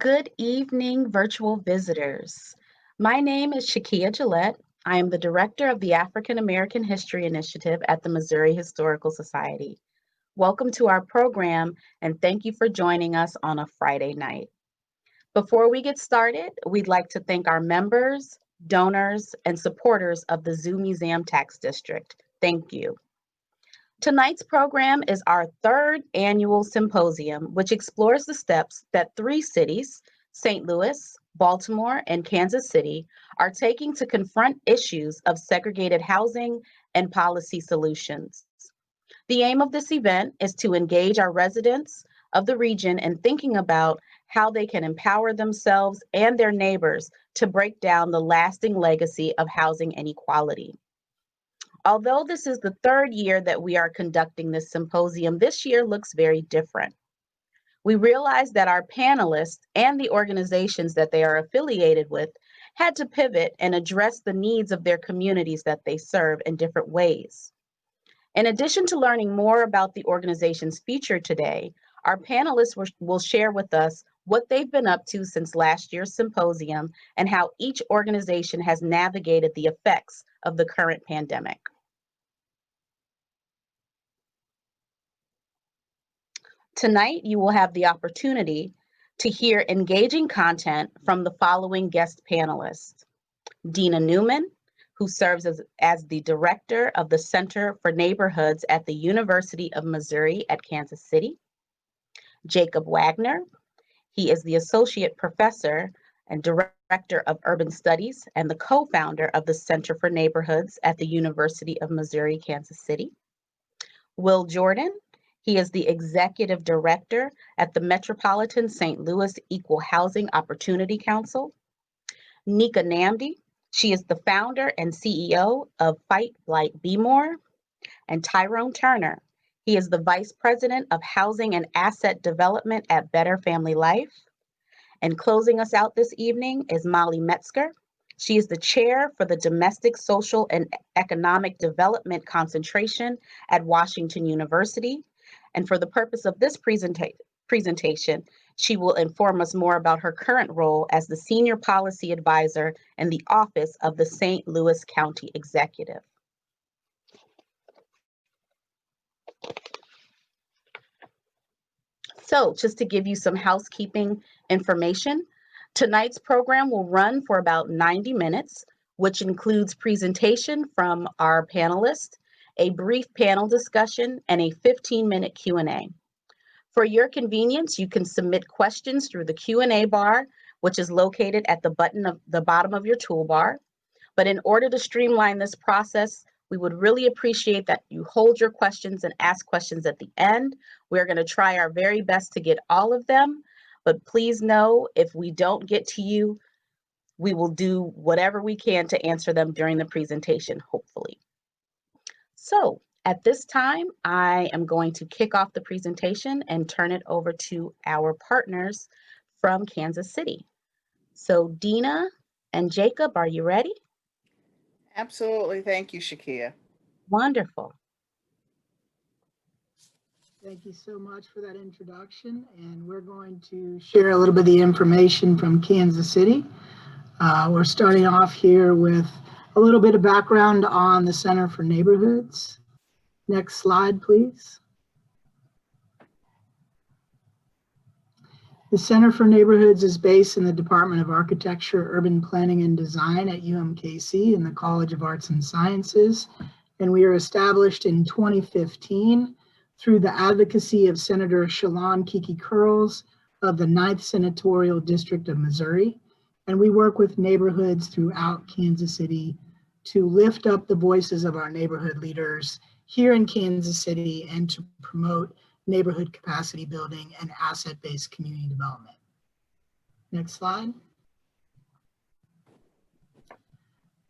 Good evening, virtual visitors. My name is Shakia Gillette. I am the director of the African American History Initiative at the Missouri Historical Society. Welcome to our program, and thank you for joining us on a Friday night. Before we get started, we'd like to thank our members, donors, and supporters of the Zoo Museum Tax District. Thank you. Tonight's program is our third annual symposium, which explores the steps that three cities, St. Louis, Baltimore, and Kansas City, are taking to confront issues of segregated housing and policy solutions. The aim of this event is to engage our residents of the region in thinking about how they can empower themselves and their neighbors to break down the lasting legacy of housing inequality. Although this is the third year that we are conducting this symposium, this year looks very different. We realized that our panelists and the organizations that they are affiliated with had to pivot and address the needs of their communities that they serve in different ways. In addition to learning more about the organizations featured today, our panelists will share with us what they've been up to since last year's symposium and how each organization has navigated the effects of the current pandemic. Tonight, you will have the opportunity to hear engaging content from the following guest panelists: Dina Newman, who serves as the director of the Center for Neighborhoods at the University of Missouri at Kansas City; Jacob Wagner, he is the associate professor and director of urban studies and the co-founder of the Center for Neighborhoods at the University of Missouri, Kansas City; Will Jordan, he is the executive director at the Metropolitan St. Louis Equal Housing Opportunity Council; Nika Namdi, she is the founder and CEO of Fight Blight Be More; and Tyrone Turner, he is the vice president of housing and asset development at Better Family Life. And closing us out this evening is Molly Metzger. She is the chair for the Domestic, Social, and Economic Development Concentration at Washington University. And for the purpose of this presentation, she will inform us more about her current role as the Senior Policy Advisor in the Office of the St. Louis County Executive. So just to give you some housekeeping information, tonight's program will run for about 90 minutes, which includes presentation from our panelists, a brief panel discussion, and a 15-minute Q&A. For your convenience, you can submit questions through the Q&A bar, which is located at the bottom of your toolbar. But in order to streamline this process, we would really appreciate that you hold your questions and ask questions at the end. We're going to try our very best to get all of them, but please know if we don't get to you, we will do whatever we can to answer them during the presentation, hopefully. So at this time, I am going to kick off the presentation and turn it over to our partners from Kansas City. So Dina and Jacob, are you ready? Absolutely. Thank you, Shakia. Wonderful. Thank you so much for that introduction. And we're going to share a little bit of the information from Kansas City. We're starting off here with a little bit of background on the Center for Neighborhoods. Next slide, please. The Center for Neighborhoods is based in the Department of Architecture, Urban Planning and Design at UMKC in the College of Arts and Sciences. And we were established in 2015 through the advocacy of Senator Shalon Kiki Curls of the 9th Senatorial District of Missouri. And we work with neighborhoods throughout Kansas City to lift up the voices of our neighborhood leaders here in Kansas City and to promote neighborhood capacity building and asset-based community development. Next slide.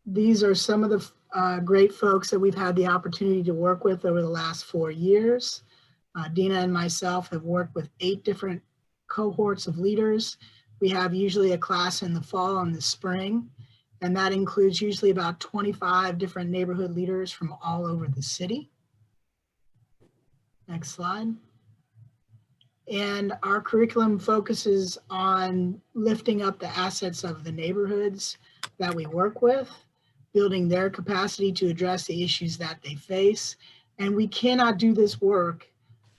These are some of the great folks that we've had the opportunity to work with over the last 4 years. Dina and myself have worked with 8 different cohorts of leaders. We have usually a class in the fall and the spring, and that includes usually about 25 different neighborhood leaders from all over the city. Next slide. And our curriculum focuses on lifting up the assets of the neighborhoods that we work with, building their capacity to address the issues that they face. And we cannot do this work.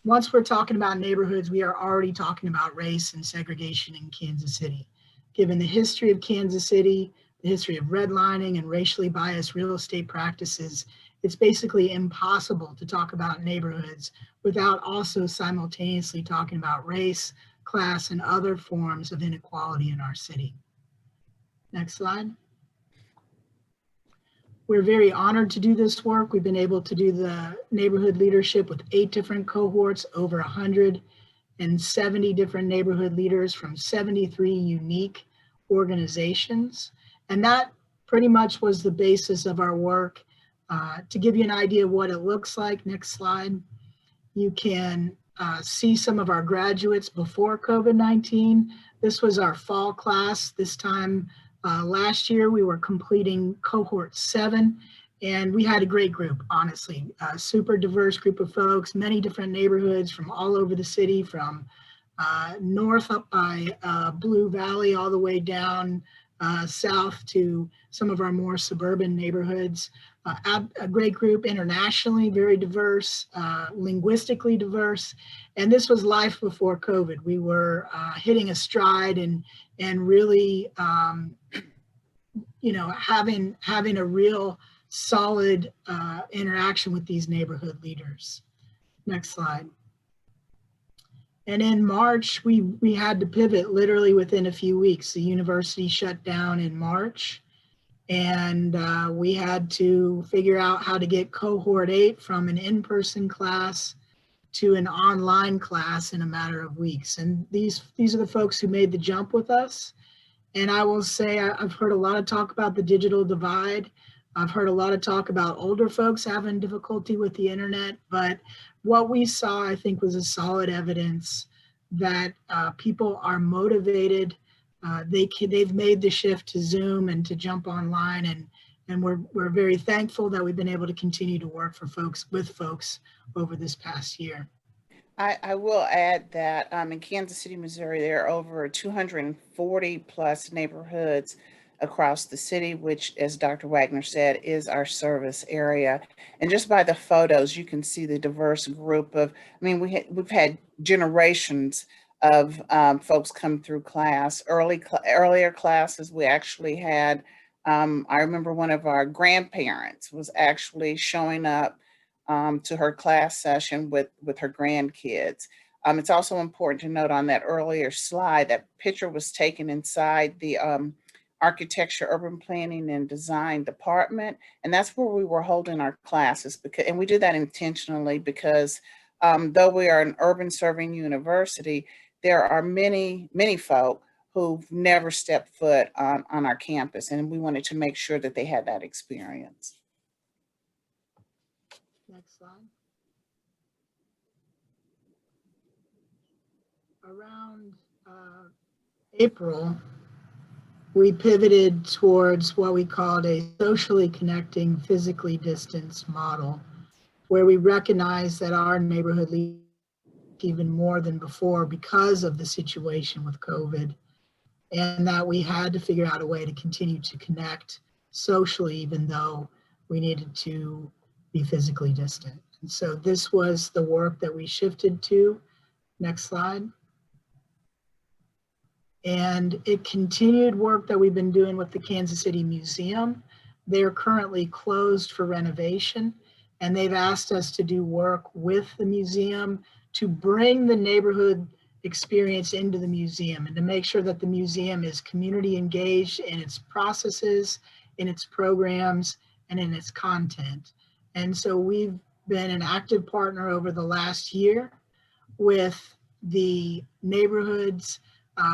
Once we're talking about neighborhoods, we are already talking about race and segregation in Kansas City. Given the history of Kansas City, the history of redlining and racially biased real estate practices, it's basically impossible to talk about neighborhoods without also simultaneously talking about race, class, and other forms of inequality in our city. Next slide. We're very honored to do this work. We've been able to do the neighborhood leadership with 8 different cohorts, over 170 different neighborhood leaders from 73 unique organizations. And that pretty much was the basis of our work. To give you an idea of what it looks like, next slide, you can see some of our graduates before COVID-19. This was our fall class. This time last year, we were completing cohort 7, and we had a great group, honestly. A super diverse group of folks, many different neighborhoods from all over the city, from north up by Blue Valley all the way down south to some of our more suburban neighborhoods. A great group, internationally very diverse, linguistically diverse, and this was life before COVID. We were hitting a stride and really, having a real solid interaction with these neighborhood leaders. Next slide. And in March, we had to pivot literally within a few weeks. The university shut down in March, and we had to figure out how to get cohort 8 from an in-person class to an online class in a matter of weeks. And these are the folks who made the jump with us. And I will say, I've heard a lot of talk about the digital divide. I've heard a lot of talk about older folks having difficulty with the internet, but what we saw, I think, was a solid evidence that people are motivated. They've made the shift to Zoom and to jump online, and we're very thankful that we've been able to continue to work with folks over this past year. I will add that in Kansas City, Missouri, there are over 240 plus neighborhoods across the city, which, as Dr. Wagner said, is our service area. And just by the photos, you can see the diverse group of, we've had generations of folks come through class. Earlier classes, we actually had, I remember one of our grandparents was actually showing up to her class session with her grandkids. It's also important to note on that earlier slide, that picture was taken inside the Architecture, Urban Planning, and Design department. And that's where we were holding our classes, and we do that intentionally because though we are an urban serving university, there are many, many folk who've never stepped foot on our campus, and we wanted to make sure that they had that experience. Next slide. Around April, we pivoted towards what we called a socially connecting, physically distanced model, where we recognize that our neighborhood leaders, even more than before because of the situation with COVID, and that we had to figure out a way to continue to connect socially, even though we needed to be physically distant. And so this was the work that we shifted to. Next slide. And it continued work that we've been doing with the Kansas City Museum. They're currently closed for renovation, and they've asked us to do work with the museum to bring the neighborhood experience into the museum and to make sure that the museum is community engaged in its processes, in its programs, and in its content. And so we've been an active partner over the last year with the neighborhoods,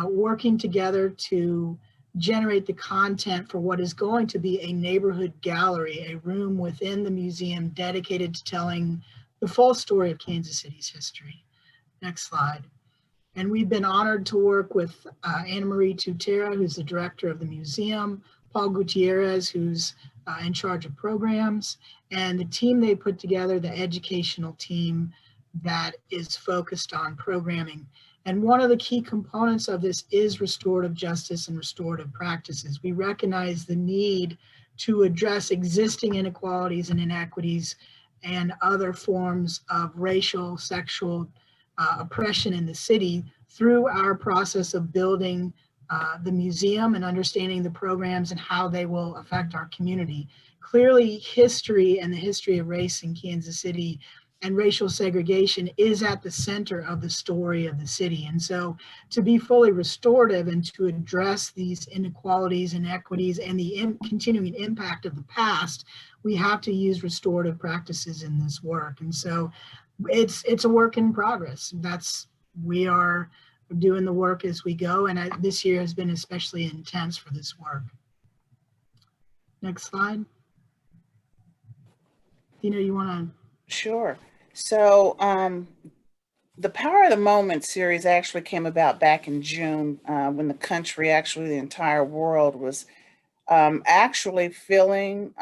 working together to generate the content for what is going to be a neighborhood gallery, a room within the museum dedicated to telling the full story of Kansas City's history. Next slide. And we've been honored to work with Anna Marie Tutera, who's the director of the museum, Paul Gutierrez, who's in charge of programs, and the team they put together, the educational team that is focused on programming. And one of the key components of this is restorative justice and restorative practices. We recognize the need to address existing inequalities and inequities and other forms of racial, sexual oppression in the city through our process of building the museum and understanding the programs and how they will affect our community. Clearly, history and the history of race in Kansas City and racial segregation is at the center of the story of the city. And so to be fully restorative and to address these inequalities, inequities, and the continuing impact of the past, we have to use restorative practices in this work. And so it's a work in progress. We are doing the work as we go. And this year has been especially intense for this work. Next slide. Dina, you want to? Sure. So the Power of the Moment series actually came about back in June when the country, actually the entire world, was actually feeling,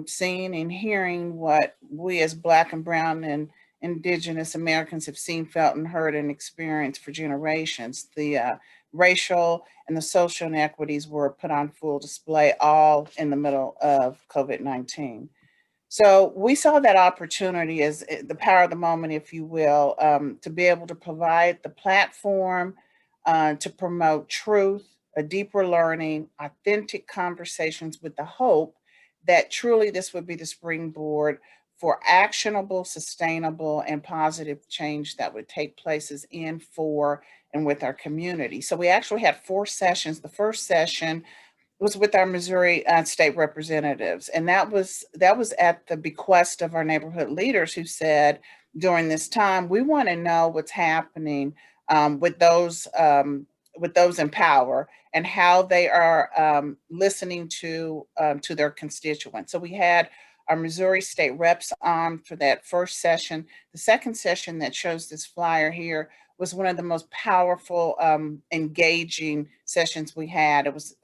seeing, and hearing what we as Black and Brown and Indigenous Americans have seen, felt, and heard and experienced for generations. The racial and the social inequities were put on full display, all in the middle of COVID-19. So we saw that opportunity as the power of the moment, if you will, to be able to provide the platform to promote truth, a deeper learning, authentic conversations, with the hope that truly this would be the springboard for actionable, sustainable, and positive change that would take places in, for, and with our community. So we actually had 4 sessions. The first session was with our Missouri state representatives. And that was at the bequest of our neighborhood leaders, who said during this time, we want to know what's happening with those in power and how they are listening to their constituents. So we had our Missouri state reps on for that first session. The second session that shows this flyer here was one of the most powerful, engaging sessions we had. It was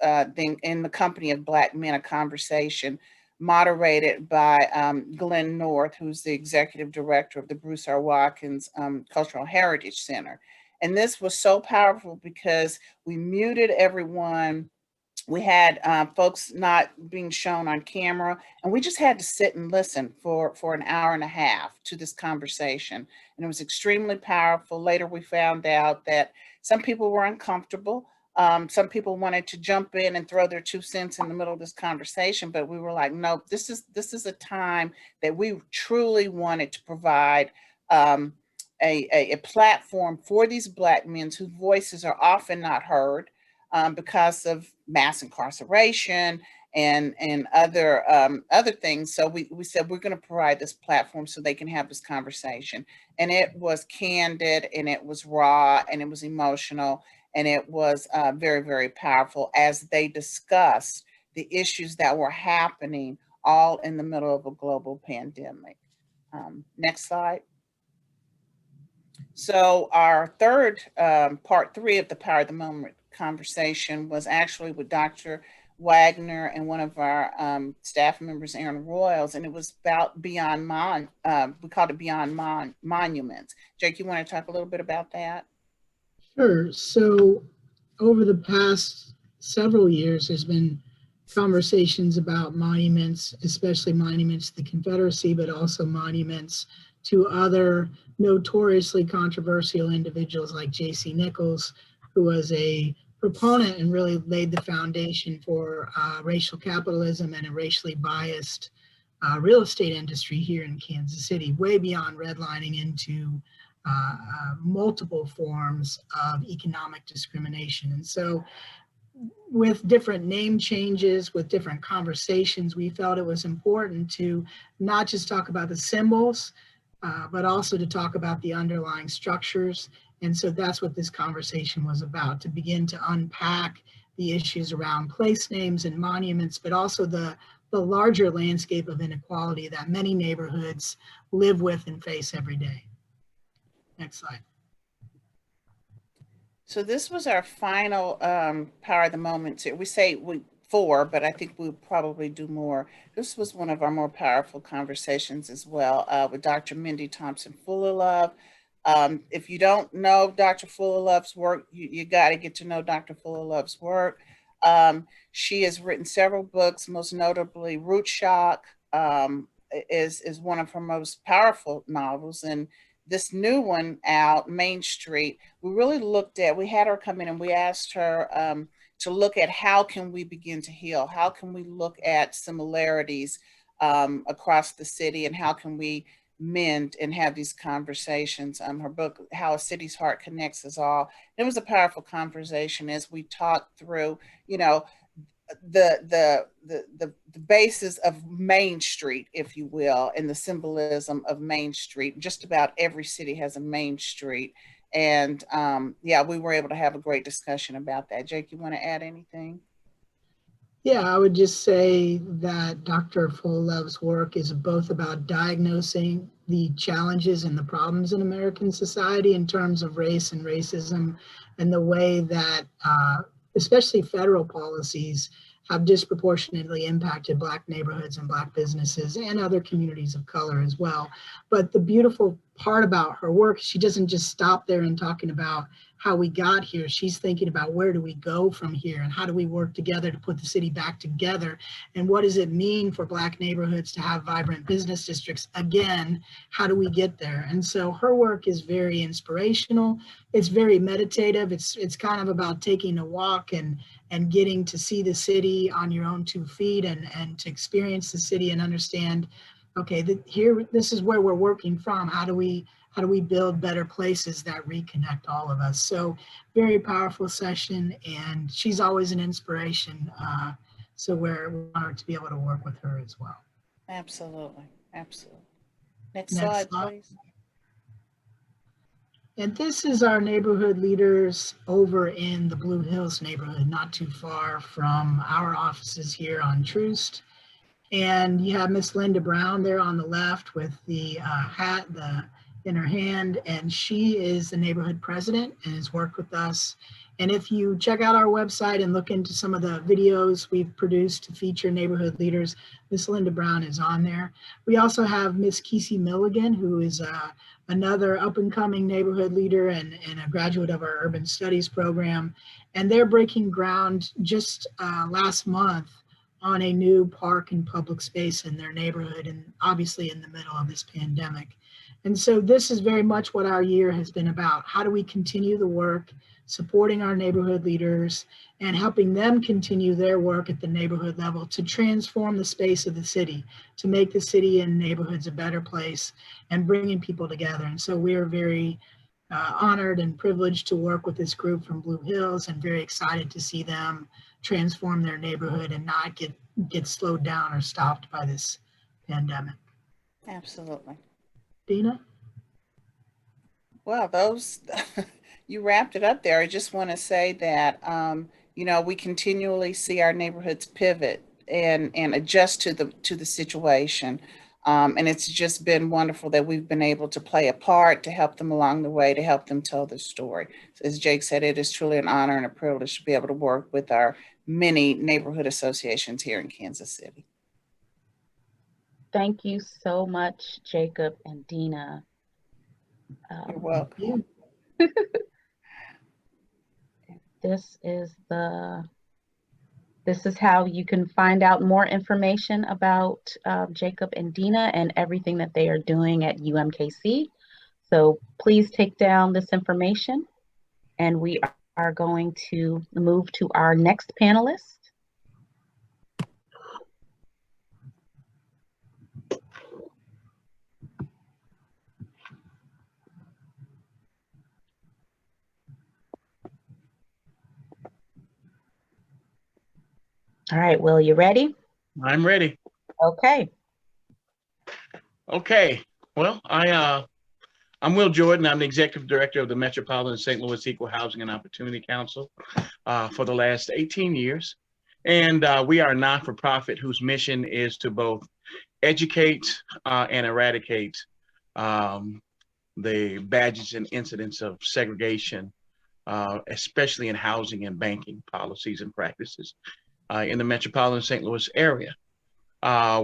in the company of Black men, a conversation moderated by Glenn North, who's the executive director of the Bruce R. Watkins Cultural Heritage Center. And this was so powerful because we muted everyone. We had folks not being shown on camera, and we just had to sit and listen for an hour and a half to this conversation. And it was extremely powerful. Later, we found out that some people were uncomfortable. Some people wanted to jump in and throw their 2 cents in the middle of this conversation, but we were like, no, this is a time that we truly wanted to provide a platform for these Black men whose voices are often not heard because of mass incarceration and other things. So we said we're going to provide this platform so they can have this conversation. And it was candid, and it was raw, and it was emotional, and it was very, very powerful as they discussed the issues that were happening all in the middle of a global pandemic. Next slide. So our third, part 3 of the Power of the Moment conversation was actually with Dr. Wagner and one of our staff members, Aaron Royals, and it was about Beyond we called it Beyond Monuments. Jake, you want to talk a little bit about that? Sure. So over the past several years, there's been conversations about monuments, especially monuments to the Confederacy, but also monuments to other notoriously controversial individuals like J.C. Nichols, who was a proponent and really laid the foundation for racial capitalism and a racially biased real estate industry here in Kansas City, way beyond redlining into multiple forms of economic discrimination. And so with different name changes, with different conversations, we felt it was important to not just talk about the symbols, but also to talk about the underlying structures. And so that's what this conversation was about, to begin to unpack the issues around place names and monuments, but also the larger landscape of inequality that many neighborhoods live with and face every day. Next slide. So this was our final Power of the Moment. We say 4, but I think we'll probably do more. This was one of our more powerful conversations as well with Dr. Mindy Thompson Fullerlove, If you don't know Dr. Fuller-Love's work, you got to get to know Dr. Fuller-Love's work. She has written several books, most notably Root Shock is one of her most powerful novels. And this new one out, Main Street, we had her come in and we asked her to look at how can we begin to heal? How can we look at similarities across the city, and how can we mend and have these conversations? Her book, How a City's Heart Connects Us All. It was a powerful conversation as we talked through, you know, the basis of Main Street, if you will, and the symbolism of Main Street. Just about every city has a Main Street. And yeah, we were able to have a great discussion about that. Jake, you want to add anything? Yeah, I would just say that Dr. Fuller-Love's work is both about diagnosing the challenges and the problems in American society in terms of race and racism, and the way that especially federal policies have disproportionately impacted Black neighborhoods and Black businesses and other communities of color as well. But the beautiful part about her work, she doesn't just stop there and talking about how we got here. She's thinking about where do we go from here, and how do we work together to put the city back together, and what does it mean for Black neighborhoods to have vibrant business districts? Again, how do we get there? And so her work is very inspirational. It's very meditative. It's kind of about taking a walk and getting to see the city on your own 2 feet, and to experience the city and understand, okay, this is where we're working from. How do we build better places that reconnect all of us? So very powerful session, and she's always an inspiration. So we're honored to be able to work with her as well. Absolutely, absolutely. Next slide, please. And this is our neighborhood leaders over in the Blue Hills neighborhood, not too far from our offices here on Troost. And you have Miss Linda Brown there on the left with the hat in her hand, and she is the neighborhood president and has worked with us. And if you check out our website and look into some of the videos we've produced to feature neighborhood leaders, Miss Linda Brown is on there. We also have Miss Kesey Milligan, who is another up-and-coming neighborhood leader and a graduate of our urban studies program. And they're breaking ground just last month on a new park and public space in their neighborhood, and obviously in the middle of this pandemic. And so this is very much what our year has been about. How do we continue the work, supporting our neighborhood leaders and helping them continue their work at the neighborhood level to transform the space of the city, to make the city and neighborhoods a better place, and bringing people together. And so we are very honored and privileged to work with this group from Blue Hills, and very excited to see them transform their neighborhood and not get slowed down or stopped by this pandemic. Absolutely. Dina? Well, you wrapped it up there. I just want to say that, you know, we continually see our neighborhoods pivot and adjust to the situation. And it's just been wonderful that we've been able to play a part to help them along the way, to help them tell their story. So as Jake said, it is truly an honor and a privilege to be able to work with our many neighborhood associations here in Kansas City. Thank you so much, Jacob and Dina. You're welcome. This is how you can find out more information about Jacob and Dina and everything that they are doing at UMKC. So please take down this information, and we are going to move to our next panelist. All right, Will, you ready? I'm ready. Okay. Okay. Well, I'm Will Jordan. I'm the Executive Director of the Metropolitan St. Louis Equal Housing and Opportunity Council for the last 18 years. And we are a not-for-profit whose mission is to both educate and eradicate the badges and incidents of segregation, especially in housing and banking policies and practices in the metropolitan St. Louis area.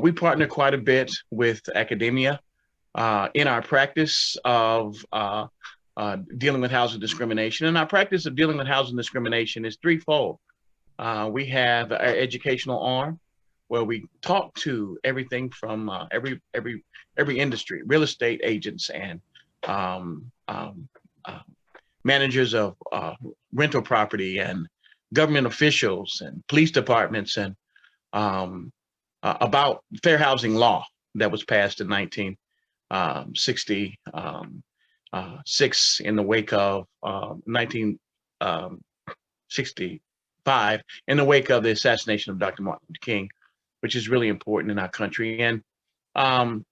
We partner quite a bit with academia in our practice of dealing with housing discrimination. And our practice of dealing with housing discrimination is threefold. We have our educational arm, where we talk to everything from every industry, real estate agents and um, um, managers of rental property and government officials and police departments and about fair housing law that was passed in 1966 in the wake of 1965 in the wake of the assassination of Dr. Martin Luther King, which is really important in our country. And to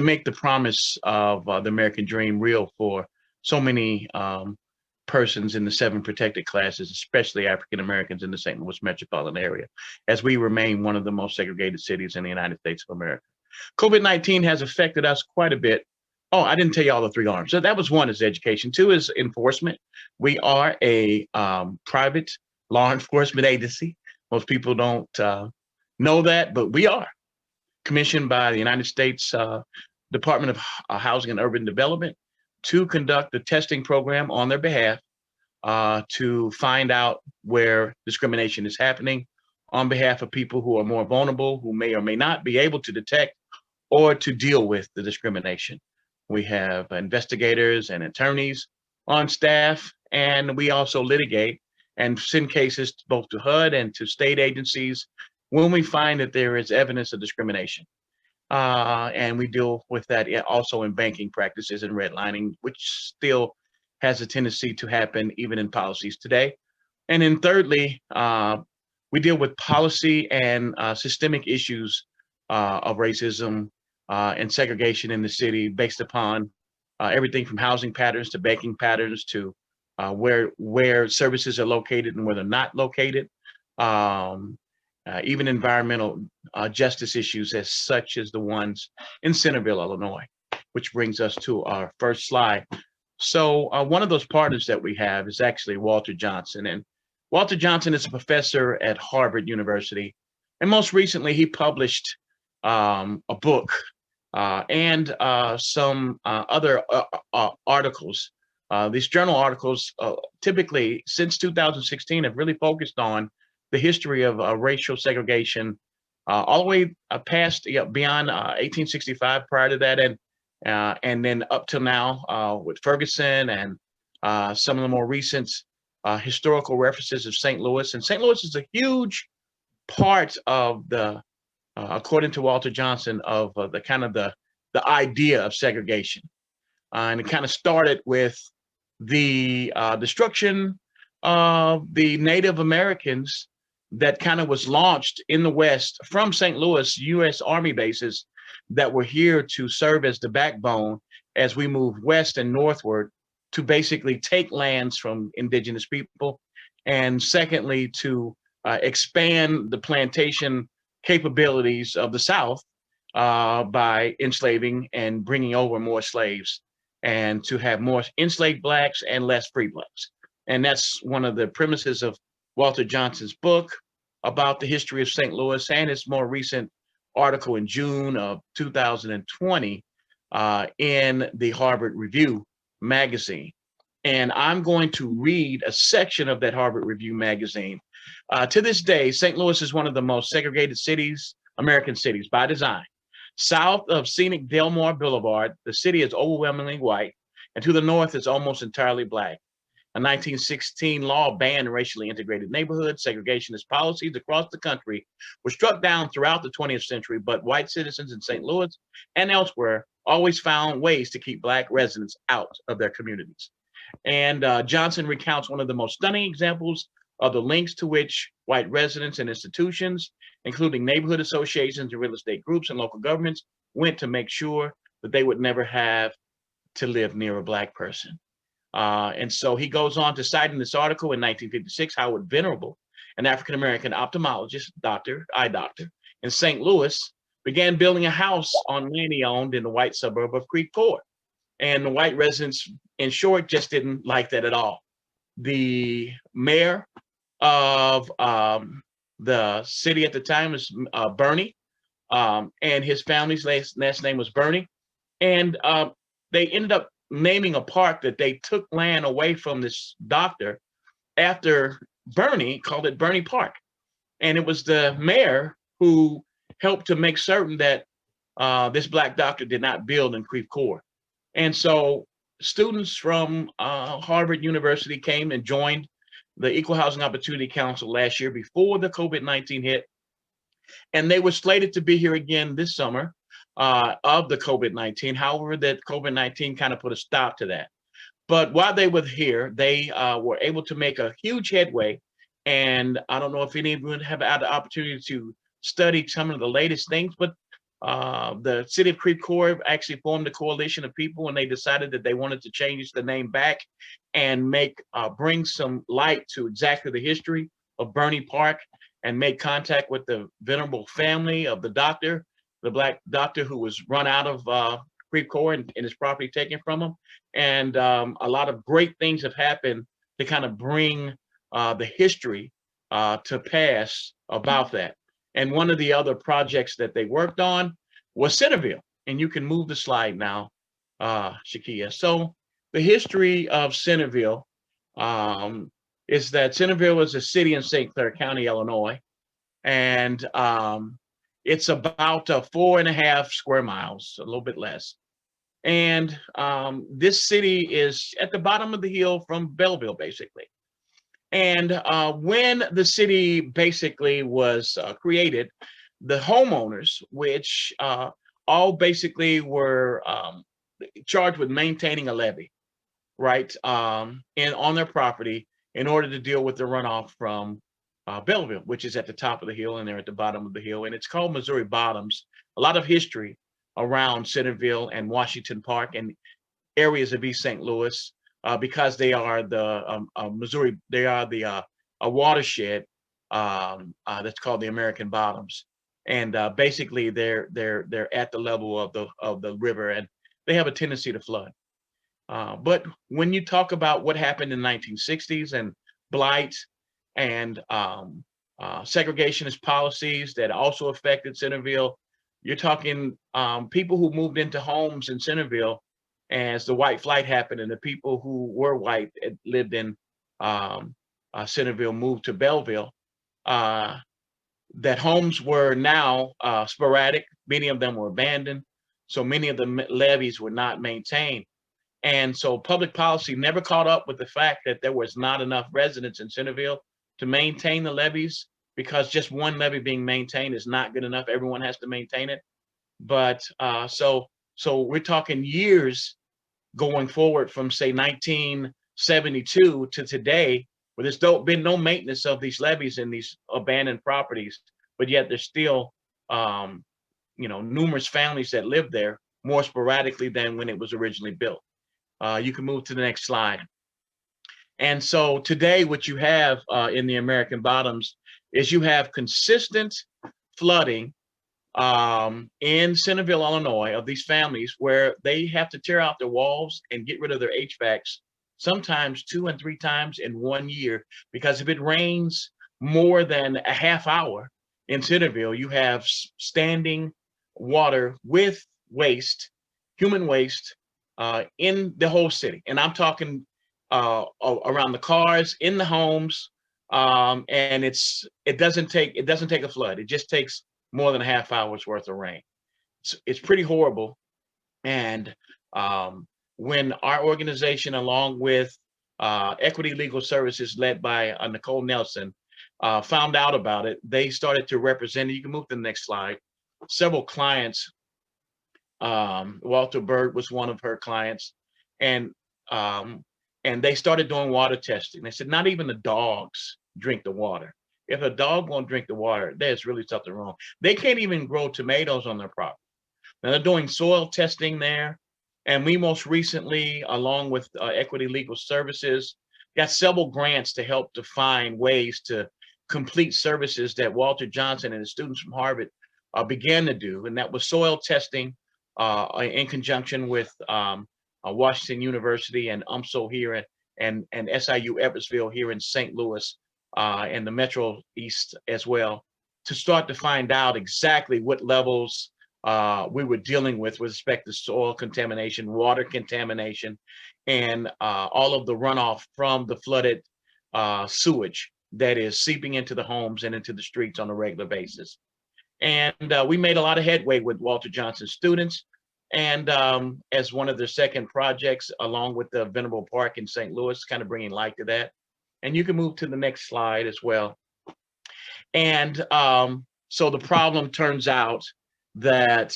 make the promise of the American dream real for so many persons in the 7 protected classes, especially African Americans in the St. Louis metropolitan area, as we remain one of the most segregated cities in the United States of America. COVID-19 has affected us quite a bit. Oh, I didn't tell you all the 3 arms. So that was 1 is education. 2 is enforcement. We are a private law enforcement agency. Most people don't know that, but we are commissioned by the United States Department of Housing and Urban Development to conduct the testing program on their behalf to find out where discrimination is happening on behalf of people who are more vulnerable, who may or may not be able to detect or to deal with the discrimination. We have investigators and attorneys on staff, and we also litigate and send cases both to HUD and to state agencies when we find that there is evidence of discrimination. And we deal with that also in banking practices and redlining, which still has a tendency to happen even in policies today. And then thirdly, we deal with policy and systemic issues of racism and segregation in the city based upon everything from housing patterns to banking patterns to where services are located and where they're not located. Even environmental justice issues as such as the ones in Centerville, Illinois, which brings us to our first slide. So one of those partners that we have is actually Walter Johnson. And Walter Johnson is a professor at Harvard University. And most recently, he published a book and some other articles. These journal articles typically since 2016 have really focused on the history of racial segregation all the way past beyond 1865 prior to that, and then up till now with Ferguson and some of the more recent historical references of St. Louis. And St. Louis is a huge part of the, according to Walter Johnson, of the kind of the idea of segregation. And it kind of started with the destruction of the Native Americans that kind of was launched in the West from St. Louis U.S. Army bases that were here to serve as the backbone as we move west and northward to basically take lands from indigenous people. And secondly, to expand the plantation capabilities of the South by enslaving and bringing over more slaves and to have more enslaved Blacks and less free Blacks. And that's one of the premises of Walter Johnson's book about the history of St. Louis and his more recent article in June of 2020 in the Harvard Review magazine. And I'm going to read a section of that Harvard Review magazine. To this day, St. Louis is one of the most segregated cities, American cities by design. South of scenic Delmar Boulevard, the city is overwhelmingly white, and to the north is almost entirely Black. A 1916 law banned racially integrated neighborhoods. Segregationist policies across the country were struck down throughout the 20th century, but white citizens in St. Louis and elsewhere always found ways to keep Black residents out of their communities. And Johnson recounts one of the most stunning examples of the lengths to which white residents and institutions, including neighborhood associations and real estate groups and local governments, went to make sure that they would never have to live near a Black person. And so he goes on to cite in this article in 1956, Howard Venerable, an African-American ophthalmologist, eye doctor in St. Louis, began building a house on land he owned in the white suburb of Creve Coeur. And the white residents, in short, just didn't like that at all. The mayor of the city at the time was Bernie and his family's last name was Bernie. And they ended up naming a park that they took land away from this doctor after Bernie, called it Bernie Park. And it was the mayor who helped to make certain that this Black doctor did not build in Creve Coeur. And so students from Harvard University came and joined the Equal Housing Opportunity Council last year before the COVID-19 hit. And they were slated to be here again this summer of the COVID-19. However, that COVID-19 kind of put a stop to that. But while they were here, they were able to make a huge headway. And I don't know if any of you have had the opportunity to study some of the latest things, but the city of Creve Coeur actually formed a coalition of people, and they decided that they wanted to change the name back and bring some light to exactly the history of Bernie Park, and make contact with the venerable family of the doctor, the Black doctor who was run out of Creve Coeur and his property taken from him. And a lot of great things have happened to kind of bring the history to pass about that. And one of the other projects that they worked on was Centerville. And you can move the slide now, Shakia. So the history of Centerville is that Centerville is a city in St. Clair County, Illinois. And it's about 4.5 square miles, a little bit less. And this city is at the bottom of the hill from Belleville, basically. And when the city basically was created, the homeowners, which all basically were charged with maintaining a levee, right, and on their property in order to deal with the runoff from Belleville, which is at the top of the hill, and they're at the bottom of the hill. And it's called Missouri Bottoms. A lot of history around Centerville and Washington Park and areas of East St. Louis. Because they are the Missouri, they are the a watershed that's called the American Bottoms, and basically they're at the level of the river, and they have a tendency to flood. But when you talk about what happened in the 1960s and blight and segregationist policies that also affected Centerville, you're talking people who moved into homes in Centerville as the white flight happened, and the people who were white and lived in Centerville moved to Belleville. That homes were now sporadic. Many of them were abandoned. So many of the levees were not maintained. And so public policy never caught up with the fact that there was not enough residents in Centerville to maintain the levees, because just one levee being maintained is not good enough. Everyone has to maintain it. But so we're talking years going forward from, say, 1972 to today, where there's been no maintenance of these levees in these abandoned properties, but yet there's still numerous families that live there more sporadically than when it was originally built. You can move to the next slide. And so today what you have in the American Bottoms is you have consistent flooding in Centerville, Illinois, of these families where they have to tear out their walls and get rid of their HVACs, sometimes 2 and 3 times in 1 year, because if it rains more than a half hour in Centerville, you have standing water with waste, human waste, in the whole city. And I'm talking around the cars, in the homes, and it doesn't take a flood. It just takes more than a half hour's worth of rain. It's pretty horrible. And when our organization, along with Equity Legal Services, led by Nicole Nelson, found out about it, they started to represent, you can move to the next slide, several clients. Walter Bird was one of her clients, and they started doing water testing. They said not even the dogs drink the water. If a dog won't drink the water, there's really something wrong. They can't even grow tomatoes on their property. Now they're doing soil testing there. And we most recently, along with Equity Legal Services, got several grants to help to find ways to complete services that Walter Johnson and his students from Harvard began to do. And that was soil testing in conjunction with Washington University and UMSL here and SIU Edwardsville here in St. Louis and the Metro East as well, to start to find out exactly what levels we were dealing with respect to soil contamination, water contamination, and all of the runoff from the flooded sewage that is seeping into the homes and into the streets on a regular basis. And we made a lot of headway with Walter Johnson students. And as one of their second projects, along with the Venerable Park in St. Louis, kind of bringing light to that. And you can move to the next slide as well. And so the problem turns out that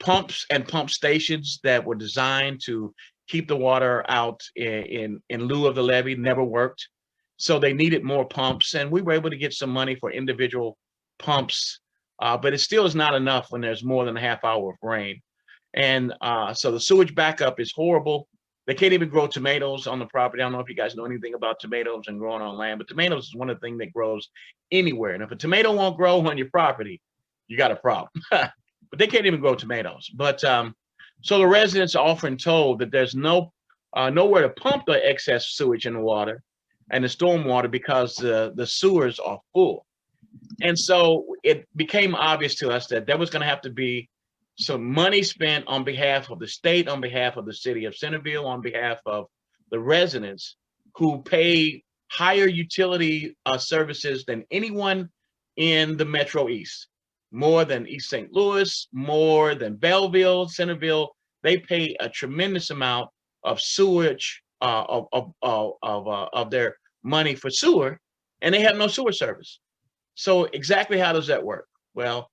pumps and pump stations that were designed to keep the water out in lieu of the levee never worked. So they needed more pumps, and we were able to get some money for individual pumps, but it still is not enough when there's more than a half hour of rain. And so the sewage backup is horrible. They can't even grow tomatoes on the property. I don't know if you guys know anything about tomatoes and growing on land, but tomatoes is one of the things that grows anywhere. And if a tomato won't grow on your property, you got a problem. But they can't even grow tomatoes. But so the residents are often told that there's nowhere to pump the excess sewage in the water and the stormwater because the sewers are full. And so it became obvious to us that there was going to have to be some money spent on behalf of the state, on behalf of the city of Centerville, on behalf of the residents who pay higher utility services than anyone in the Metro East, more than East St. Louis, more than Belleville, Centerville. They pay a tremendous amount of sewage, of their money for sewer, and they have no sewer service. So exactly how does that work? Well,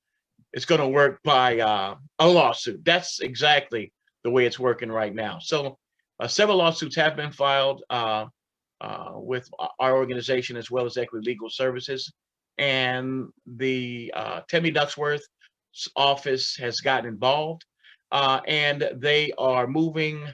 it's going to work by a lawsuit. That's exactly the way it's working right now. So several lawsuits have been filed with our organization as well as Equity Legal Services. And the Tammy Ducksworth's office has gotten involved, and they are moving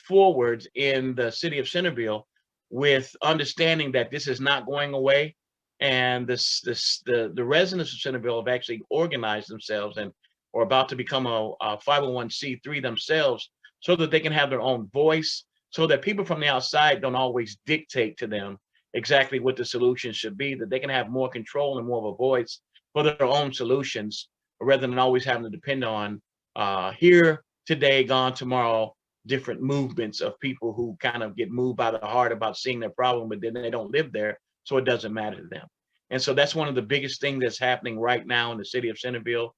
forward in the city of Centerville with understanding that this is not going away. And the residents of Centerville have actually organized themselves and are about to become a 501c3 themselves so that they can have their own voice, so that people from the outside don't always dictate to them exactly what the solution should be, that they can have more control and more of a voice for their own solutions rather than always having to depend on here today, gone tomorrow, different movements of people who kind of get moved by the heart about seeing their problem, but then they don't live there. So it doesn't matter to them. And so that's one of the biggest things that's happening right now in the city of Centerville.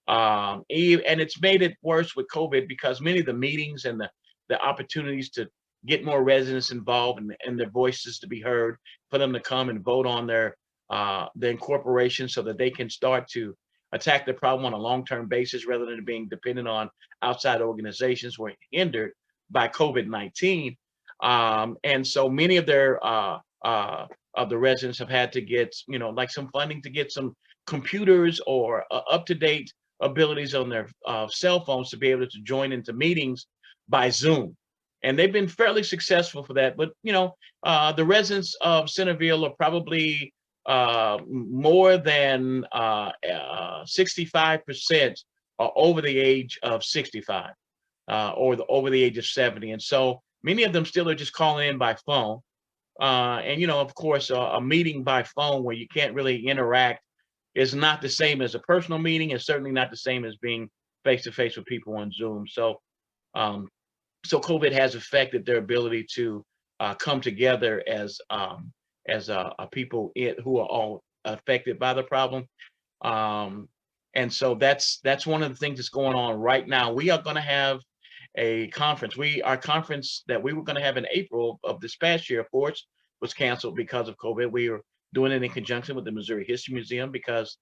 And it's made it worse with COVID because many of the meetings and the opportunities to get more residents involved and their voices to be heard, for them to come and vote on their incorporation so that they can start to attack the problem on a long-term basis rather than being dependent on outside organizations were hindered by COVID-19. And so many of the residents have had to get, like some funding to get some computers or up-to-date abilities on their cell phones to be able to join into meetings by Zoom. And they've been fairly successful for that. But, the residents of Centerville are probably more than 65% are over the age of 65 or over the age of 70. And so many of them still are just calling in by phone. And, of course, a meeting by phone where you can't really interact is not the same as a personal meeting. It's certainly not the same as being face-to-face with people on Zoom. So, so COVID has affected their ability to come together as people who are all affected by the problem. And so that's one of the things that's going on right now. We are going to have a conference. Our conference that we were going to have in April of this past year, of course, was canceled because of COVID. We were doing it in conjunction with the Missouri History Museum because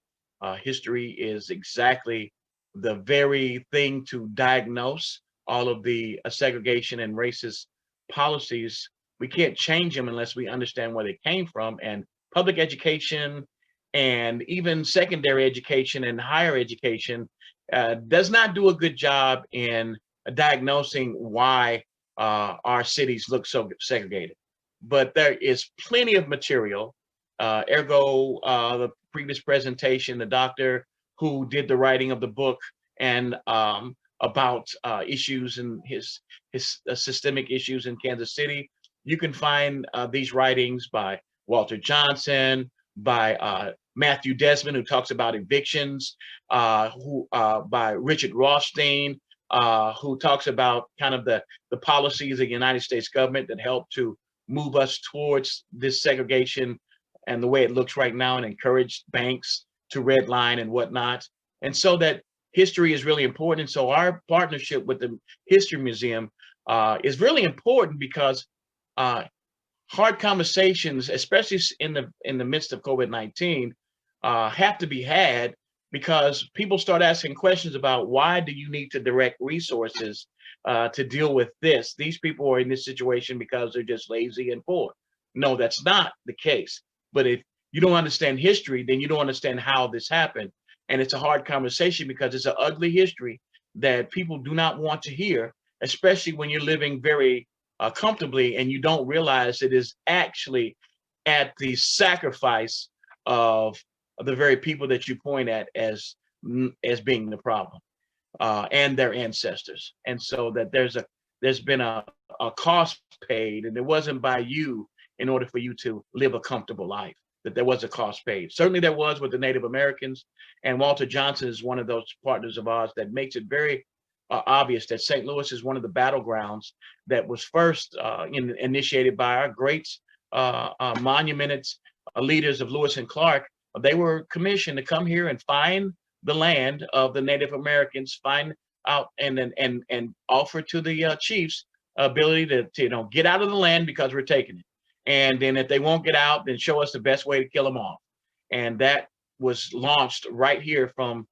history is exactly the very thing to diagnose all of the segregation and racist policies. We can't change them unless we understand where they came from. And public education and even secondary education and higher education does not do a good job in diagnosing why our cities look so segregated. But there is plenty of material, ergo the previous presentation, the doctor who did the writing of the book and about issues and his systemic issues in Kansas City. You can find these writings by Walter Johnson, by Matthew Desmond, who talks about evictions, by Richard Rothstein, who talks about kind of the policies of the United States government that help to move us towards this segregation and the way it looks right now, and encourage banks to redline and whatnot. And so that history is really important. And so our partnership with the History Museum is really important because hard conversations, especially in the midst of COVID-19, have to be had, because people start asking questions about, why do you need to direct resources to deal with this? These people are in this situation because they're just lazy and poor. No, that's not the case. But if you don't understand history, then you don't understand how this happened. And it's a hard conversation because it's an ugly history that people do not want to hear, especially when you're living very comfortably and you don't realize it is actually at the sacrifice of the very people that you point at as being the problem, and their ancestors. And so that there's been a cost paid, and it wasn't by you in order for you to live a comfortable life, that there was a cost paid. Certainly there was with the Native Americans, and Walter Johnson is one of those partners of ours that makes it very obvious that St. Louis is one of the battlegrounds that was first initiated by our great monumented leaders of Lewis and Clark. They were commissioned to come here and find the land of the Native Americans, find out and offer to the chiefs ability to get out of the land because we're taking it. And then if they won't get out, then show us the best way to kill them off. And that was launched right here from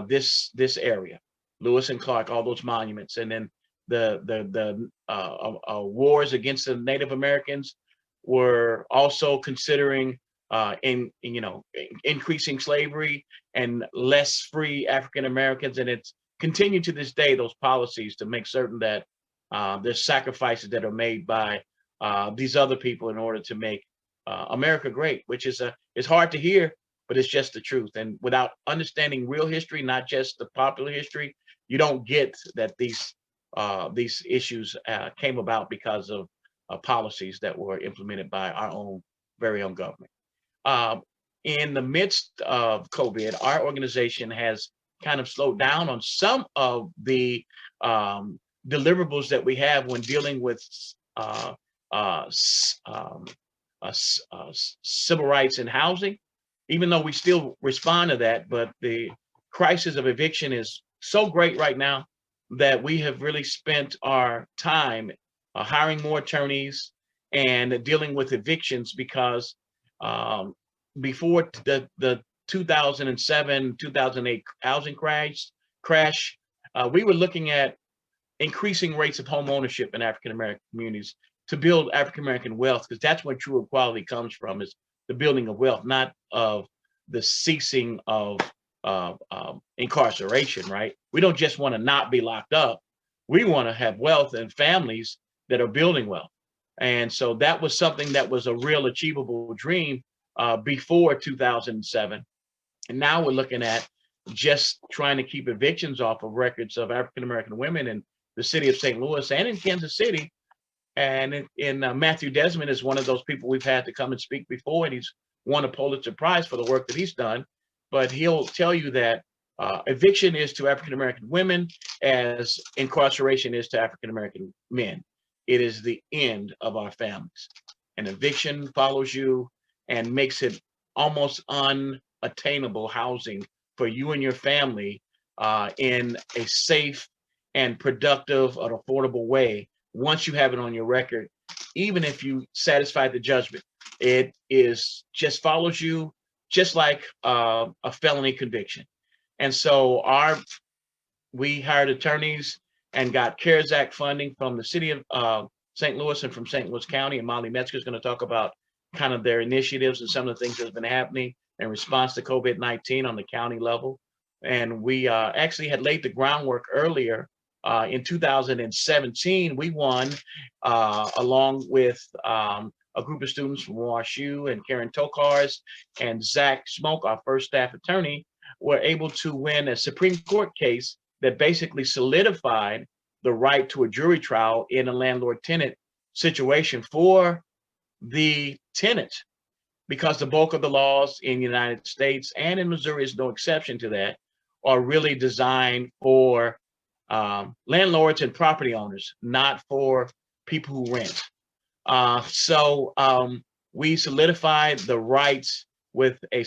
this area, Lewis and Clark, all those monuments. And then the wars against the Native Americans were also considering increasing slavery and less free African Americans. And it's continued to this day, those policies to make certain that there's sacrifices that are made by these other people in order to make America great, which is it's hard to hear, but it's just the truth. And without understanding real history, not just the popular history, you don't get that these issues came about because of policies that were implemented by our very own government. In the midst of COVID, our organization has kind of slowed down on some of the deliverables that we have when dealing with civil rights and housing, even though we still respond to that. But the crisis of eviction is so great right now that we have really spent our time hiring more attorneys and dealing with evictions, because before the 2007, 2008 housing crash, we were looking at increasing rates of home ownership in African American communities to build African American wealth, because that's where true equality comes from, is the building of wealth, not of the ceasing of incarceration, right? We don't just want to not be locked up. We want to have wealth and families that are building wealth. And so that was something that was a real achievable dream before 2007. And now we're looking at just trying to keep evictions off of records of African American women in the city of St. Louis and in Kansas City. And Matthew Desmond is one of those people we've had to come and speak before, and he's won a Pulitzer Prize for the work that he's done. But he'll tell you that eviction is to African American women as incarceration is to African American men. It is the end of our families. And eviction follows you and makes it almost unattainable housing for you and your family in a safe and productive and affordable way. Once you have it on your record, even if you satisfy the judgment, it is just follows you just like a felony conviction. And so we hired attorneys and got CARES Act funding from the city of St. Louis and from St. Louis County. And Molly Metzger is going to talk about kind of their initiatives and some of the things that's been happening in response to COVID-19 on the county level. And we actually had laid the groundwork earlier. In 2017, we won, along with a group of students from WashU and Karen Tokars and Zach Smoke, our first staff attorney, were able to win a Supreme Court case that basically solidified the right to a jury trial in a landlord-tenant situation for the tenant. because the bulk of the laws in the United States and in Missouri is no exception to that, are really designed for landlords and property owners, not for people who rent. So we solidified the rights with a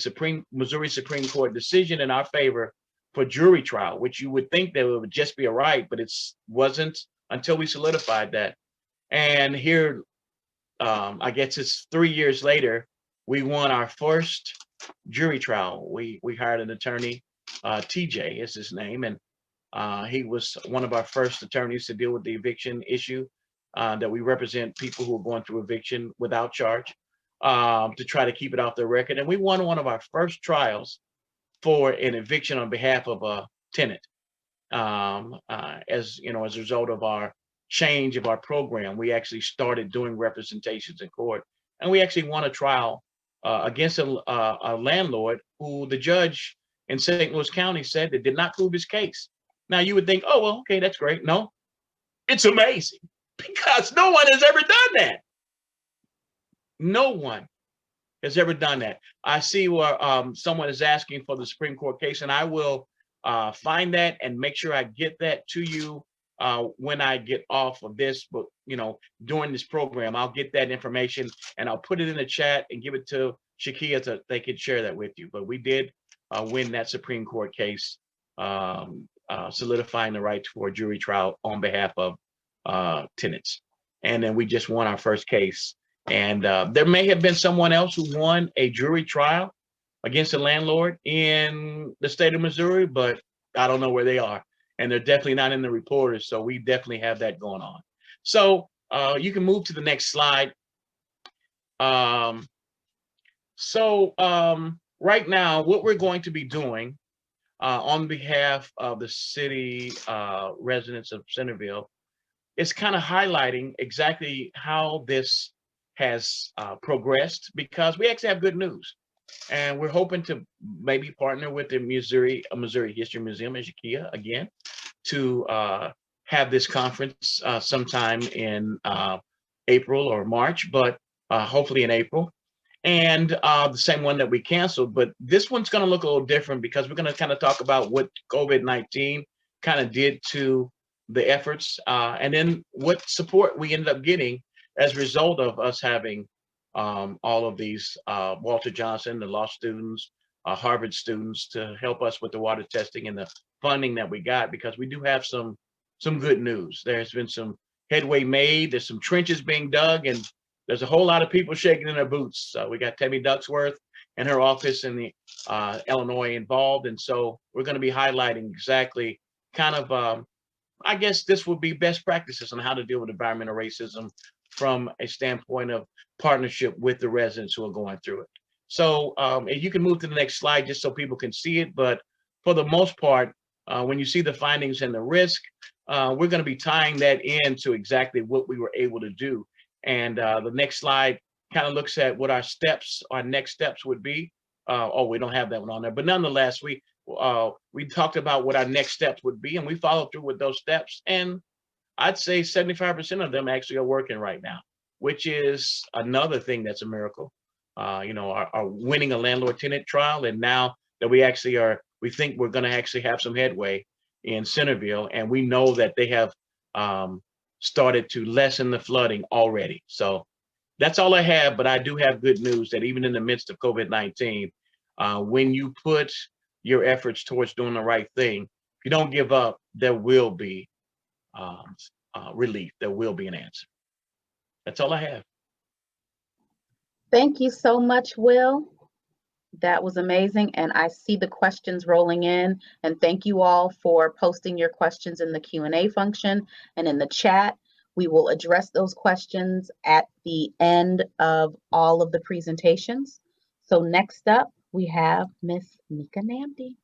Missouri Supreme Court decision in our favor for jury trial, which you would think that it would just be a right, but it wasn't until we solidified that. And here, I guess it's 3 years later, we won our first jury trial. We hired an attorney, TJ is his name, and he was one of our first attorneys to deal with the eviction issue, that we represent people who are going through eviction without charge, to try to keep it off their record. And we won one of our first trials for an eviction on behalf of a tenant. As you know, as a result of our change of our program, we actually started doing representations in court, and we actually won a trial against a landlord who the judge in St. Louis County said that did not prove his case. Now you would think, oh, well, okay, that's great. No, it's amazing, because no one has ever done that. No one has ever done that. I see where someone is asking for the Supreme Court case, and I will find that and make sure I get that to you when I get off of this. But during this program, I'll get that information and I'll put it in the chat and give it to Shakia so they can share that with you. But we did win that Supreme Court case, solidifying the right for a jury trial on behalf of tenants. And then we just won our first case. And there may have been someone else who won a jury trial against a landlord in the state of Missouri, but I don't know where they are. And they're definitely not in the reporters. So we definitely have that going on. So you can move to the next slide. Right now, what we're going to be doing on behalf of the city residents of Centerville is kind of highlighting exactly how this has progressed, because we actually have good news. And we're hoping to maybe partner with the Missouri History Museum in Shakia again to have this conference sometime in April or March, but hopefully in April. And the same one that we canceled, but this one's going to look a little different, because we're going to kind of talk about what COVID-19 kind of did to the efforts, and then what support we ended up getting as a result of us having all of these Walter Johnson, the law students, Harvard students to help us with the water testing and the funding that we got, because we do have some good news. There's been some headway made. There's some trenches being dug, and there's a whole lot of people shaking in their boots. We got Tammy Ducksworth and her office in the Illinois involved. And so we're going to be highlighting exactly kind of, I guess this would be best practices on how to deal with environmental racism from a standpoint of partnership with the residents who are going through it. So and you can move to the next slide just so people can see it. But for the most part, when you see the findings and the risk, we're going to be tying that into exactly what we were able to do. And the next slide kind of looks at what our next steps would be. Oh, we don't have that one on there, but nonetheless, we talked about what our next steps would be, and we followed through with those steps. And I'd say 75% of them actually are working right now, which is another thing that's a miracle. Are winning a landlord-tenant trial, and now that we think we're going to actually have some headway in Centerville, and we know that they have started to lessen the flooding already. So that's all I have, but I do have good news that even in the midst of COVID-19, when you put your efforts towards doing the right thing, if you don't give up, there will be relief. There will be an answer. That's all I have. Thank you so much, Will. That was amazing. And I see the questions rolling in. And thank you all for posting your questions in the Q&A function and in the chat. We will address those questions at the end of all of the presentations. So next up, we have Miss Nika Namdi.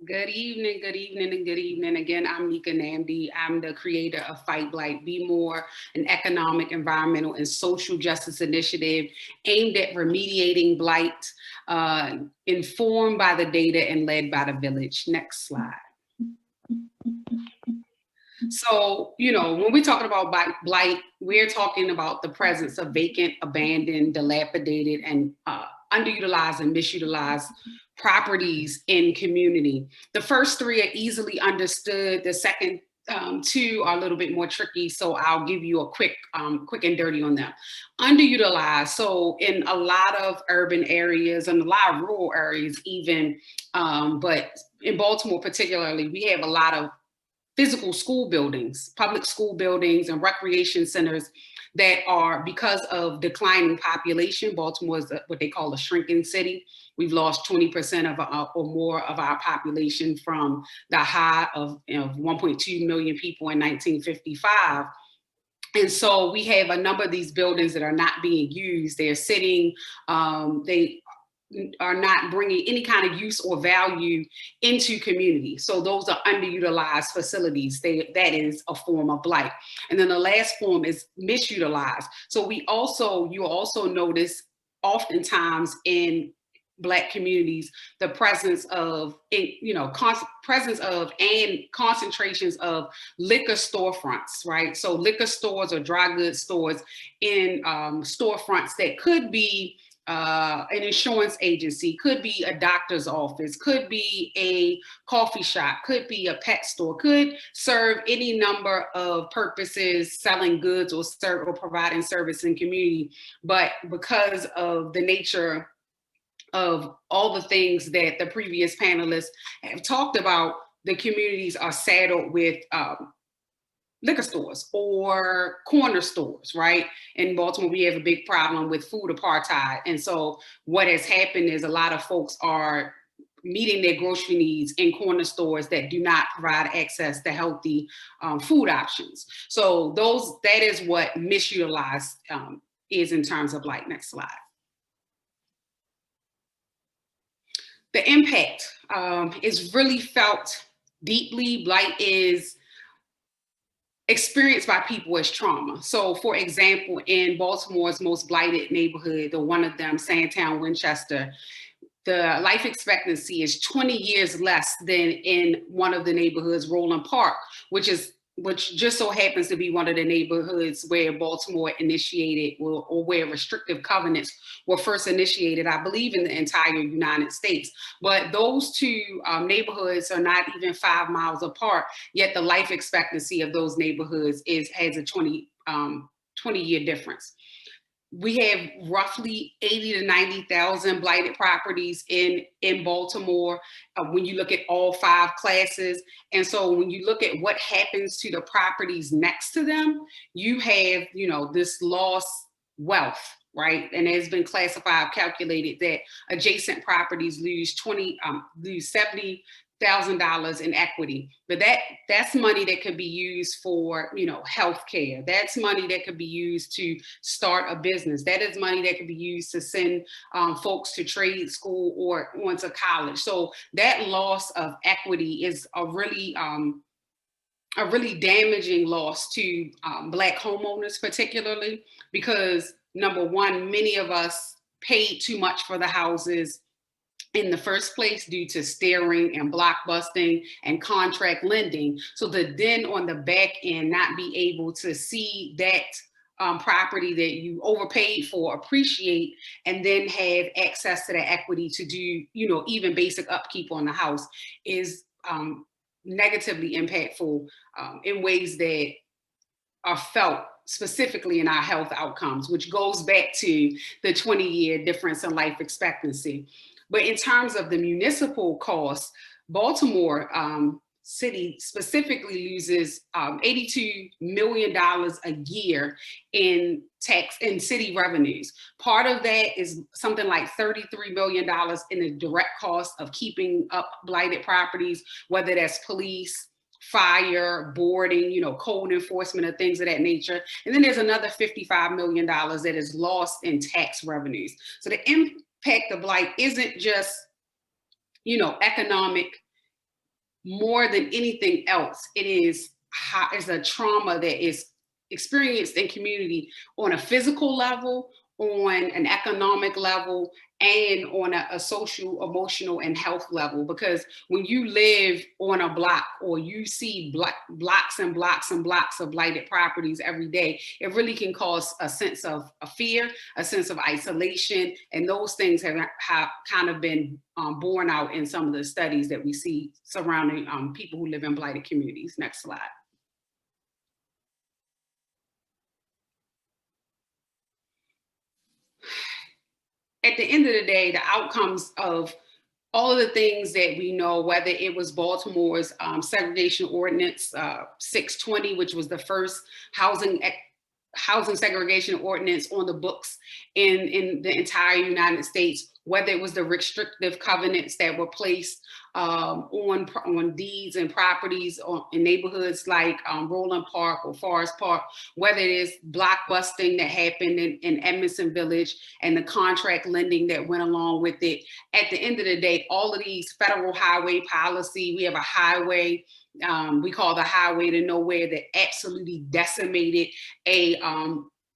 Good evening, good evening, and good evening. Again, I'm Nika Namdi. I'm the creator of Fight Blight, Be More, an economic, environmental, and social justice initiative aimed at remediating blight, informed by the data and led by the village. Next slide. So, when we're talking about blight, we're talking about the presence of vacant, abandoned, dilapidated, and underutilized and misutilized properties in community. The first three are easily understood. The second two are a little bit more tricky, so I'll give you a quick and dirty on them. Underutilized, so in a lot of urban areas and a lot of rural areas even, but in Baltimore particularly, we have a lot of physical school buildings, public school buildings and recreation centers that are, because of declining population, Baltimore is what they call a shrinking city. We've lost 20% of or more of our population from the high of 1.2 million people in 1955. And so we have a number of these buildings that are not being used. They're sitting, they are not bringing any kind of use or value into community. So those are underutilized facilities. That is a form of blight. And then the last form is misutilized. So you also notice oftentimes in Black communities, the presence of, and concentrations of liquor storefronts, right? So liquor stores or dry goods stores in storefronts that could be an insurance agency, could be a doctor's office, could be a coffee shop, could be a pet store, could serve any number of purposes, selling goods or providing service in community. But because of the nature of all the things that the previous panelists have talked about, the communities are saddled with liquor stores or corner stores, right? In Baltimore, we have a big problem with food apartheid. And so what has happened is a lot of folks are meeting their grocery needs in corner stores that do not provide access to healthy food options. So that is what misutilized is in terms of blight. Next slide. The impact is really felt deeply. Blight is experienced by people as trauma. So for example, in Baltimore's most blighted neighborhood, one of them, Sandtown, Winchester, the life expectancy is 20 years less than in one of the neighborhoods, Roland Park, which just so happens to be one of the neighborhoods where Baltimore initiated or where restrictive covenants were first initiated, I believe, in the entire United States. But those two neighborhoods are not even 5 miles apart, yet the life expectancy of those neighborhoods has a 20-year difference. We have roughly 80 to 90,000 blighted properties in Baltimore when you look at all 5 classes. And so when you look at what happens to the properties next to them, you have, this lost wealth, right? And it has been calculated that adjacent properties lose $70,000 in equity, but that's money that could be used for, healthcare. That's money that could be used to start a business. That is money that could be used to send folks to trade school or on to college. So that loss of equity is a really damaging loss to Black homeowners, particularly because, number one, many of us paid too much for the houses in the first place due to steering and blockbusting and contract lending. So then on the back end, not be able to see that property that you overpaid for appreciate, and then have access to the equity to do, even basic upkeep on the house is negatively impactful in ways that are felt specifically in our health outcomes, which goes back to the 20-year difference in life expectancy. But in terms of the municipal costs, Baltimore City specifically loses $82 million a year in city revenues. Part of that is something like $33 million in the direct cost of keeping up blighted properties, whether that's police, fire, boarding, code enforcement, and things of that nature. And then there's another $55 million that is lost in tax revenues. So the impact of blight isn't just, economic. More than anything else, it is a trauma that is experienced in community on a physical level, on an economic level and on a social, emotional, and health level. Because when you live on a block or you see blocks and blocks and blocks of blighted properties every day, it really can cause a sense of fear, a sense of isolation, and those things have kind of been borne out in some of the studies that we see surrounding people who live in blighted communities. Next slide. At the end of the day, the outcomes of all of the things that we know, whether it was Baltimore's segregation ordinance 620, which was the first housing segregation ordinance on the books in the entire United States, whether it was the restrictive covenants that were placed on deeds and properties in neighborhoods like Roland Park or Forest Park, whether it is block busting that happened in Edmondson Village and the contract lending that went along with it. At the end of the day, all of these federal highway policy, we have a highway, we call the Highway to Nowhere, that absolutely decimated a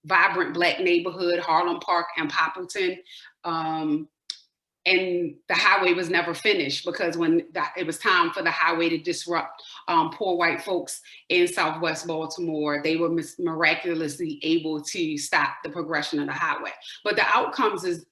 vibrant Black neighborhood, Harlem Park and Poppleton. And the highway was never finished because when it was time for the highway to disrupt poor white folks in Southwest Baltimore, they were miraculously able to stop the progression of the highway. But the outcomes is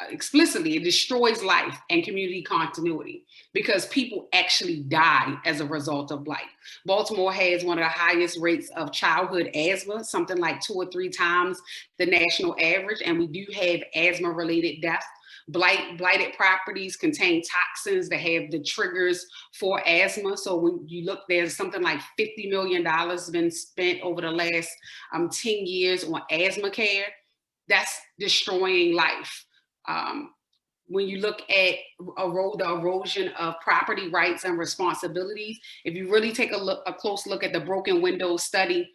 explicitly, it destroys life and community continuity because people actually die as a result of blight. Baltimore has one of the highest rates of childhood asthma, something like 2 or 3 times the national average, and we do have asthma-related deaths. Blighted properties contain toxins that have the triggers for asthma. So when you look, there's something like $50 million been spent over the last 10 years on asthma care. That's destroying life. When you look at the erosion of property rights and responsibilities, if you really take a close look at the broken windows study,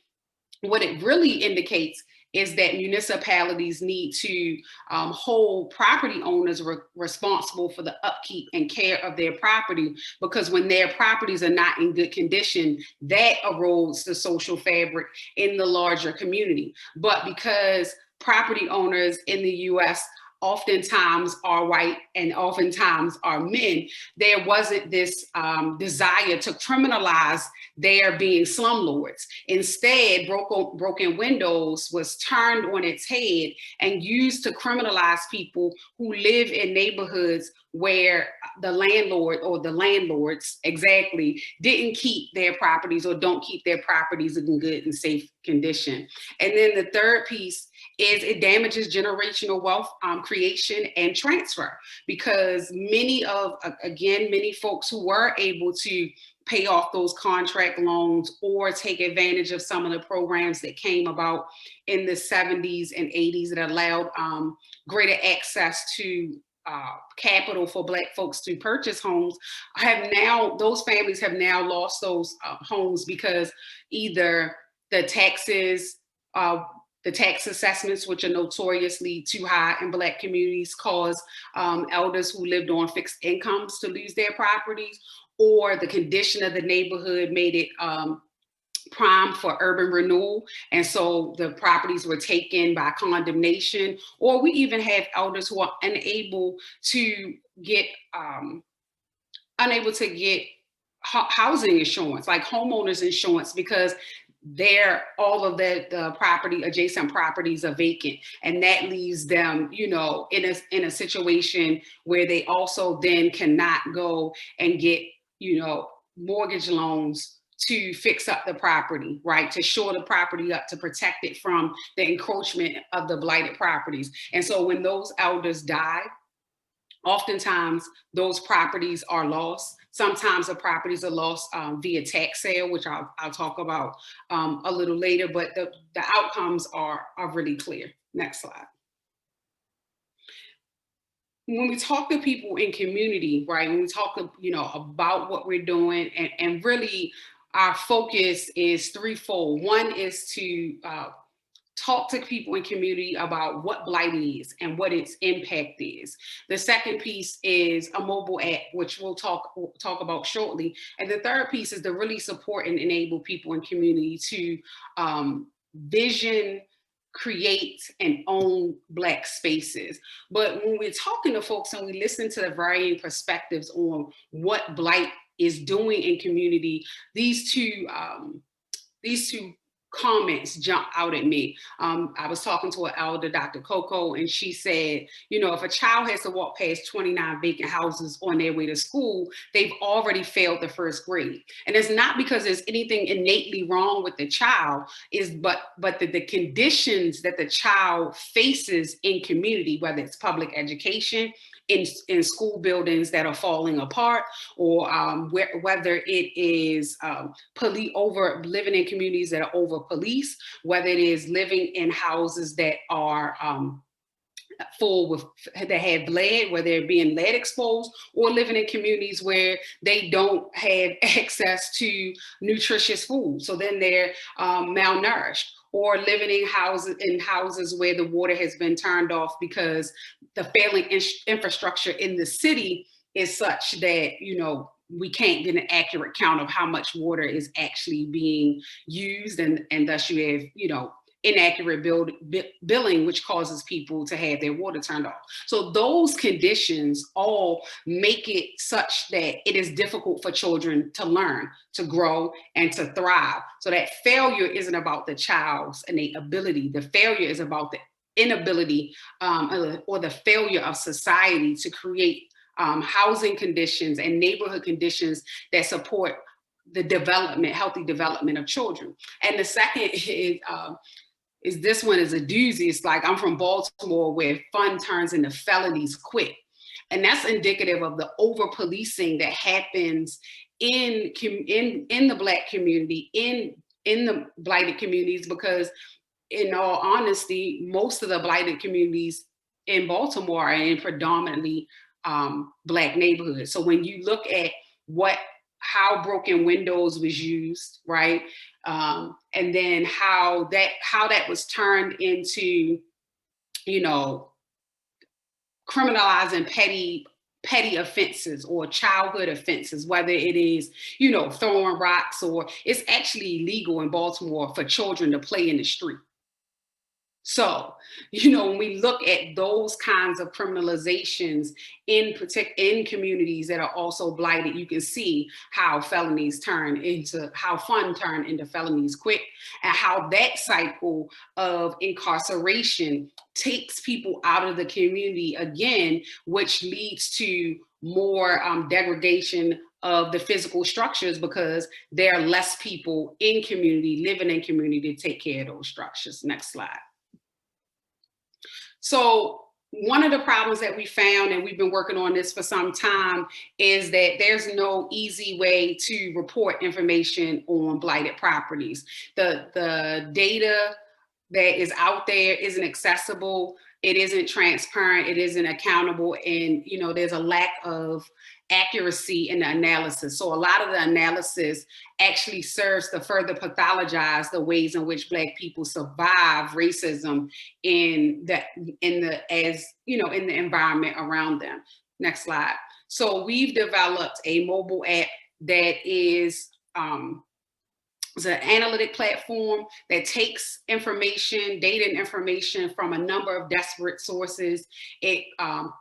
what it really indicates is that municipalities need to hold property owners responsible for the upkeep and care of their property, because when their properties are not in good condition, that erodes the social fabric in the larger community. But because property owners in the US oftentimes are white and oftentimes are men, there wasn't this desire to criminalize their being slumlords. Instead, broken windows was turned on its head and used to criminalize people who live in neighborhoods where the landlord or the landlords exactly didn't keep their properties or don't keep their properties in good and safe condition. And then the third piece is it damages generational wealth creation and transfer, because many folks who were able to pay off those contract loans or take advantage of some of the programs that came about in the 70s and 80s that allowed greater access to capital for Black folks to purchase homes, those families have now lost those homes because either the taxes, the tax assessments, which are notoriously too high in Black communities, cause elders who lived on fixed incomes to lose their properties, or the condition of the neighborhood made it prime for urban renewal. And so the properties were taken by condemnation, or we even have elders who are unable to get housing insurance, like homeowners insurance, because all of the adjacent properties are vacant, and that leaves them, in a situation where they also then cannot go and get, mortgage loans to fix up the property, right? To shore the property up, to protect it from the encroachment of the blighted properties. And so when those elders die, oftentimes those properties are lost. Sometimes the properties are lost via tax sale, which I'll talk about a little later, but the outcomes are really clear. Next slide. When we talk to people in community, right, when we talk, about what we're doing, and really our focus is threefold. One is to talk to people in community about what blight is and what its impact is. The second piece is a mobile app, which we'll talk about shortly. And the third piece is to really support and enable people in community to vision create and own Black spaces. But when we're talking to folks and we listen to the varying perspectives on what Blight is doing in community, these two comments jump out at me. I was talking to an elder, Dr. Coco, and she said, you know, if a child has to walk past 29 vacant houses on their way to school, they've already failed the first grade. And it's not because there's anything innately wrong with the child, but the conditions that the child faces in community, whether it's public education, in school buildings that are falling apart, or whether it is living in communities that are over police, whether it is living in houses that are that have lead, where they're being lead exposed, or living in communities where they don't have access to nutritious food, so then they're malnourished, or living in houses where the water has been turned off because the failing infrastructure in the city is such that, you know, we can't get an accurate count of how much water is actually being used, and thus you have, you know, inaccurate billing, which causes people to have their water turned off. So those conditions all make it such that it is difficult for children to learn, to grow, and to thrive. So that failure isn't about the child's innate ability. The failure is about the inability or the failure of society to create housing conditions and neighborhood conditions that support the development, healthy development of children. And the second is this one is a doozy. It's like, I'm from Baltimore, where fun turns into felonies quick. And that's indicative of the over policing that happens in the Black community, in the blighted communities, because in all honesty, most of the blighted communities in Baltimore are in predominantly Black neighborhoods. So when you look at how broken windows was used, right? And then how that was turned into, you know, criminalizing petty offenses or childhood offenses, whether it is, you know, throwing rocks, or it's actually illegal in Baltimore for children to play in the street. So, you know, when we look at those kinds of criminalizations in communities that are also blighted, you can see how fun turn into felonies quick, and how that cycle of incarceration takes people out of the community again, which leads to more degradation of the physical structures, because there are less people in community, living in community, to take care of those structures. Next slide. So one of the problems that we found, and we've been working on this for some time, is that there's no easy way to report information on blighted properties. The data that is out there isn't accessible, it isn't transparent, it isn't accountable, and, you know, there's a lack of accuracy in the analysis. So a lot of the analysis actually serves to further pathologize the ways in which Black people survive racism in the environment around them. Next slide. So we've developed a mobile app that is it's an analytic platform that takes data and information from a number of disparate sources. It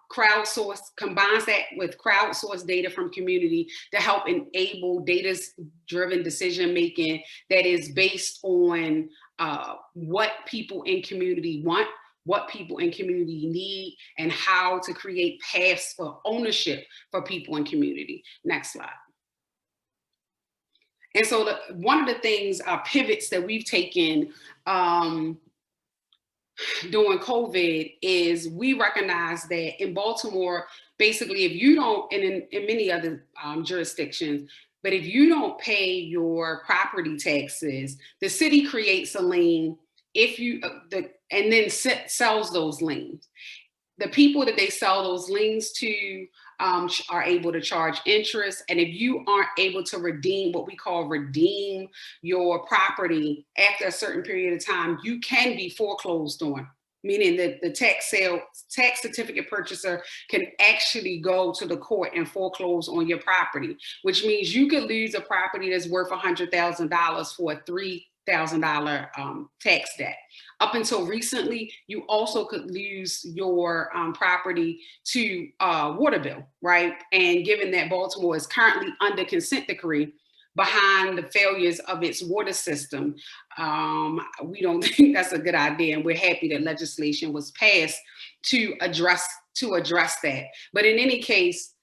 combines that with crowdsourced data from community to help enable data-driven decision-making that is based on what people in community want, what people in community need, and how to create paths for ownership for people in community. Next slide. And so one of the things, pivots that we've taken during COVID is we recognize that in Baltimore, basically, if you don't, and in many other jurisdictions, but if you don't pay your property taxes, the city creates a lien and then sells those liens. The people that they sell those liens to are able to charge interest. And if you aren't able to redeem your property after a certain period of time, you can be foreclosed on, meaning that the tax certificate purchaser can actually go to the court and foreclose on your property, which means you could lose a property that's worth $100,000 for a tax debt. Up until recently, you also could lose your property to water bill, right? And given that Baltimore is currently under consent decree behind the failures of its water system, we don't think that's a good idea, and we're happy that legislation was passed to address that. But in any case,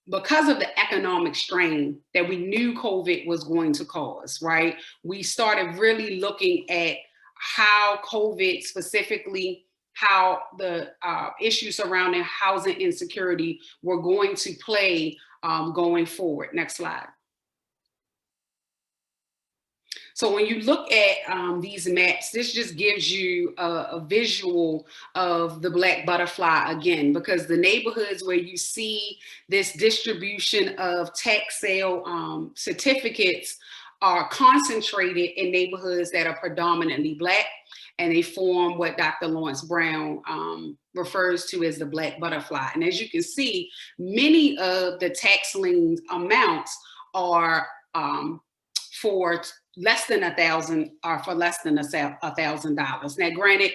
because of the economic strain that we knew COVID was going to cause, right? We started really looking at how COVID specifically, how the issues surrounding housing insecurity were going to play going forward. Next slide. So when you look at these maps, this just gives you a visual of the Black Butterfly again, because the neighborhoods where you see this distribution of tax sale certificates are concentrated in neighborhoods that are predominantly Black, and they form what Dr. Lawrence Brown refers to as the Black Butterfly. And as you can see, many of the tax lien amounts are for less than $1,000 or for less than $1,000. Now, granted,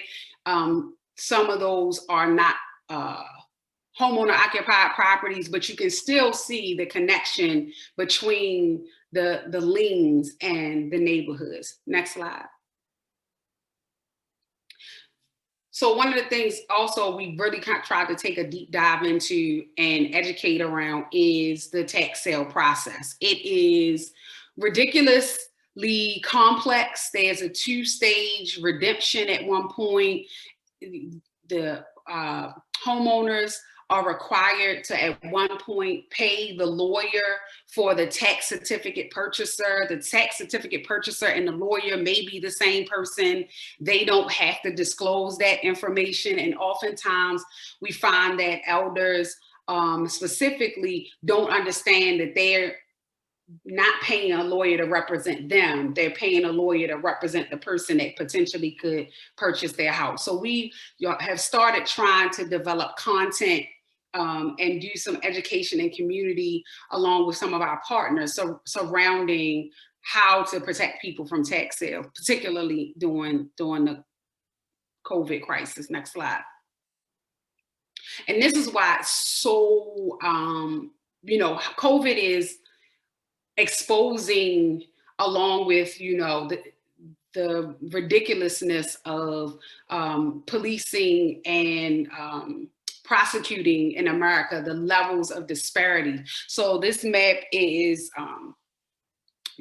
some of those are not homeowner occupied properties, but you can still see the connection between the liens and the neighborhoods. Next slide. So one of the things also we really tried to take a deep dive into and educate around is the tax sale process. It is ridiculously complex. There's a 2-stage redemption at one point. The homeowners are required to at one point pay the lawyer for the tax certificate purchaser. The tax certificate purchaser and the lawyer may be the same person. They don't have to disclose that information. And oftentimes we find that elders specifically don't understand that they're not paying a lawyer to represent them. They're paying a lawyer to represent the person that potentially could purchase their house. So we have started trying to develop content and do some education and community along with some of our partners surrounding how to protect people from tax sale, particularly during the COVID crisis. Next slide. And this is why it's so, COVID is exposing, along with, the ridiculousness of policing and prosecuting in America, the levels of disparity. So this map is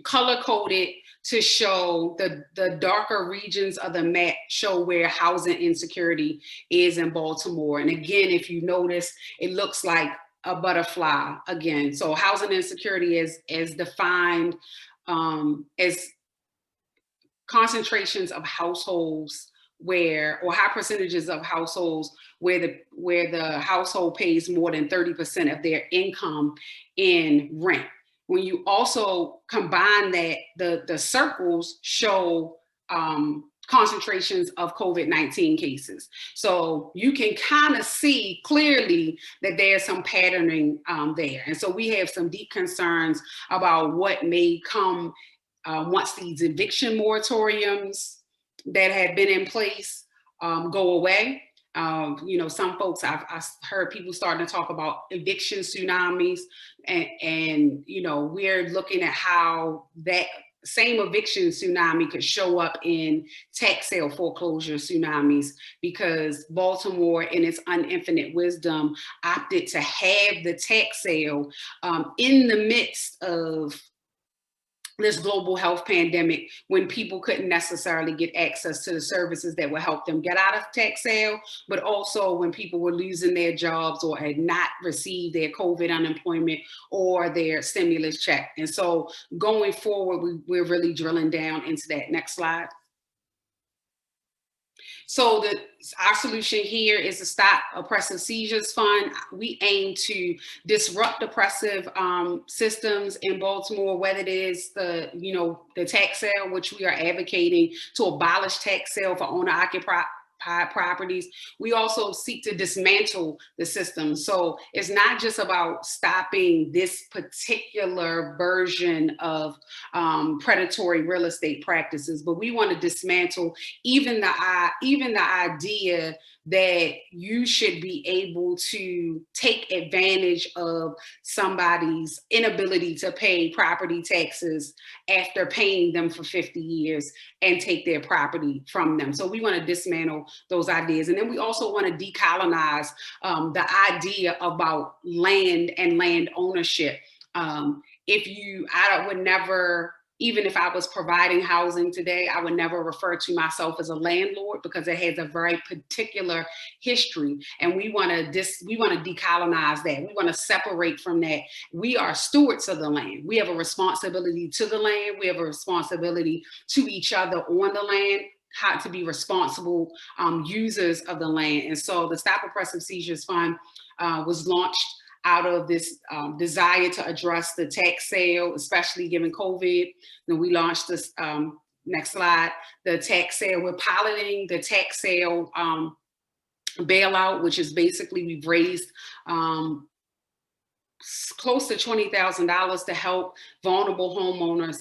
color coded to show the darker regions of the map show where housing insecurity is in Baltimore. And again, if you notice, it looks like a butterfly again. So housing insecurity is defined as concentrations of households or high percentages of households where the household pays more than 30% of their income in rent. When you also combine that, the circles show concentrations of COVID-19 cases. So you can kind of see clearly that there's some patterning there. And so we have some deep concerns about what may come once these eviction moratoriums that have been in place go away. Some folks, I've heard people starting to talk about eviction tsunamis, and we're looking at how that same eviction tsunami could show up in tax sale foreclosure tsunamis, because Baltimore, in its uninfinite wisdom, opted to have the tax sale in the midst of this global health pandemic, when people couldn't necessarily get access to the services that would help them get out of tax sale, but also when people were losing their jobs or had not received their COVID unemployment or their stimulus check. And so going forward, we're really drilling down into that. Next slide. So our solution here is the Stop Oppressive Seizures Fund. We aim to disrupt oppressive systems in Baltimore, whether it is the tax sale, which we are advocating to abolish tax sale for owner-occupied properties. We also seek to dismantle the system. So it's not just about stopping this particular version of predatory real estate practices, but we want to dismantle even the idea that you should be able to take advantage of somebody's inability to pay property taxes after paying them for 50 years and take their property from them. So we want to dismantle those ideas. And then we also want to decolonize the idea about land and land ownership. I would never, even if I was providing housing today, I would never refer to myself as a landlord because it has a very particular history. And we want to decolonize that. We want to separate from that. We are stewards of the land. We have a responsibility to the land. We have a responsibility to each other on the land, how to be responsible users of the land. And so the Stop Oppressive Seizures Fund was launched out of this desire to address the tax sale, especially given COVID. Then we launched this, next slide, the tax sale. We're piloting the tax sale bailout, which is basically we've raised close to $20,000 to help vulnerable homeowners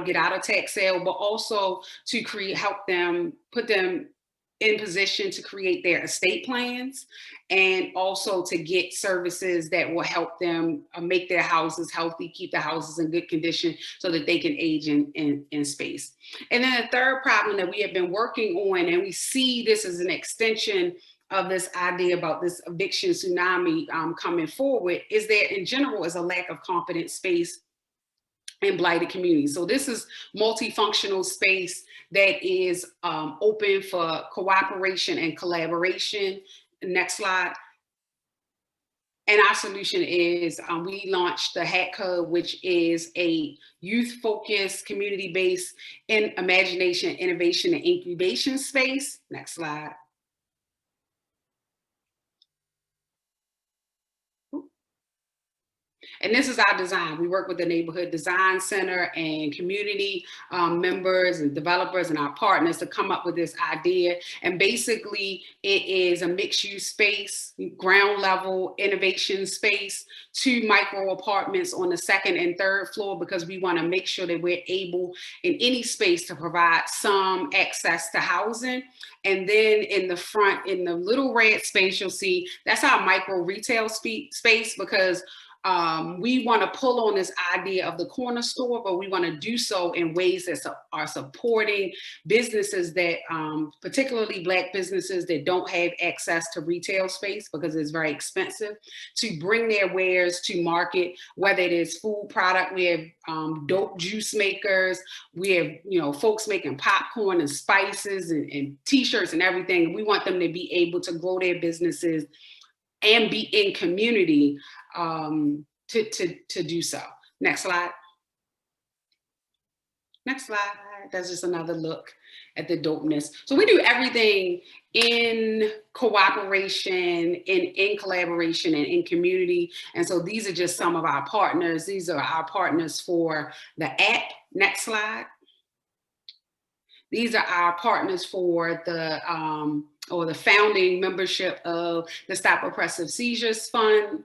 get out of tax sale, but also to put them in position to create their estate plans and also to get services that will help them make their houses healthy, keep the houses in good condition so that they can age in space. And then the third problem that we have been working on, and we see this as an extension of this idea about this eviction tsunami coming forward, is there in general is a lack of competent space in blighted communities. So this is multifunctional space that is open for cooperation and collaboration. Next slide. And our solution is we launched the Hack Hub, which is a youth-focused, community-based imagination, innovation, and incubation space. Next slide. And this is our design. We work with the Neighborhood Design Center and community members and developers and our partners to come up with this idea. And basically it is a mixed use space, ground level innovation space, 2 micro apartments on the 2nd and 3rd floor, because we want to make sure that we're able in any space to provide some access to housing. And then in the front, in the little red space, you'll see that's our micro retail space, because we want to pull on this idea of the corner store, but we want to do so in ways that are supporting businesses that, particularly Black businesses that don't have access to retail space because it's very expensive, to bring their wares to market, whether it is food product. We have dope juice makers. We have, folks making popcorn and spices and t-shirts and everything. We want them to be able to grow their businesses and be in community to do so. Next slide. Next slide. That's just another look at the dopeness. So we do everything in cooperation, in collaboration, and in community. And so these are just some of our partners. These are our partners for the app. Next slide. These are our partners for the founding membership of the Stop Oppressive Seizures Fund.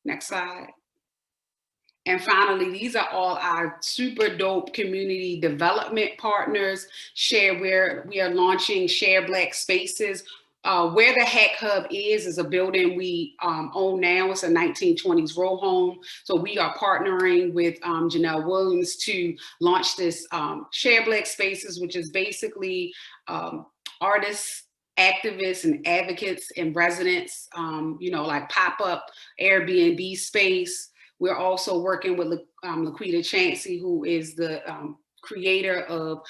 Next slide. And finally, these are all our super dope community development partners. Where we are launching Share Black Spaces. Where the Hack Hub is a building we own now. It's a 1920s row home. So we are partnering with Janelle Williams to launch this Share Black Spaces, which is basically artists, activists, and advocates and residents, like pop-up Airbnb space. We're also working with Laquita Chancey, who is the creator of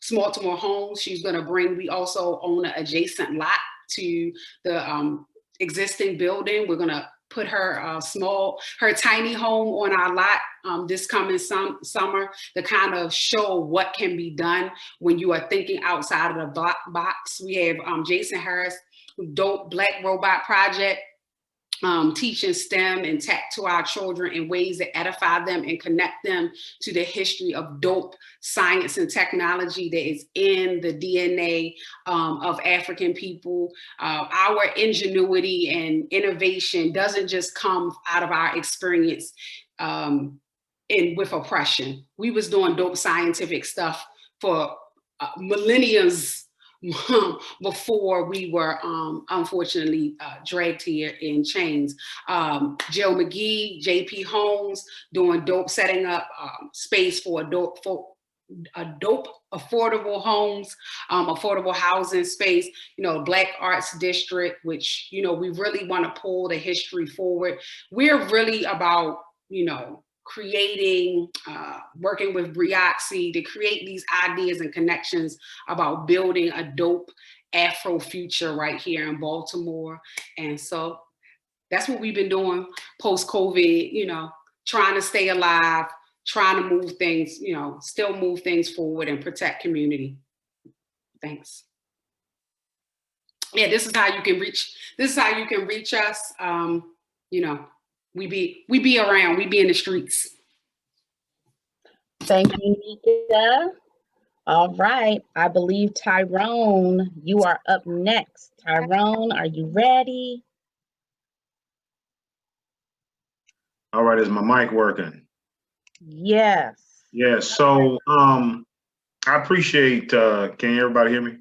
Smaltimore Homes. She's going to we also own an adjacent lot to the existing building. We're going to put her tiny home on our lot this coming summer to kind of show what can be done when you are thinking outside of the box. We have Jason Harris, Dope Black Robot Project, teaching STEM and tech to our children in ways that edify them and connect them to the history of dope science and technology that is in the DNA of African people. Our ingenuity and innovation doesn't just come out of our experience with oppression. We was doing dope scientific stuff for millenniums before we were unfortunately dragged here in chains. Jill McGee, JP Holmes doing dope, setting up space for dope affordable homes, affordable housing space, Black Arts District, which, we really want to pull the history forward. We're really about, creating, working with Brioxy to create these ideas and connections about building a dope Afro future right here in Baltimore. And so that's what we've been doing post-COVID, trying to stay alive, trying to move things, still move things forward and protect community. Thanks. Yeah, this is how you can reach us. We be around, we be in the streets. Thank you, Nika. All right, I believe Tyrone, you are up next. Tyrone, are you ready? All right, is my mic working? Yes. Yes, so I appreciate, can everybody hear me?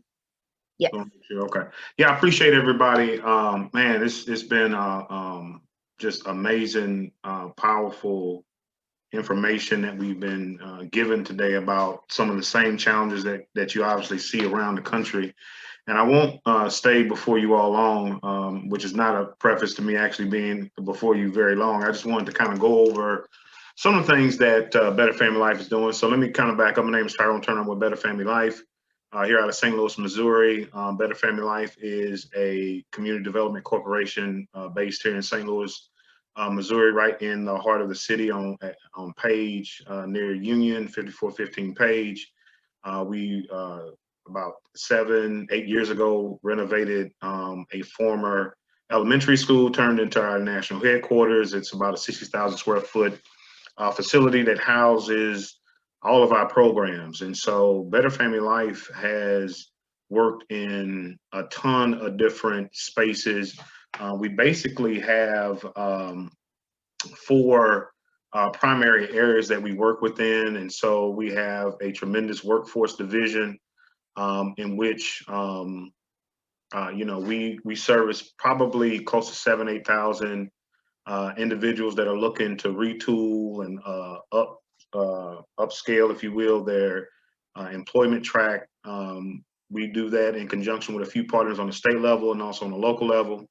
Yes. Okay. Yeah, I appreciate everybody. Man, it's been just amazing, powerful information that we've been given today about some of the same challenges that you obviously see around the country. And I won't stay before you all long, which is not a preface to me actually being before you very long. I just wanted to kind of go over some of the things that Better Family Life is doing. So let me kind of back up. My name is Tyrone Turner with Better Family Life here out of St. Louis, Missouri. Better Family Life is a community development corporation based here in St. Louis, Missouri, right in the heart of the city on Page near Union, 5415 Page. We about 7-8 years ago renovated a former elementary school, turned into our national headquarters. It's about a 60,000 square foot facility that houses all of our programs. And so Better Family Life has worked in a ton of different spaces. We basically have 4 primary areas that we work within. And so we have a tremendous workforce division in which, we service probably close to 7,000-8,000 individuals that are looking to retool and upscale, if you will, their employment track. We do that in conjunction with a few partners on the state level and also on the local level.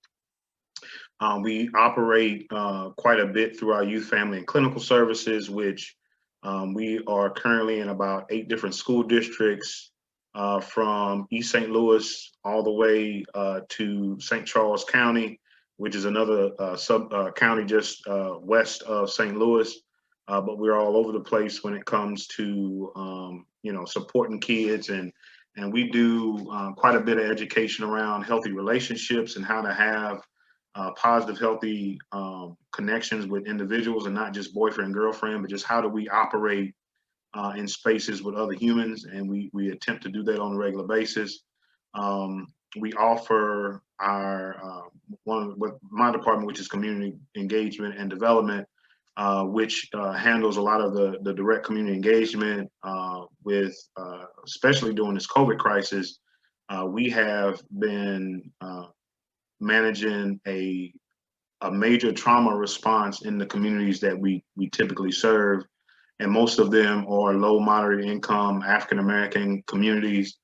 We operate quite a bit through our youth, family, and clinical services, which we are currently in about 8 different school districts from East St. Louis all the way to St. Charles County, which is another sub-county just west of St. Louis. But we're all over the place when it comes to, supporting kids. And we do quite a bit of education around healthy relationships and how to have positive, healthy connections with individuals, and not just boyfriend and girlfriend, but just how do we operate in spaces with other humans. And we attempt to do that on a regular basis. We offer our my department, which is community engagement and development, which handles a lot of the direct community engagement with, especially during this COVID crisis. We have been managing a major trauma response in the communities that we typically serve. And most of them are low, moderate income African-American communities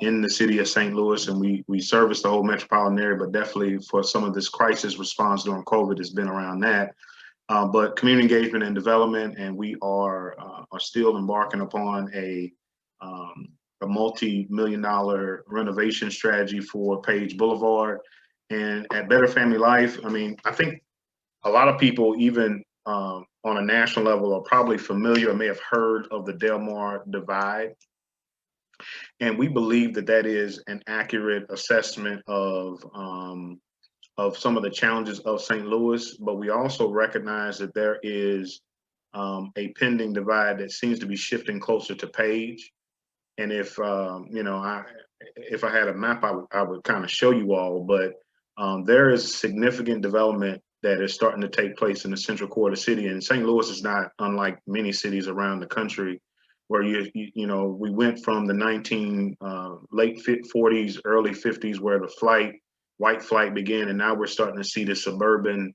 in the city of St. Louis. And we service the whole metropolitan area, but definitely for some of this crisis response during COVID has been around that. But community engagement and development, and we are still embarking upon a multi-million-dollar renovation strategy for Page Boulevard. And at Better Family Life, I mean, I think a lot of people, even on a national level, are probably familiar or may have heard of the Delmar Divide. And we believe that that is an accurate assessment of some of the challenges of St. Louis, but we also recognize that there is a pending divide that seems to be shifting closer to Page. And if if I had a map, I would kind of show you all, but there is significant development that is starting to take place in the central core of the city. And St. Louis is not unlike many cities around the country, where we went from the late 40s, early 50s, where the white flight began, and now we're starting to see the suburban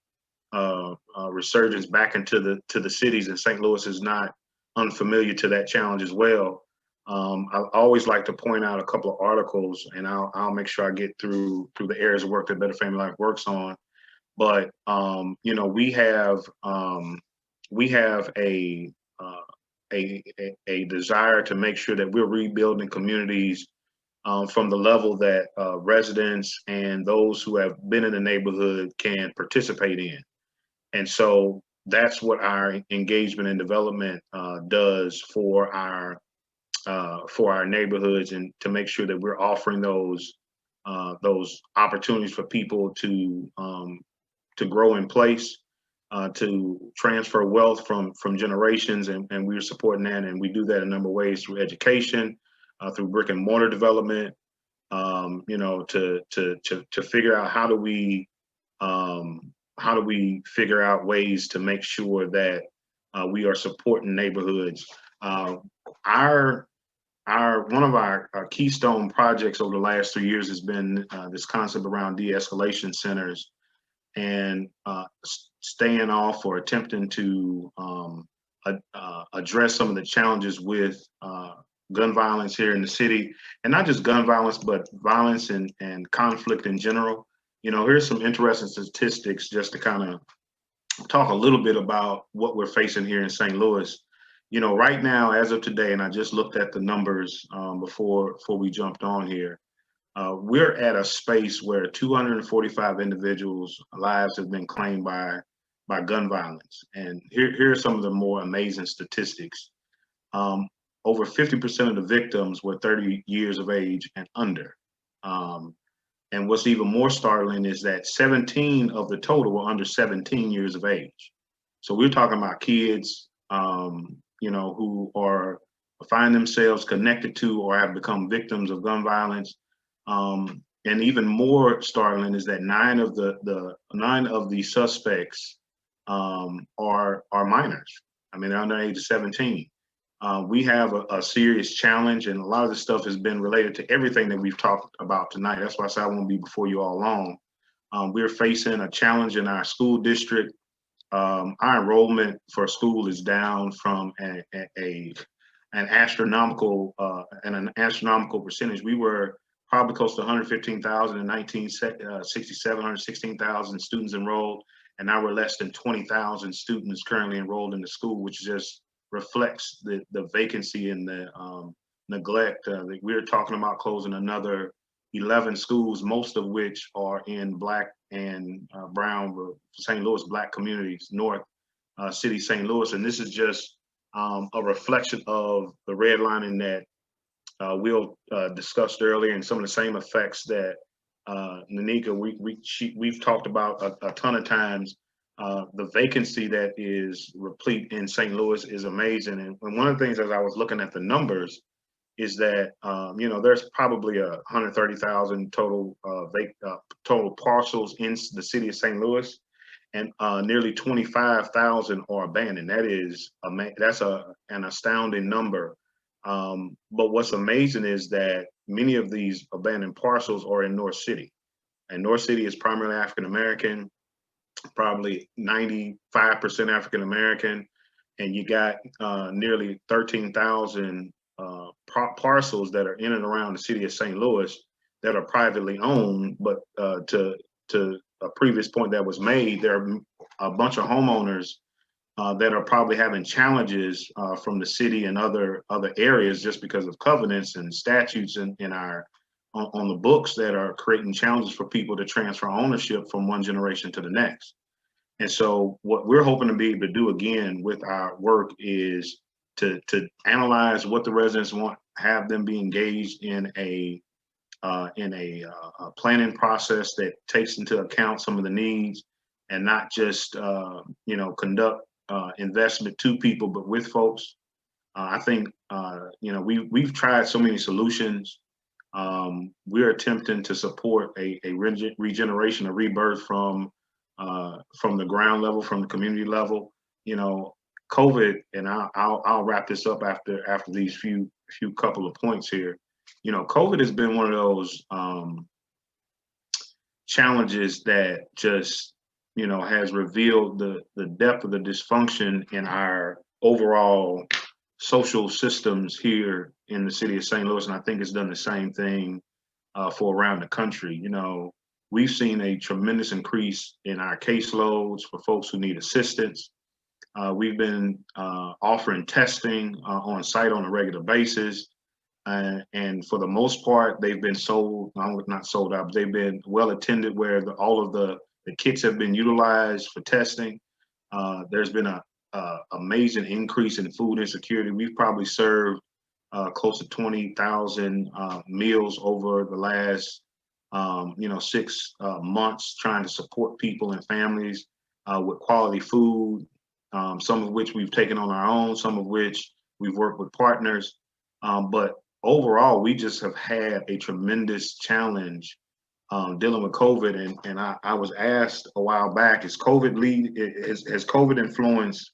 resurgence back into the cities. And St. Louis is not unfamiliar to that challenge as well. I always like to point out a couple of articles, and I'll make sure I get through the areas of work that Better Family Life works on. But we have a desire to make sure that we're rebuilding communities from the level that residents and those who have been in the neighborhood can participate in. And so that's what our engagement and development does for our neighborhoods, and to make sure that we're offering those opportunities for people to grow in place, to transfer wealth from generations, and we're supporting that. And we do that a number of ways: through education, through brick and mortar development, to figure out how do we figure out ways to make sure that we are supporting neighborhoods. One of our keystone projects over the last 3 years has been this concept around de-escalation centers, and staying off or attempting to address some of the challenges with gun violence here in the city, and not just gun violence, but violence and conflict in general. Here's some interesting statistics just to kind of talk a little bit about what we're facing here in St. Louis. Right now, as of today, and I just looked at the numbers before we jumped on here, we're at a space where 245 individuals' lives have been claimed by gun violence. And here are some of the more amazing statistics. Over 50% of the victims were 30 years of age and under. And what's even more startling is that 17 of the total were under 17 years of age. So we're talking about kids, who find themselves connected to or have become victims of gun violence. And even more startling is that nine of the suspects are minors. I mean, they're under the age of 17. We have a serious challenge, and a lot of this stuff has been related to everything that we've talked about tonight. That's why I said I won't be before you all long. We're facing a challenge in our school district. Our enrollment for school is down from an astronomical percentage. We were probably close to 115,000 in 1967, 116,000 students enrolled, and now we're less than 20,000 students currently enrolled in the school, which just reflects the vacancy and the neglect. We're talking about closing another 11 schools, most of which are in Black and brown, St. Louis Black communities, North City, St. Louis. And this is just a reflection of the redlining that Will discussed earlier, and some of the same effects that Nanika, we've talked about a ton of times. The vacancy that is replete in St. Louis is amazing. And one of the things, as I was looking at the numbers, is that there's probably 130,000 total parcels in the city of St. Louis, and nearly 25,000 are abandoned. That's an astounding number. But what's amazing is that many of these abandoned parcels are in North City, and North City is primarily African American, probably 95% African American, and you got nearly 13,000 parcels that are in and around the city of St. Louis that are privately owned. But to a previous point that was made, there are a bunch of homeowners that are probably having challenges from the city and other areas just because of covenants and statutes on the books that are creating challenges for people to transfer ownership from one generation to the next. And so what we're hoping to be able to do again with our work is to analyze what the residents want, have them be engaged in a in a planning process that takes into account some of the needs and not just, conduct investment to people, but with folks. I think, we've tried so many solutions. We're attempting to support a regeneration, a rebirth from the ground level, from the community level. COVID, and I'll wrap this up after these few couple of points here. COVID has been one of those challenges that just has revealed the depth of the dysfunction in our overall social systems here in the city of St. Louis, and I think it's done the same thing for around the country. We've seen a tremendous increase in our caseloads for folks who need assistance. We've been offering testing on site on a regular basis. And for the most part, they've been not sold out, but they've been well attended where all of the kits have been utilized for testing. There's been a amazing increase in food insecurity. We've probably served close to 20,000 meals over the last 6 months, trying to support people and families with quality food, some of which we've taken on our own, some of which we've worked with partners. But overall, we just have had a tremendous challenge dealing with COVID. And I was asked a while back, has COVID influenced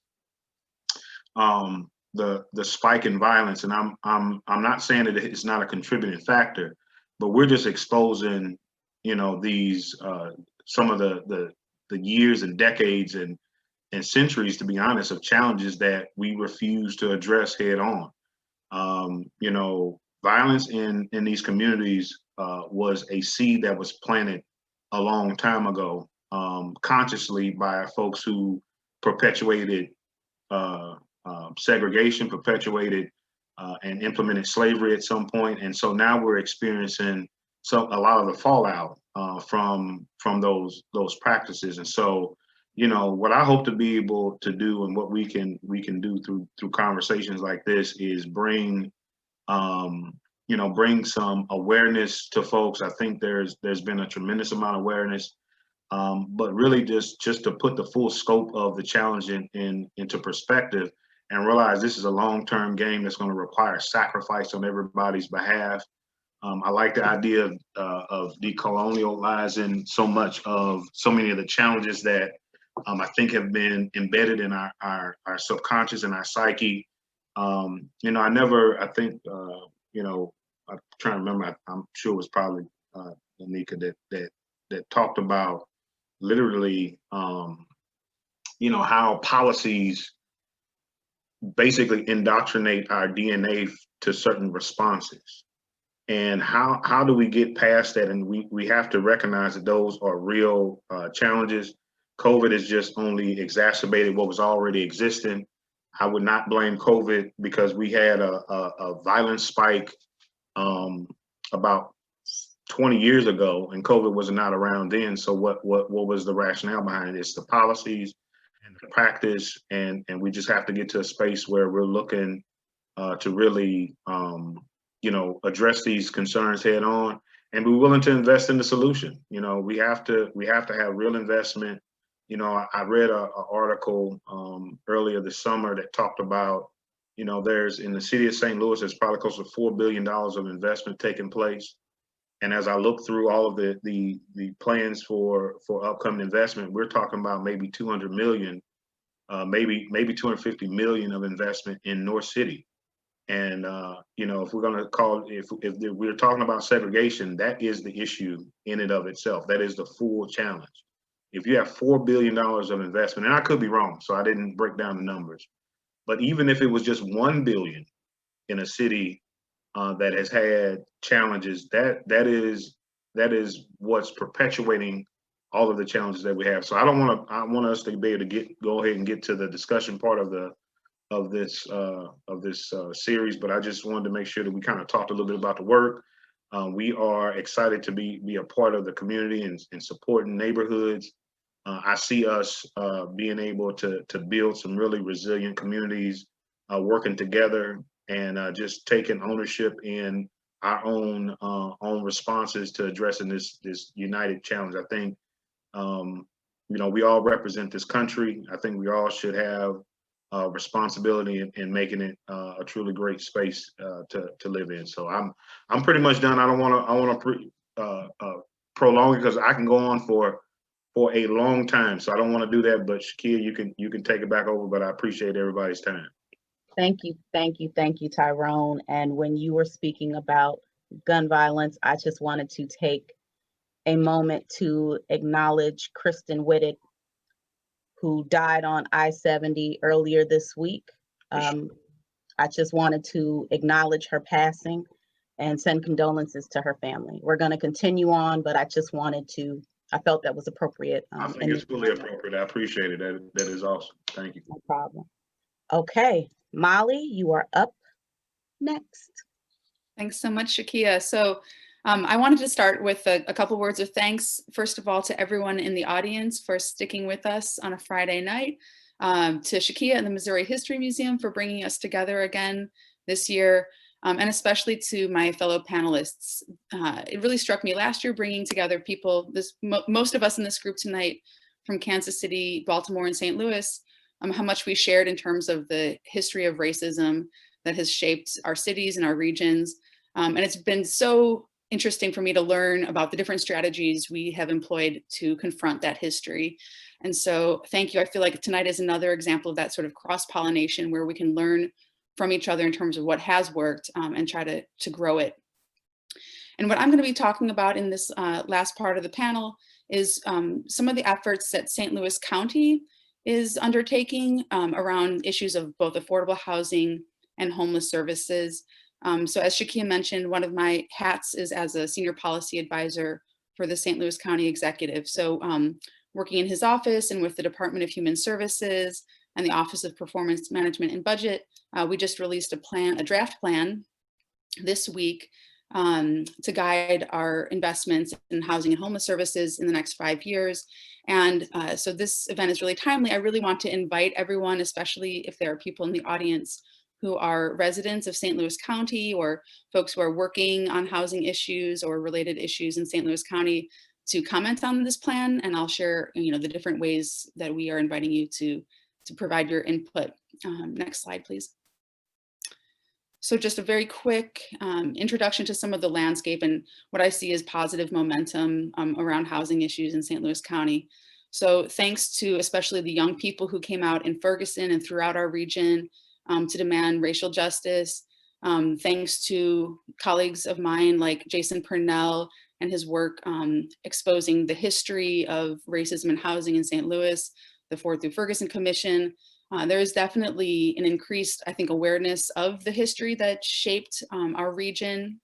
the spike in violence? And I'm not saying that it's not a contributing factor, but we're just exposing, these some of the years and decades and centuries, to be honest, of challenges that we refuse to address head on. Violence in these communities was a seed that was planted a long time ago, consciously by folks who perpetuated segregation, perpetuated and implemented slavery at some point. And so now we're experiencing a lot of the fallout from those practices. And so, what I hope to be able to do, and what we can do through conversations like this, is bring some awareness to folks. I think there's been a tremendous amount of awareness, but really just to put the full scope of the challenge into perspective, and realize this is a long-term game that's going to require sacrifice on everybody's behalf. I like the idea of decolonializing so many of the challenges that I think have been embedded in our subconscious and our psyche. I'm trying to remember, I'm sure it was probably Anika that talked about literally, how policies basically indoctrinate our DNA to certain responses. And how do we get past that? And we have to recognize that those are real challenges. COVID has just only exacerbated what was already existing. I would not blame COVID, because we had a violent spike about 20 years ago, and COVID was not around then. So what was the rationale behind it? It's the policies and the practice, and we just have to get to a space where we're looking to really address these concerns head on, and be willing to invest in the solution. We have to have real investment. I read an article earlier this summer that talked about, there's, in the city of St. Louis, there's probably close to $4 billion of investment taking place. And as I look through all of the plans for upcoming investment, we're talking about maybe 200 million, maybe 250 million of investment in North City. And if we're going to if we're talking about segregation, that is the issue in and of itself. That is the full challenge. If you have $4 billion of investment, and I could be wrong, so I didn't break down the numbers, but even if it was just 1 billion in a city that has had challenges, that is what's perpetuating all of the challenges that we have. So I want us to be able to go ahead and get to the discussion part of this series, but I just wanted to make sure that we kind of talked a little bit about the work. We are excited to be a part of the community and supporting neighborhoods. I see us being able to build some really resilient communities, working together, and just taking ownership in our own responses to addressing this united challenge. I think we all represent this country. I think we all should have responsibility in making it a truly great space to live in. So I'm pretty much done. I want to prolong it because I can go on for a long time. So I don't want to do that. But Shakia, you can take it back over. But I appreciate everybody's time. Thank you, Tyrone. And when you were speaking about gun violence, I just wanted to take a moment to acknowledge Kristen Whitted, who died on I-70 earlier this week. I just wanted to acknowledge her passing and send condolences to her family. We're going to continue on, but I felt that was appropriate. I think it's fully appropriate. I appreciate it. That is awesome. Thank you. No problem. Okay, Molly, you are up next. Thanks so much, Shakia. So I wanted to start with a couple words of thanks, first of all, to everyone in the audience for sticking with us on a Friday night, to Shakia and the Missouri History Museum for bringing us together again this year, and especially to my fellow panelists. It really struck me last year bringing together people, most of us in this group tonight from Kansas City, Baltimore, and St. Louis, how much we shared in terms of the history of racism that has shaped our cities and our regions. And it's been so interesting for me to learn about the different strategies we have employed to confront that history. And so thank you. I feel like tonight is another example of that sort of cross-pollination where we can learn from each other in terms of what has worked and try to grow it. And what I'm going to be talking about in this last part of the panel is some of the efforts that St. Louis County is undertaking around issues of both affordable housing and homeless services. So as Shakia mentioned, one of my hats is as a senior policy advisor for the St. Louis County Executive. So working in his office and with the Department of Human Services and the Office of Performance Management and Budget, we just released a draft plan this week to guide our investments in housing and homeless services in the next 5 years. And so this event is really timely. I really want to invite everyone, especially if there are people in the audience who are residents of St. Louis County or folks who are working on housing issues or related issues in St. Louis County, to comment on this plan. And I'll share the different ways that we are inviting you to provide your input. Next slide, please. So just a very quick introduction to some of the landscape and what I see as positive momentum around housing issues in St. Louis County. So thanks to especially the young people who came out in Ferguson and throughout our region to demand racial justice. Thanks to colleagues of mine like Jason Purnell and his work exposing the history of racism in housing in St. Louis, the Ford through Ferguson Commission. There is definitely an increased, I think, awareness of the history that shaped our region,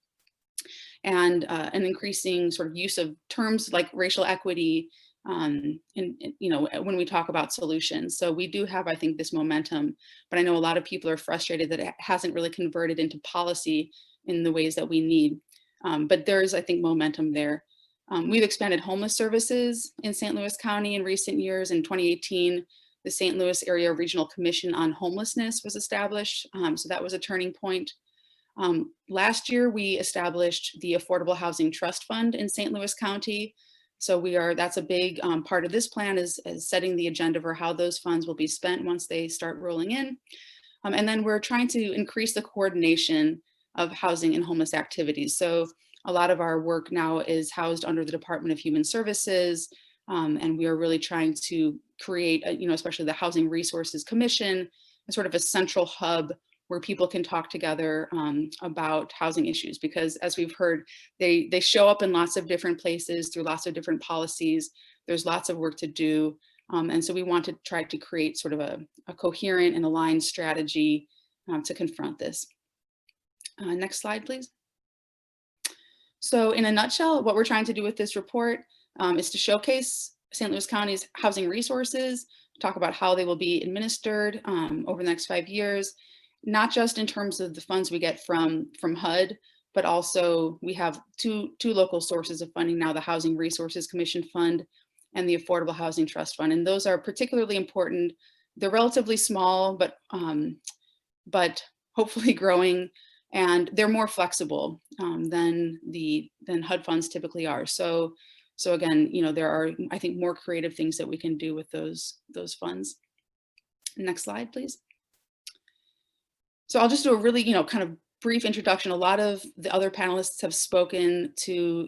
and an increasing sort of use of terms like racial equity when we talk about solutions. So we do have, I think, this momentum, but I know a lot of people are frustrated that it hasn't really converted into policy in the ways that we need. But there's, I think, momentum there. We've expanded homeless services in St. Louis County in recent years. In 2018, the St. Louis Area Regional Commission on Homelessness was established. So that was a turning point. Last year, we established the Affordable Housing Trust Fund in St. Louis County. So that's a big part of this plan is setting the agenda for how those funds will be spent once they start rolling in. And then we're trying to increase the coordination of housing and homeless activities. So a lot of our work now is housed under the Department of Human Services. And we are really trying to create, especially the Housing Resources Commission, sort of a central hub where people can talk together about housing issues, because as we've heard, they show up in lots of different places through lots of different policies. There's lots of work to do. And so we want to try to create sort of a coherent and aligned strategy to confront this. Next slide, please. So in a nutshell, what we're trying to do with this report is to showcase St. Louis County's housing resources, talk about how they will be administered over the next 5 years, not just in terms of the funds we get from HUD, but also we have two local sources of funding now, the Housing Resources Commission Fund and the Affordable Housing Trust Fund. And those are particularly important. They're relatively small, but hopefully growing and they're more flexible than HUD funds typically are. So again, there are, I think, more creative things that we can do with those funds. Next slide, please. So I'll just do a really, kind of brief introduction. A lot of the other panelists have spoken to,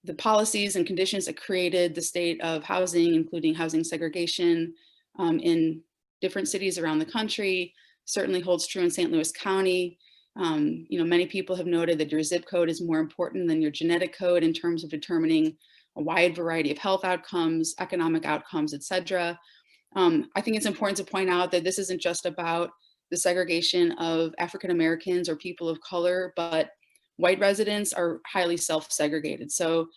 the policies and conditions that created the state of housing, including housing segregation in different cities around the country. Certainly holds true in St. Louis County. Many people have noted that your zip code is more important than your genetic code in terms of determining a wide variety of health outcomes, economic outcomes, et cetera. I think it's important to point out that this isn't just about the segregation of African Americans or people of color, but white residents are highly self-segregated. So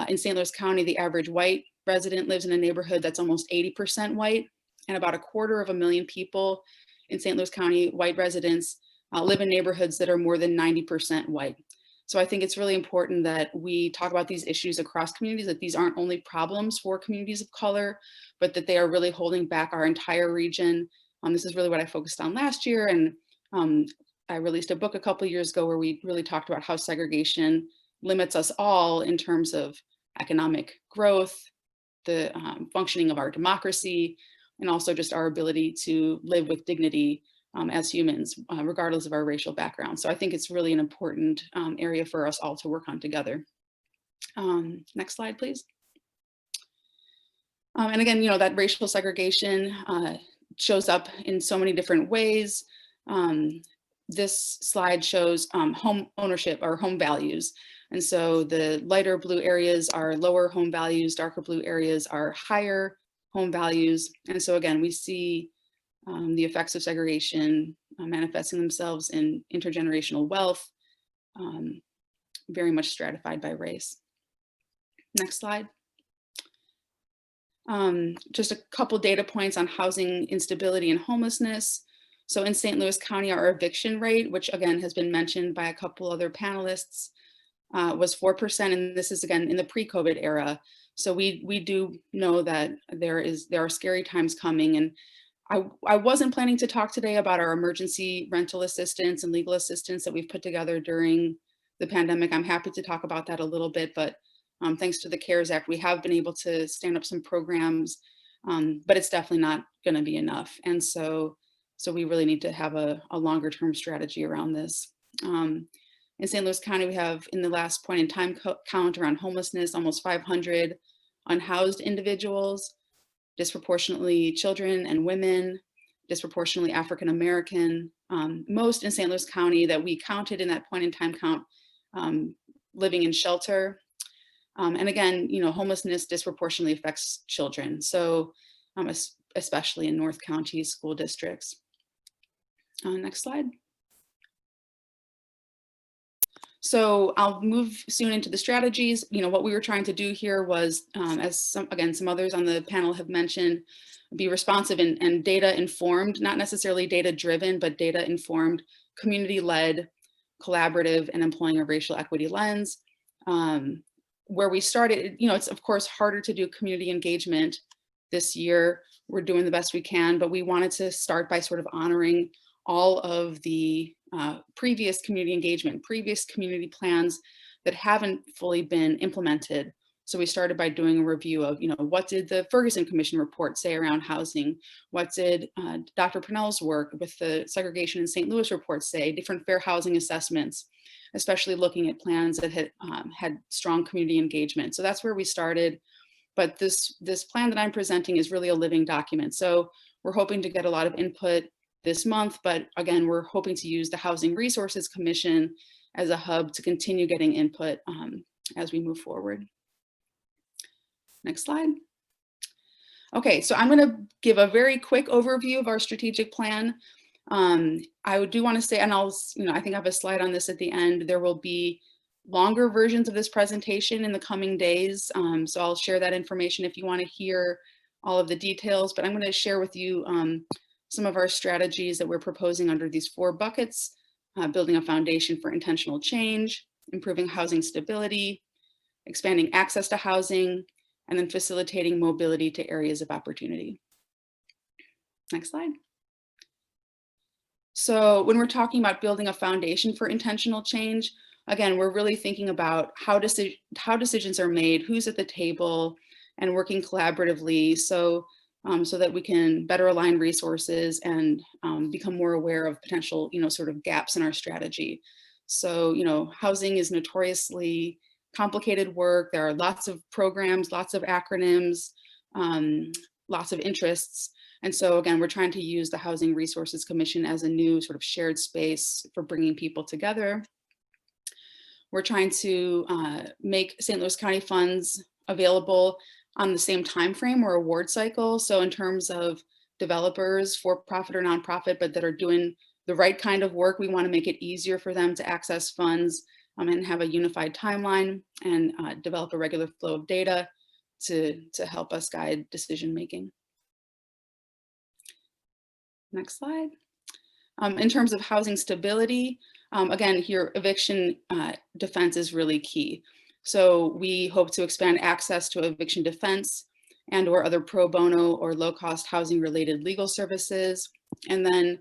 in St. Louis County, the average white resident lives in a neighborhood that's almost 80% white, and about 250,000 people in St. Louis County, white residents, live in neighborhoods that are more than 90% white. So I think it's really important that we talk about these issues across communities, that these aren't only problems for communities of color, but that they are really holding back our entire region. This is really what I focused on last year. And I released a book a couple of years ago where we really talked about how segregation limits us all in terms of economic growth, the functioning of our democracy, and also just our ability to live with dignity as humans, regardless of our racial background. So I think it's really an important area for us all to work on together. Next slide, please. And again, that racial segregation shows up in so many different ways. This slide shows home ownership or home values. And so the lighter blue areas are lower home values, darker blue areas are higher home values. And so again, we see the effects of segregation manifesting themselves in intergenerational wealth, very much stratified by race. Next slide. Just a couple data points on housing instability and homelessness. So in St. Louis County, our eviction rate, which again has been mentioned by a couple other panelists, was 4%, and this is again in the pre-COVID era. So we do know that there are scary times coming, and I wasn't planning to talk today about our emergency rental assistance and legal assistance that we've put together during the pandemic. I'm happy to talk about that a little bit, but thanks to the CARES Act, we have been able to stand up some programs, but it's definitely not going to be enough. And so we really need to have a longer term strategy around this. In St. Louis County, we have, in the last point in time count around homelessness, almost 500 unhoused individuals, disproportionately children and women, disproportionately African American, most in St. Louis County that we counted in that point in time count, living in shelter. And again, homelessness disproportionately affects children. So especially in North County school districts. Next slide. So I'll move soon into the strategies. What we were trying to do here was, as some others on the panel have mentioned, be responsive and data informed, not necessarily data driven, but data informed, community led, collaborative, and employing a racial equity lens. Where we started, it's of course harder to do community engagement this year. We're doing the best we can, but we wanted to start by sort of honoring all of the previous community engagement, previous community plans that haven't fully been implemented. So we started by doing a review of, what did the Ferguson Commission report say around housing? What did Dr. Purnell's work with the segregation in St. Louis report say? Different fair housing assessments, especially looking at plans that had strong community engagement. So that's where we started. But this plan that I'm presenting is really a living document. So we're hoping to get a lot of input this month, but again, we're hoping to use the Housing Resources Commission as a hub to continue getting input as we move forward. Next slide. Okay, so I'm going to give a very quick overview of our strategic plan. I do want to say, and I think I have a slide on this at the end, there will be longer versions of this presentation in the coming days. So I'll share that information if you want to hear all of the details, but I'm going to share with you some of our strategies that we're proposing under these 4 buckets: building a foundation for intentional change, improving housing stability, expanding access to housing, and then facilitating mobility to areas of opportunity. Next slide. So when we're talking about building a foundation for intentional change, again, we're really thinking about how decisions are made, who's at the table, and working collaboratively so that we can better align resources and become more aware of potential, sort of gaps in our strategy. So, housing is notoriously complicated work. There are lots of programs, lots of acronyms, lots of interests. And so again, we're trying to use the Housing Resources Commission as a new sort of shared space for bringing people together. We're trying to make St. Louis County funds available on the same time frame or award cycle. So in terms of developers, for-profit or nonprofit, but that are doing the right kind of work, we want to make it easier for them to access funds and have a unified timeline and develop a regular flow of data to help us guide decision making. Next slide. In terms of housing stability, again, here eviction defense is really key. So we hope to expand access to eviction defense and or other pro bono or low cost housing related legal services. And then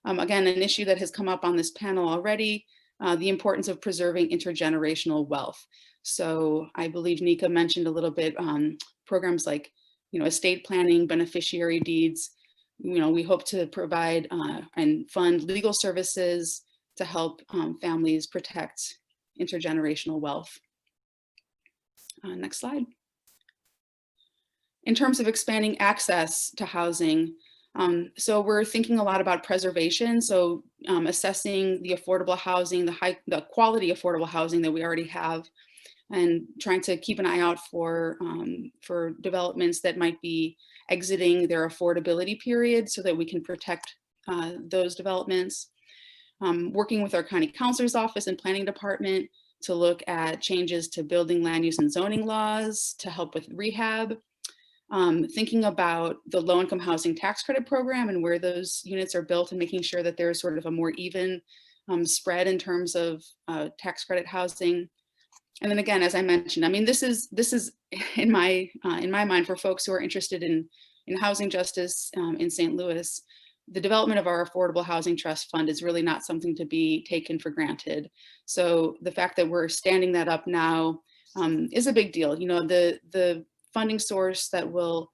again, an issue that has come up on this panel already, the importance of preserving intergenerational wealth. So I believe Nika mentioned a little bit programs like, estate planning, beneficiary deeds. We hope to provide and fund legal services to help families protect intergenerational wealth. Next slide. In terms of expanding access to housing, so we're thinking a lot about preservation. So assessing the affordable housing, the quality affordable housing that we already have, and trying to keep an eye out for developments that might be exiting their affordability period so that we can protect those developments. Working with our county counselor's office and planning department to look at changes to building, land use, and zoning laws to help with rehab. Thinking about the low-income housing tax credit program and where those units are built and making sure that there's sort of a more even spread in terms of tax credit housing. And then again, as I mentioned, I mean, this is in my mind for folks who are interested in housing justice in St. Louis. The development of our Affordable Housing Trust Fund is really not something to be taken for granted. So the fact that we're standing that up now is a big deal. The funding source that will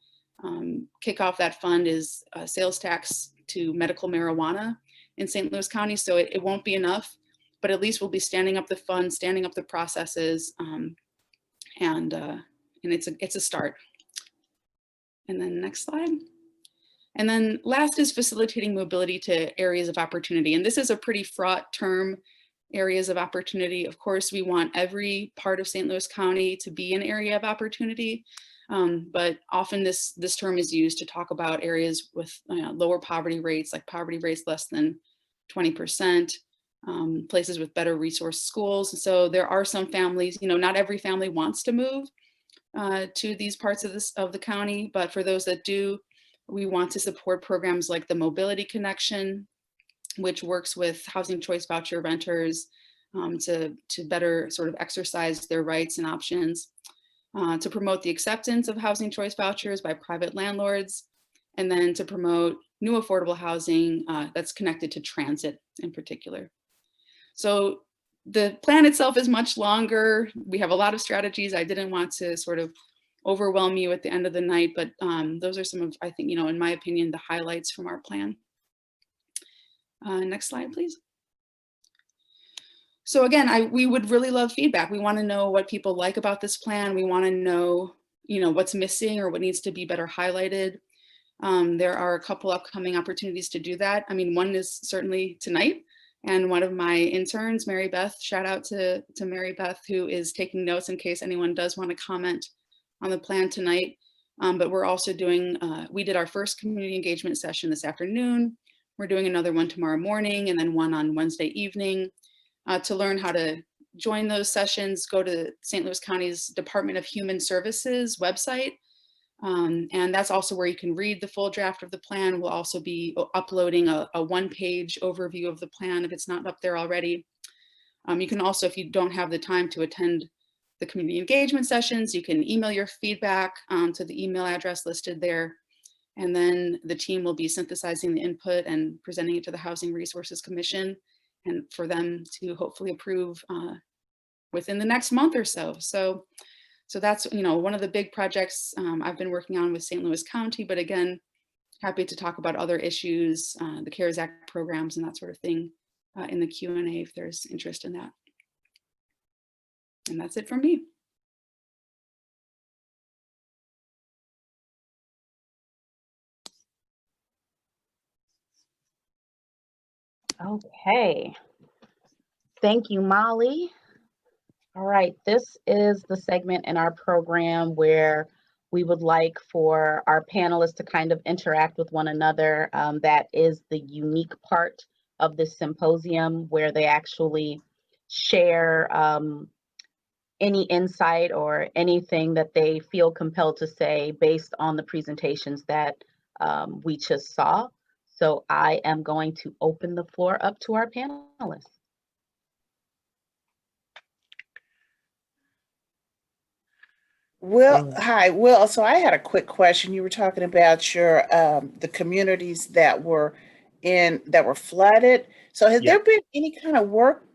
kick off that fund is sales tax to medical marijuana in St. Louis County. So it won't be enough, but at least we'll be standing up the fund, standing up the processes, and it's a start. And then next slide. And then last is facilitating mobility to areas of opportunity. And this is a pretty fraught term, areas of opportunity. Of course, we want every part of St. Louis County to be an area of opportunity. But often this term is used to talk about areas with lower poverty rates, like poverty rates less than 20%, places with better resource schools. So there are some families, not every family wants to move to these parts of the county, but for those that do, we want to support programs like the Mobility Connection, which works with housing choice voucher renters to better sort of exercise their rights and options, to promote the acceptance of housing choice vouchers by private landlords, and then to promote new affordable housing that's connected to transit in particular. So the plan itself is much longer. We have a lot of strategies. I didn't want to sort of overwhelm you at the end of the night, but those are some of, I think, in my opinion, the highlights from our plan. Next slide, please. So again, we would really love feedback. We want to know what people like about this plan. We want to know, what's missing or what needs to be better highlighted. There are a couple upcoming opportunities to do that. I mean, one is certainly tonight. And one of my interns, Mary Beth, shout out to Mary Beth, who is taking notes in case anyone does want to comment on the plan tonight. But we're also doing, we did our first community engagement session this afternoon. We're doing another one tomorrow morning and then one on Wednesday evening. To learn how to join those sessions, go to St. Louis County's Department of Human Services website. And that's also where you can read the full draft of the plan. We'll also be uploading a one-page overview of the plan if it's not up there already. You can also, if you don't have the time to attend the community engagement sessions, you can email your feedback to the email address listed there. And then the team will be synthesizing the input and presenting it to the Housing Resources Commission, and for them to hopefully approve within the next month or so. So that's, one of the big projects I've been working on with St. Louis County, but again, happy to talk about other issues, the CARES Act programs and that sort of thing in the Q&A if there's interest in that. And that's it from me. Okay. Thank you, Molly. All right, this is the segment in our program where we would like for our panelists to kind of interact with one another. That is the unique part of this symposium, where they actually share any insight or anything that they feel compelled to say based on the presentations that we just saw. So I am going to open the floor up to our panelists. Well, hi, Will. So I had a quick question. You were talking about your the communities that were flooded. So has there been any kind of work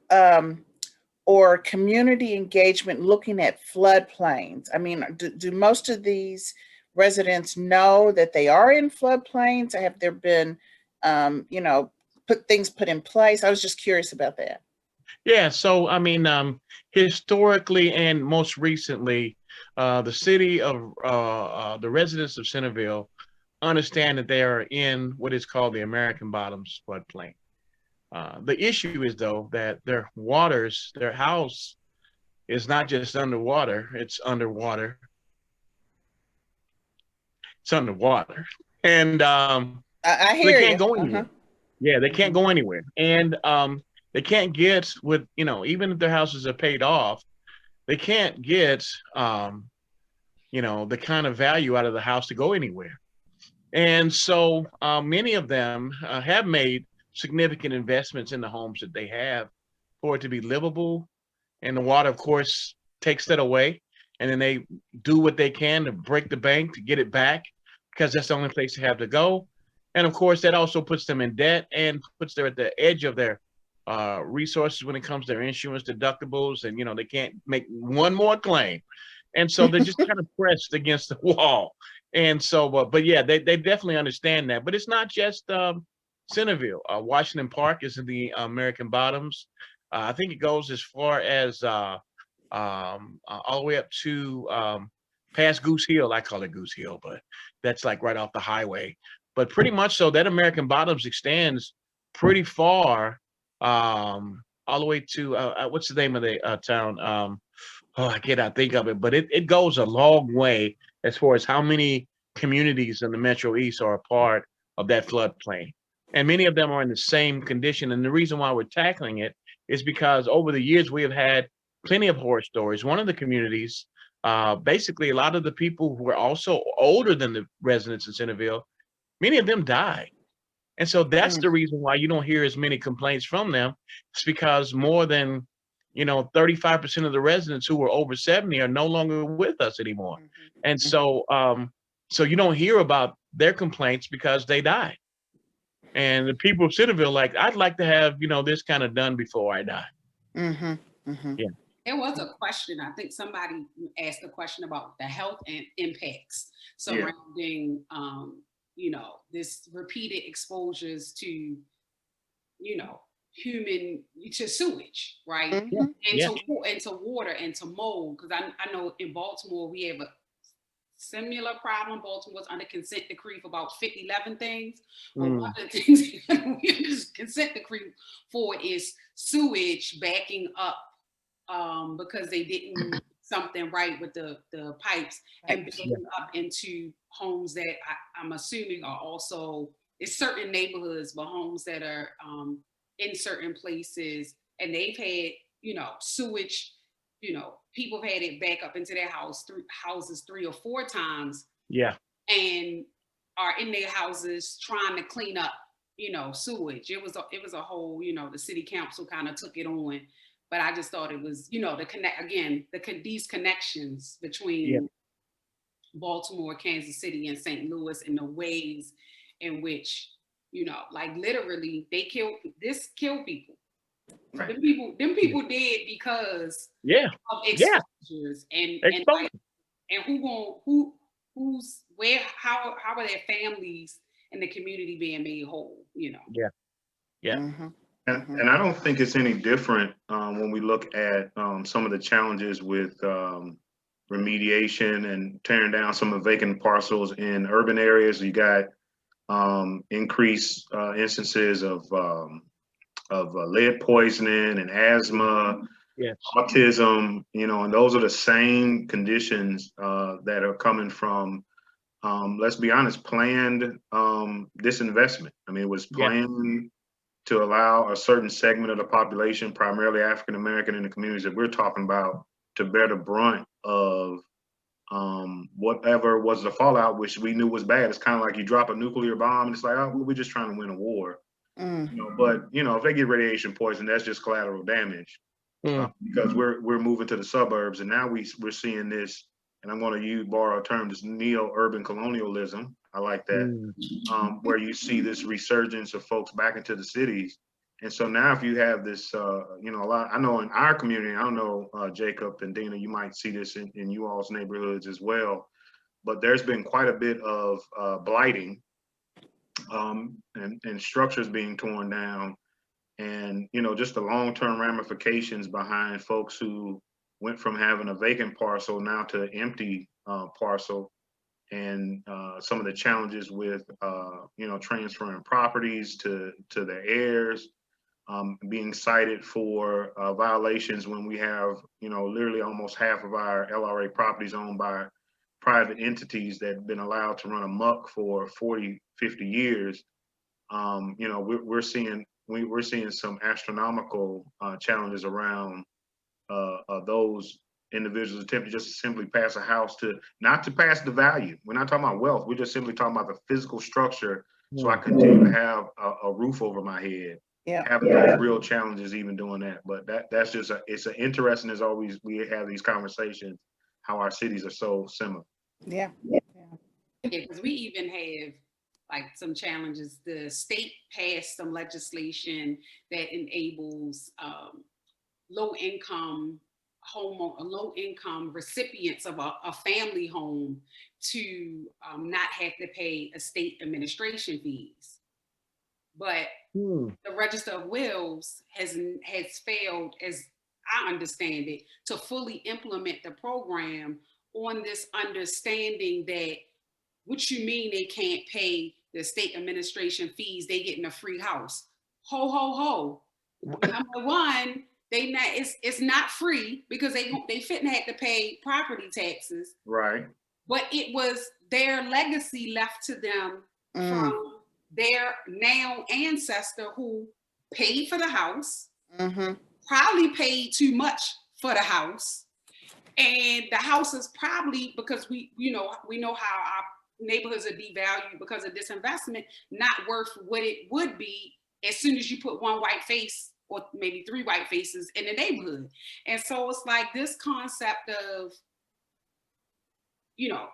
or community engagement looking at floodplains? I mean, do most of these residents know that they are in floodplains? Have there been things put in place? I was just curious about that. Yeah, so I mean, historically and most recently, the city of the residents of Centerville understand that they are in what is called the American Bottoms floodplain. The issue is, though, that their waters, their house is not just underwater, it's underwater. It's underwater. And I so hear they can't you. go anywhere. Yeah, they can't go anywhere. And they can't get with, even if their houses are paid off, they can't get, the kind of value out of the house to go anywhere. And so many of them have made significant investments in the homes that they have for it to be livable. And the water, of course, takes that away. And then they do what they can to break the bank to get it back, because that's the only place they have to go. And of course, that also puts them in debt and puts them at the edge of their resources when it comes to their insurance deductibles. And, they can't make one more claim. And so they're just kind of pressed against the wall. And so, but yeah, they definitely understand that. But it's not just Centerville. Washington Park is in the American Bottoms. I think it goes as far as all the way up to past Goose Hill. I call it Goose Hill, but that's like right off the highway. But pretty much so, that American Bottoms extends pretty far, all the way to what's the name of the town? I cannot think of it, but it goes a long way as far as how many communities in the Metro East are a part of that floodplain. And many of them are in the same condition. And the reason why we're tackling it is because over the years, we have had plenty of horror stories. One of the communities, basically a lot of the people who are also older than the residents in Centerville, many of them died. And so that's the reason why you don't hear as many complaints from them. It's because more than 35% of the residents who were over 70 are no longer with us anymore. And so so you don't hear about their complaints because they died. And the people of Centerville, I'd like to have, this kind of done before I die. Yeah. There was a question, I think somebody asked a question about the health and impacts surrounding, this repeated exposures to, to sewage, right? And to water and to mold. Because I know in Baltimore, we have a similar problem. Baltimore's under consent decree for about 11 things. But one of the things we consent decree for is sewage backing up because they didn't do something right with the pipes and backing up into homes that I'm assuming are also, it's certain neighborhoods, but homes that are in certain places, and they've had, sewage, people have had it back up into their houses 3 or 4 times. Yeah. And are in their houses trying to clean up, sewage. It was a whole, the city council kind of took it on. But I just thought it was, to connect again, these connections between Baltimore, Kansas City, and St. Louis, in the ways in which, you know, like literally they kill people. Right. Them people did because Yeah. of Yeah. exposures and Exposure. like, and who's where, how are their families and the community being made whole, you know? Yeah. Yeah. Mhm. And I don't think it's any different when we look at some of the challenges with remediation and tearing down some of the vacant parcels in urban areas. You got increased instances of lead poisoning and asthma, Yes. autism, you know, and those are the same conditions that are coming from, let's be honest, planned disinvestment. I mean, it was Yeah. planned to allow a certain segment of the population, primarily African American in the communities that we're talking about, to bear the brunt of whatever was the fallout, which we knew was bad. It's kind of like you drop a nuclear bomb and it's like, oh, we're just trying to win a war. Mm. You know, but you know, if they get radiation poison, that's just collateral damage because we're moving to the suburbs, and now we're seeing this, and I'm going to borrow a term, this neo-urban colonialism. I like that, where you see this resurgence of folks back into the cities. And so now if you have this, you know, a lot, I know in our community, I don't know, Jacob and Dina, you might see this in you all's neighborhoods as well, but there's been quite a bit of blighting and structures being torn down, and you know, just the long-term ramifications behind folks who went from having a vacant parcel now to an empty parcel, and some of the challenges with you know, transferring properties to their heirs, being cited for violations when we have, you know, literally almost half of our LRA properties owned by private entities that have been allowed to run amok for 40, 50 years. You know, we're seeing some astronomical challenges around those individuals attempting just to simply pass a house, to not to pass the value. We're not talking about wealth. We're just simply talking about the physical structure. So I continue to have a roof over my head. Yeah. Having those real challenges even doing that. But that's just it's an interesting, as always we have these conversations, how our cities are so similar. Yeah. Yeah, because we even have like some challenges. The state passed some legislation that enables low-income recipients of a family home to not have to pay estate administration fees. But the Register of Wills has failed, as I understand it, to fully implement the program on this understanding that, what you mean they can't pay the state administration fees, they getting a free house. Ho, ho, ho. Number one, it's not free, because they fitting have to pay property taxes. Right. But it was their legacy left to them from their now ancestor who paid for the house, probably paid too much for the house. And the house is probably, because we know how our neighborhoods are devalued because of this investment, not worth what it would be as soon as you put one white face or maybe three white faces in the neighborhood. And so it's like this concept of, you know,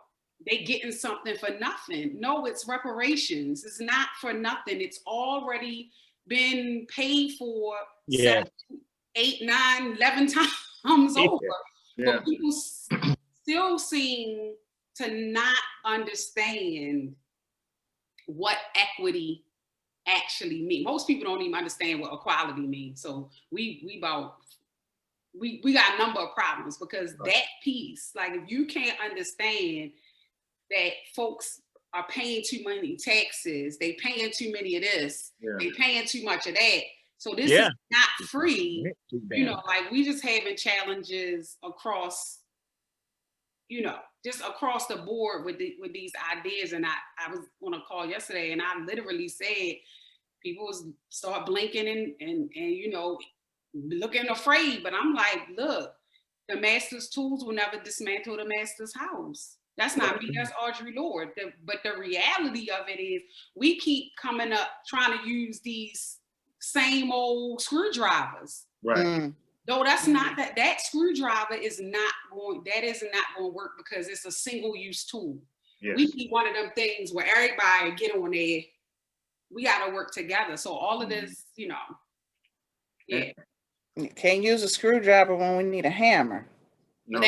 they getting something for nothing. No, it's reparations. It's not for nothing. It's already been paid for 7, 8, 9, 11 times over. Yeah. But people still seem to not understand what equity actually means. Most people don't even understand what equality means. So we got a number of problems, because that piece, like if you can't understand that folks are paying too many taxes, they paying too many of this, they paying too much of that. So this is not free. You know, like we just having challenges across, you know, just across the board with these ideas. And I was on a call yesterday, and I literally said, people start blinking and you know, looking afraid. But I'm like, look, the master's tools will never dismantle the master's house. That's not me, that's Audre Lorde. But the reality of it is, we keep coming up trying to use these same old screwdrivers. Right. No, that's not that screwdriver is not going, that is not going to work because it's a single use tool. Yes. We need one of them things where everybody get on there. We got to work together. So all of this, you know, yeah. You can't use a screwdriver when we need a hammer. No,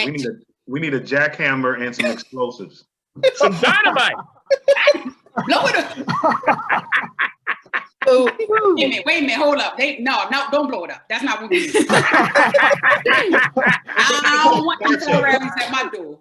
we need a jackhammer and some explosives. Some dynamite. Blow it up. Oh, wait a minute, hold up. No, don't blow it up. That's not what we do. I don't want them to rallies at my door.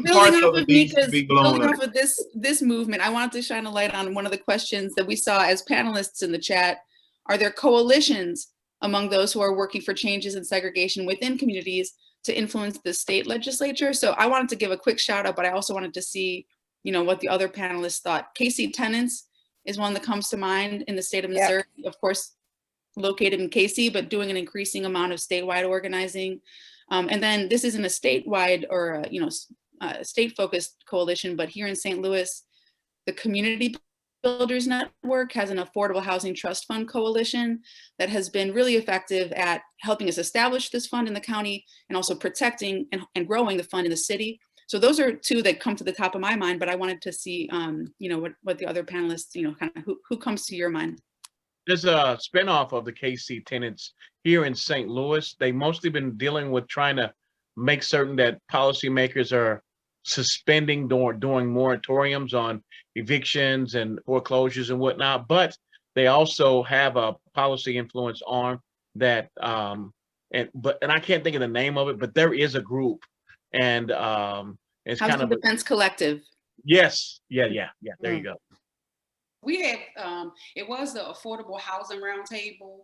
Building off of this movement, I wanted to shine a light on one of the questions that we saw as panelists in the chat. Are there coalitions among those who are working for changes in segregation within communities to influence the state legislature? So I wanted to give a quick shout out, but I also wanted to see, what the other panelists thought. KC Tenants is one that comes to mind in the state of Missouri, of course, located in KC, but doing an increasing amount of statewide organizing. And then this isn't a statewide or a state-focused coalition, but here in St. Louis, the Community Builders Network has an affordable housing trust fund coalition that has been really effective at helping us establish this fund in the county and also protecting and growing the fund in the city. So those are two that come to the top of my mind, but I wanted to see, what the other panelists, kind of who comes to your mind. There's a spinoff of the KC Tenants here in St. Louis. They've mostly been dealing with trying to make certain that policymakers are suspending doing moratoriums on evictions and foreclosures and whatnot, but they also have a policy influence arm that and I can't think of the name of it, but there is a group, and it's Housing kind of Defense Collective. Yes, yeah. There you go. We have it was the Affordable Housing Roundtable,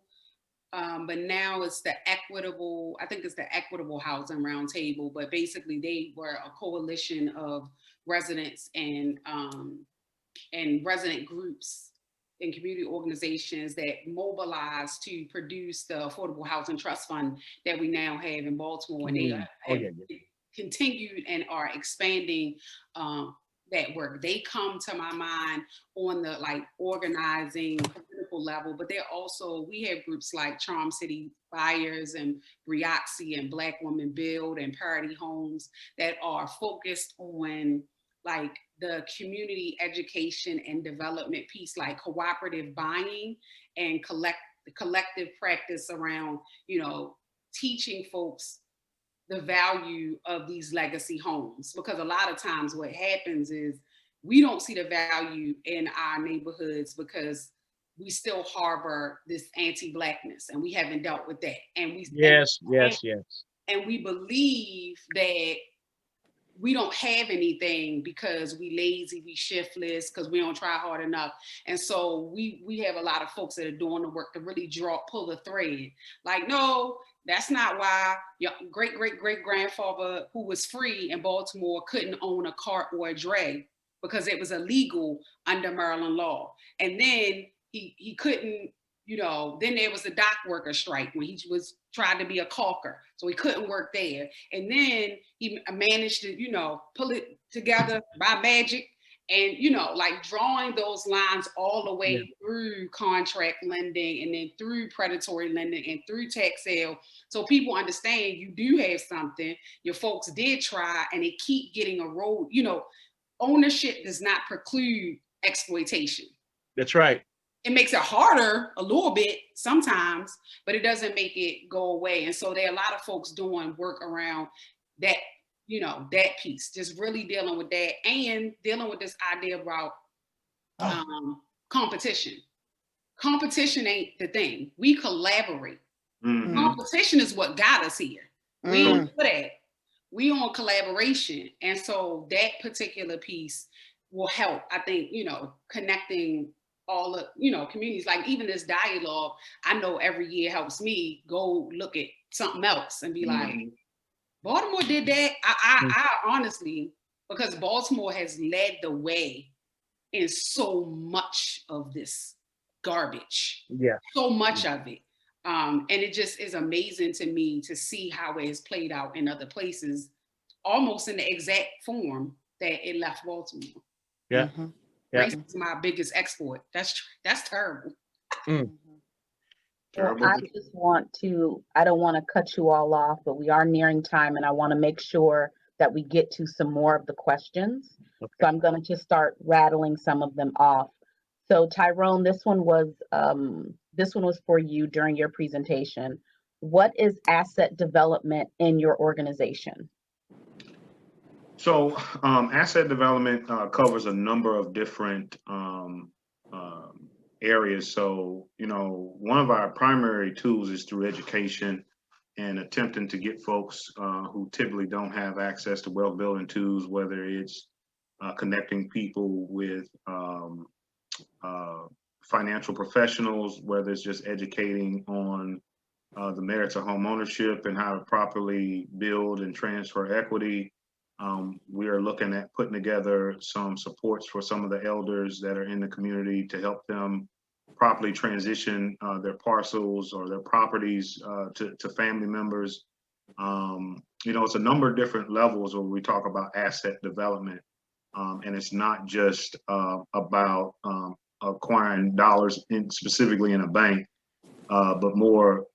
but now it's the Equitable. I think it's the Equitable Housing Roundtable. But basically, they were a coalition of residents and resident groups and community organizations that mobilized to produce the Affordable Housing Trust Fund that we now have in Baltimore. And they have continued and are expanding that work. They come to my mind on the organizing political level, but they're also, we have groups like Charm City Buyers and Brioxy and Black Women Build and Parity Homes that are focused on the community education and development piece, like cooperative buying and collective practice around, teaching folks the value of these legacy homes. Because a lot of times what happens is we don't see the value in our neighborhoods because we still harbor this anti-Blackness and we haven't dealt with that. And we Yes. And we believe that we don't have anything because we lazy, we shiftless, because we don't try hard enough. And so we have a lot of folks that are doing the work to really pull the thread. No, that's not why your great-great-great-grandfather who was free in Baltimore couldn't own a cart or a drag, because it was illegal under Maryland law. And then he couldn't, then there was the dock worker strike when he was trying to be a caulker. So he couldn't work there. And then he managed to, pull it together by magic and, drawing those lines all the way through contract lending and then through predatory lending and through tax sale. So people understand you do have something, your folks did try, and they keep getting a road. Ownership does not preclude exploitation. That's right. It makes it harder a little bit sometimes, but it doesn't make it go away. And so there are a lot of folks doing work around that, that piece, just really dealing with that and dealing with this idea about competition. Competition ain't the thing. We collaborate. Mm-hmm. Competition is what got us here. We don't do that. We on collaboration. And so that particular piece will help, I think, connecting all the, communities. Even this dialogue, I know every year helps me go look at something else and be like, Baltimore did that. I honestly, because Baltimore has led the way in so much of this garbage. Yeah. So much of it. And it just is amazing to me to see how it has played out in other places, almost in the exact form that it left Baltimore. Yeah. Race is my biggest export. That's terrible. Well, Terrible. I just want to, I don't want to cut you all off, but we are nearing time and I want to make sure that we get to some more of the questions. So I'm going to just start rattling some of them off. So Tyrone, this one was for you during your presentation. What is asset development in your organization? So asset development covers a number of different areas. So, you know, one of our primary tools is through education and attempting to get folks who typically don't have access to wealth building tools, whether it's connecting people with financial professionals, whether it's just educating on the merits of home ownership and how to properly build and transfer equity. We are looking at putting together some supports for some of the elders that are in the community to help them properly transition their parcels or their properties to family members. You know, it's a number of different levels when we talk about asset development. And it's not just about acquiring dollars specifically in a bank, but more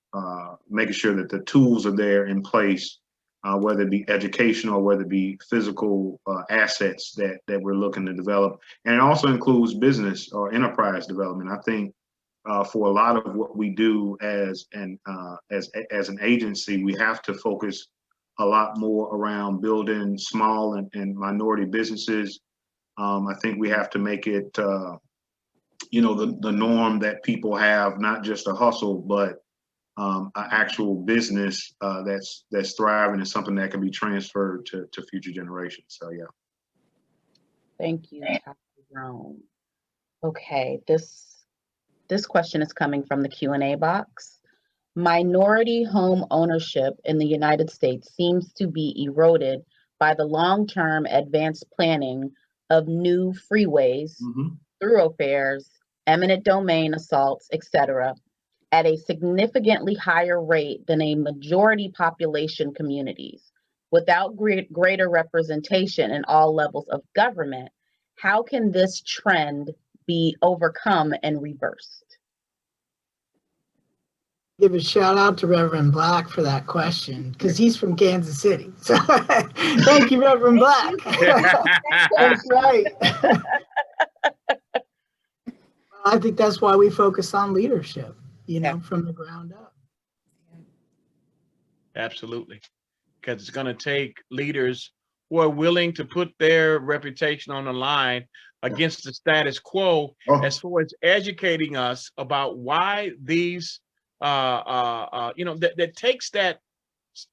making sure that the tools are there in place, whether it be educational, whether it be physical assets that we're looking to develop. And it also includes business or enterprise development. I think for a lot of what we do as an agency, we have to focus a lot more around building small and minority businesses. I think we have to make it, you know, the norm that people have not just a hustle, but an actual business that's thriving and something that can be transferred to future generations. So yeah. Thank you, Tyrone. Okay, this question is coming from the Q&A box. Minority home ownership in the United States seems to be eroded by the long-term advanced planning of new freeways, thoroughfares, eminent domain assaults, etc., at a significantly higher rate than a majority population communities. Without greater representation in all levels of government, how can this trend be overcome and reversed? Give a shout out to Reverend Black for that question because he's from Kansas City. So thank you, Reverend Black. That's right. I think that's why we focus on leadership, you know, from the ground up. Absolutely. Because it's going to take leaders who are willing to put their reputation on the line against the status quo as far as educating us about why these you know, that takes that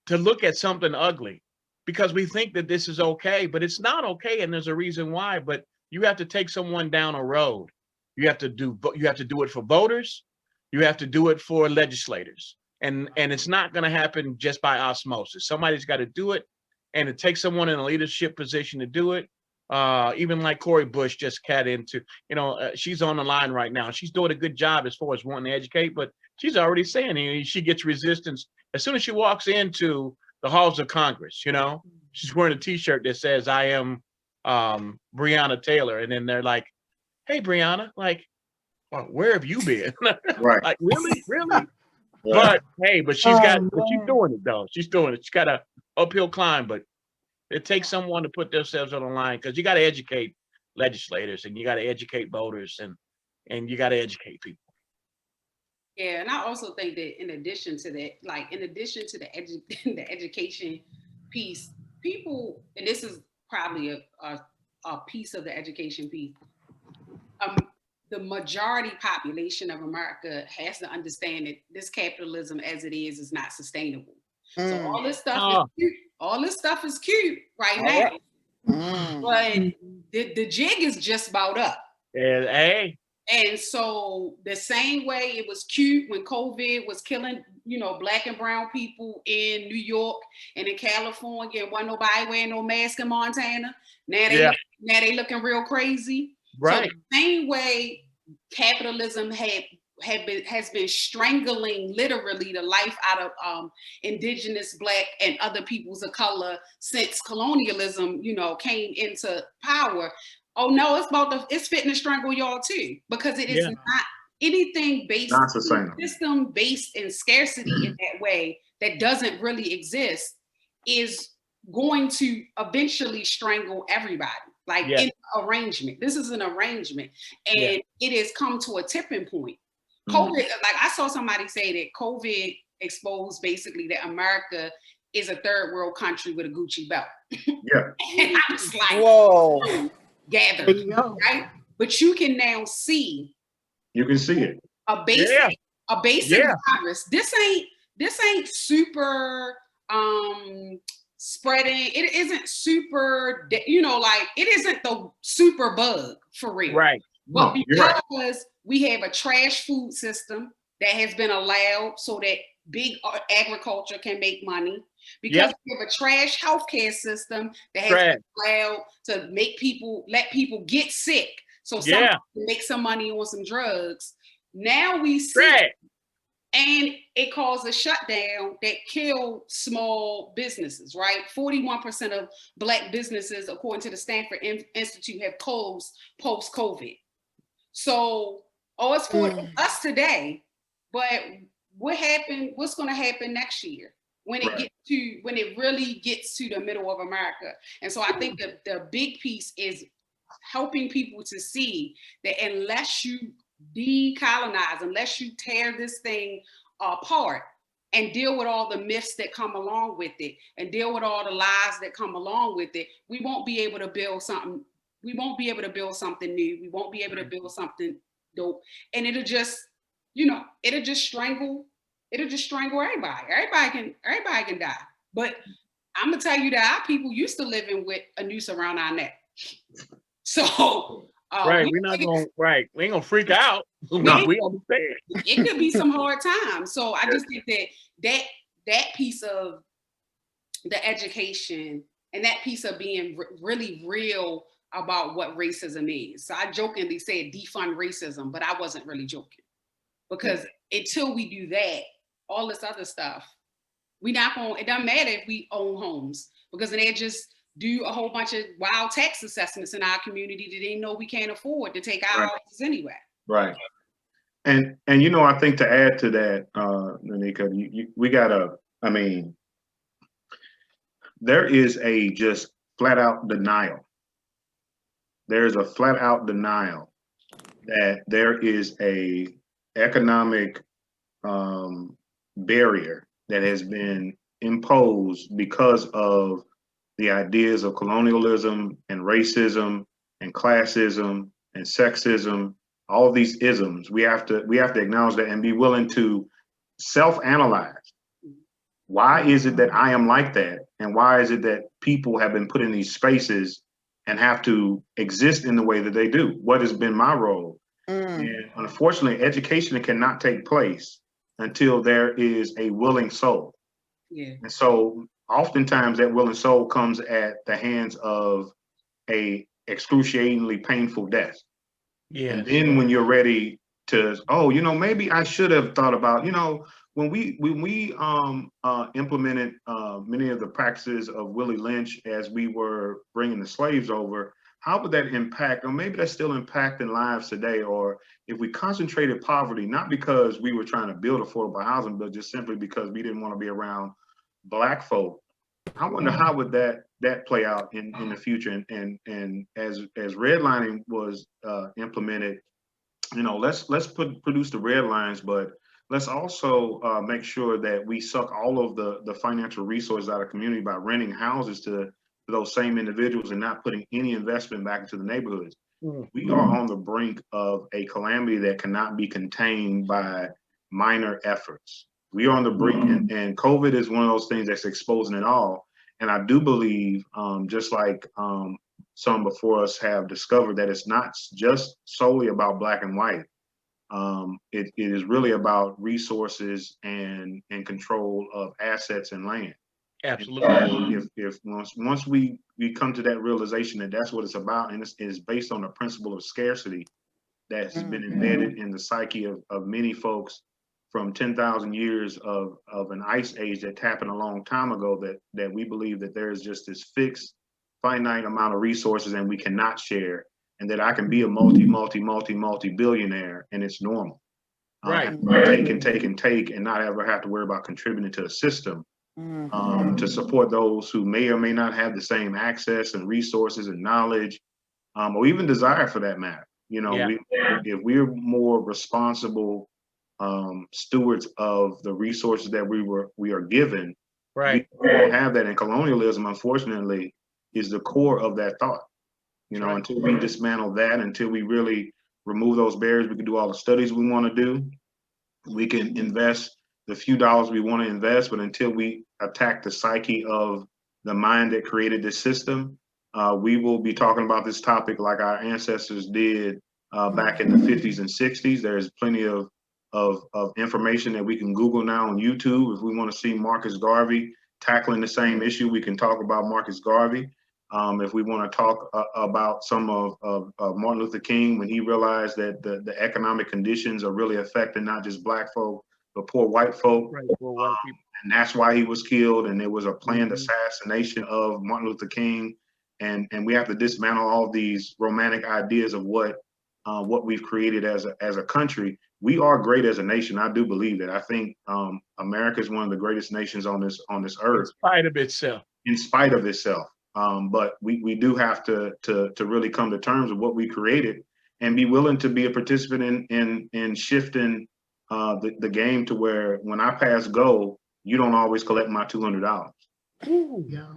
to look at something ugly because we think that this is okay, but it's not okay. And there's a reason why, but you have to take someone down a road. You have to do it for voters. You have to do it for legislators. And it's not going to happen just by osmosis. Somebody's got to do it. And it takes someone in a leadership position to do it. Even like Cori Bush just got into, you know, she's on the line right now. She's doing a good job as far as wanting to educate, but she's already saying, you know, she gets resistance as soon as she walks into the halls of Congress. You know, she's wearing a T-shirt that says, "I am Breonna Taylor," and then they're like, "Hey, Breonna, like, well, where have you been?" Right. Like, really? Yeah. But hey, but she's doing it though. She's doing it. She's got a uphill climb, but it takes someone to put themselves on the line because you got to educate legislators and you got to educate voters and you got to educate people. Yeah, and I also think that in addition to that, like in addition to the education piece, people, and this is probably a piece of the education piece, the majority population of America has to understand that this capitalism as it is not sustainable. So all this stuff is cute. All this stuff is cute right now. But the jig is just about up. And hey. And so the same way it was cute when COVID was killing, you know, Black and brown people in New York and in California, and wasn't nobody wearing no mask in Montana. Now they looking real crazy. Right. So the same way capitalism has been strangling literally the life out of indigenous Black and other peoples of color since colonialism, you know, came into power. Oh no, it's fitting to strangle y'all too, because it is not anything based Not sustainable. system based in scarcity in that way that doesn't really exist is going to eventually strangle everybody. Like Yeah. in arrangement. This is an arrangement. And Yeah. it has come to a tipping point. Mhm. COVID, like I saw somebody say that COVID exposed basically that America is a third world country with a Gucci belt. Yeah. And I was like, Whoa. gather, There you go. right? But you can now see You can see it. a basic, Yeah. a basic Yeah. virus. This ain't super spreading. It isn't super, like it isn't the super bug for real. Right. But No, you're right. because we have a trash food system that has been allowed so that big agriculture can make money, because Yep. we have a trash healthcare system that has Trash. been allowed to let people get sick so Yeah. some can make some money on some drugs. Now we see, Trash. and it caused a shutdown that killed small businesses, right? 41% of Black businesses, according to the Stanford Institute, have closed post-COVID. So, it's for us today, but what's going to happen next year when it really gets to the middle of America? And so I think that the big piece is helping people to see that unless you decolonize, unless you tear this thing apart and deal with all the myths that come along with it and deal with all the lies that come along with it, we won't be able to build something. We won't be able to build something new. We won't be able to build something dope. And it'll just strangle everybody. Everybody can die. But I'm gonna tell you that our people used to living with a noose around our neck. So Right. We ain't gonna freak out. No. We understand. it could be some hard times. So I just think that piece of the education and that piece of being really real about what racism is. So I jokingly said defund racism, but I wasn't really joking, because until we do that, all this other stuff, it doesn't matter if we own homes, because then they just do a whole bunch of wild tax assessments in our community that they know we can't afford to take our houses anyway. Right. And I think to add to that, Nanika, we gotta, there is a just flat out denial. There's a flat out denial that there is a economic barrier that has been imposed because of the ideas of colonialism and racism and classism and sexism, all of these isms. We have to acknowledge that and be willing to self-analyze. Why is it that I am like that? And why is it that people have been put in these spaces and have to exist in the way that they do? What has been my role? And unfortunately, education cannot take place until there is a willing soul. Yeah. And so oftentimes that willing soul comes at the hands of a excruciatingly painful death. Yeah. And then when you're ready to, maybe I should have thought about, when we implemented many of the practices of Willie Lynch as we were bringing the slaves over, how would that impact, or maybe that's still impacting lives today? Or if we concentrated poverty, not because we were trying to build affordable housing, but just simply because we didn't want to be around Black folk, I wonder how would that play out in the future? And as redlining was implemented, let's produce the red lines, but let's also make sure that we suck all of the financial resources out of the community by renting houses to those same individuals and not putting any investment back into the neighborhoods. We are on the brink of a calamity that cannot be contained by minor efforts. We are on the brink, and COVID is one of those things that's exposing it all. And I do believe, just like some before us have discovered, that it's not just solely about Black and white. It is really about resources and control of assets and land. Absolutely. And if once we come to that realization that that's what it's about, and it's based on the principle of scarcity that has been embedded in the psyche of many folks from 10,000 years of an ice age that happened a long time ago, that we believe that there is just this fixed finite amount of resources and we cannot share, and that I can be a multi-billionaire and it's normal. Right. Take and not ever have to worry about contributing to the system. Mhm. To support those who may or may not have the same access and resources and knowledge, or even desire for that matter. You know, Yeah. if we're more responsible stewards of the resources that we are given, Right. we don't have that. And colonialism, unfortunately, is the core of that thought. You know, Right. until we dismantle that, until we really remove those barriers, we can do all the studies we want to do. We can invest the few dollars we want to invest, but until we attack the psyche of the mind that created this system, we will be talking about this topic like our ancestors did back in the 50s and 60s. There's plenty of information that we can Google now on YouTube. If we want to see Marcus Garvey tackling the same issue, we can talk about Marcus Garvey. If we want to talk about some of Martin Luther King, when he realized that the economic conditions are really affecting not just Black folk, but poor white folk. Right. For white people. And that's why he was killed. And there was a planned assassination of Martin Luther King. And we have to dismantle all these romantic ideas of what we've created as a country. We are great as a nation. I do believe that. I think America is one of the greatest nations on this earth. In spite of itself. In spite of itself. But we do have to really come to terms with what we created and be willing to be a participant in shifting the game to where when I pass go, you don't always collect my $200. Yeah.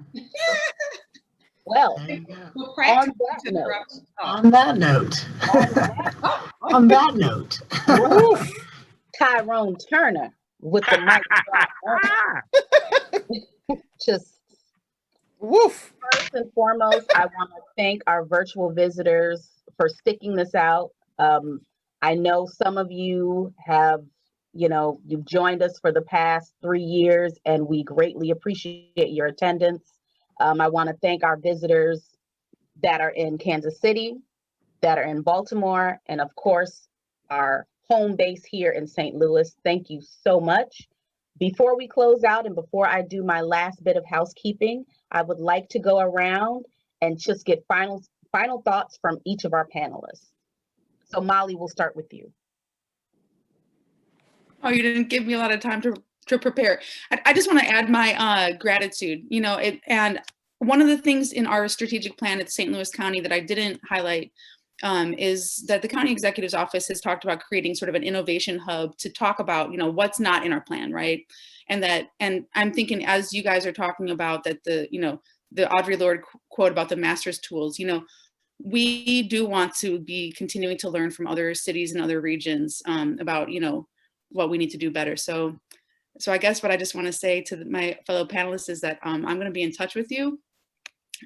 Well, There you go. Well, on practical that note, interruption. Oh, On that note, on that note, Tyrone Turner with the mic drop on. Just Woof. first and foremost, I want to thank our virtual visitors for sticking this out. I know some of you have, you've joined us for the past 3 years, and we greatly appreciate your attendance. I want to thank our visitors that are in Kansas City, that are in Baltimore, and of course, our home base here in St. Louis. Thank you so much. Before we close out and before I do my last bit of housekeeping, I would like to go around and just get final thoughts from each of our panelists. So Molly, we'll start with you. Oh, you didn't give me a lot of time to prepare. I just want to add my gratitude, and one of the things in our strategic plan at St. Louis County that I didn't highlight is that the county executive's office has talked about creating sort of an innovation hub to talk about, what's not in our plan, right? And I'm thinking, as you guys are talking about that, the Audre Lorde quote about the master's tools, we do want to be continuing to learn from other cities and other regions about, what we need to do better. So I guess what I just want to say to my fellow panelists is that I'm going to be in touch with you.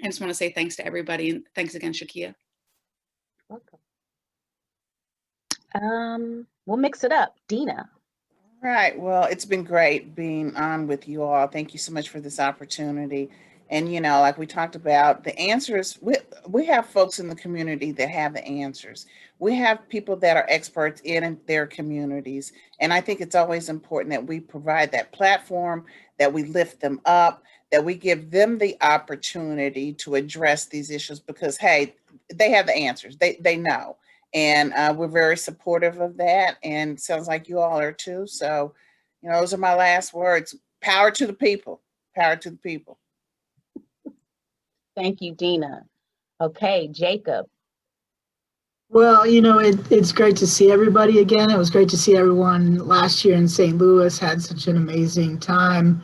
I just want to say thanks to everybody, and thanks again, Shakia. Welcome. We'll mix it up. Dina. Right. Well, it's been great being on with you all. Thank you so much for this opportunity. And, like we talked about, the answers, we have folks in the community that have the answers. We have people that are experts in their communities. And I think it's always important that we provide that platform, that we lift them up, that we give them the opportunity to address these issues because, hey, they have the answers. They know. And we're very supportive of that. And sounds like you all are too. So, those are my last words. Power to the people. Power to the people. Thank you, Dina. Okay, Jacob. well, it's great to see everybody again. It was great to see everyone last year in St. Louis, had such an amazing time.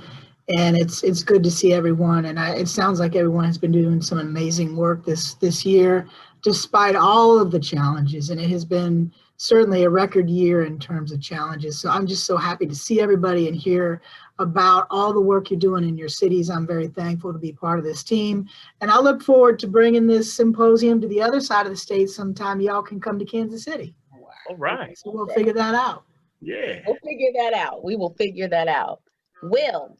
And it's good to see everyone. And it sounds like everyone has been doing some amazing work this year, despite all of the challenges. And it has been certainly a record year in terms of challenges. So I'm just so happy to see everybody and hear about all the work you're doing in your cities. I'm very thankful to be part of this team. And I look forward to bringing this symposium to the other side of the state sometime. Y'all can come to Kansas City. All right. So we'll figure that out. Yeah. We'll figure that out. We will figure that out. Will.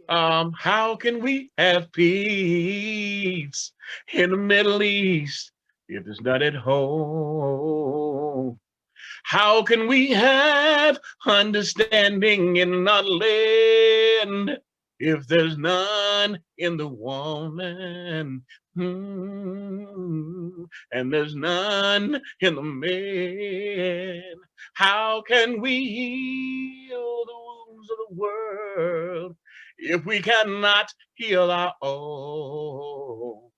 How can we have peace in the Middle East if it's not at home? How can we have understanding in our land if there's none in the woman, and there's none in the man, how can we heal the wounds of the world if we cannot heal our own?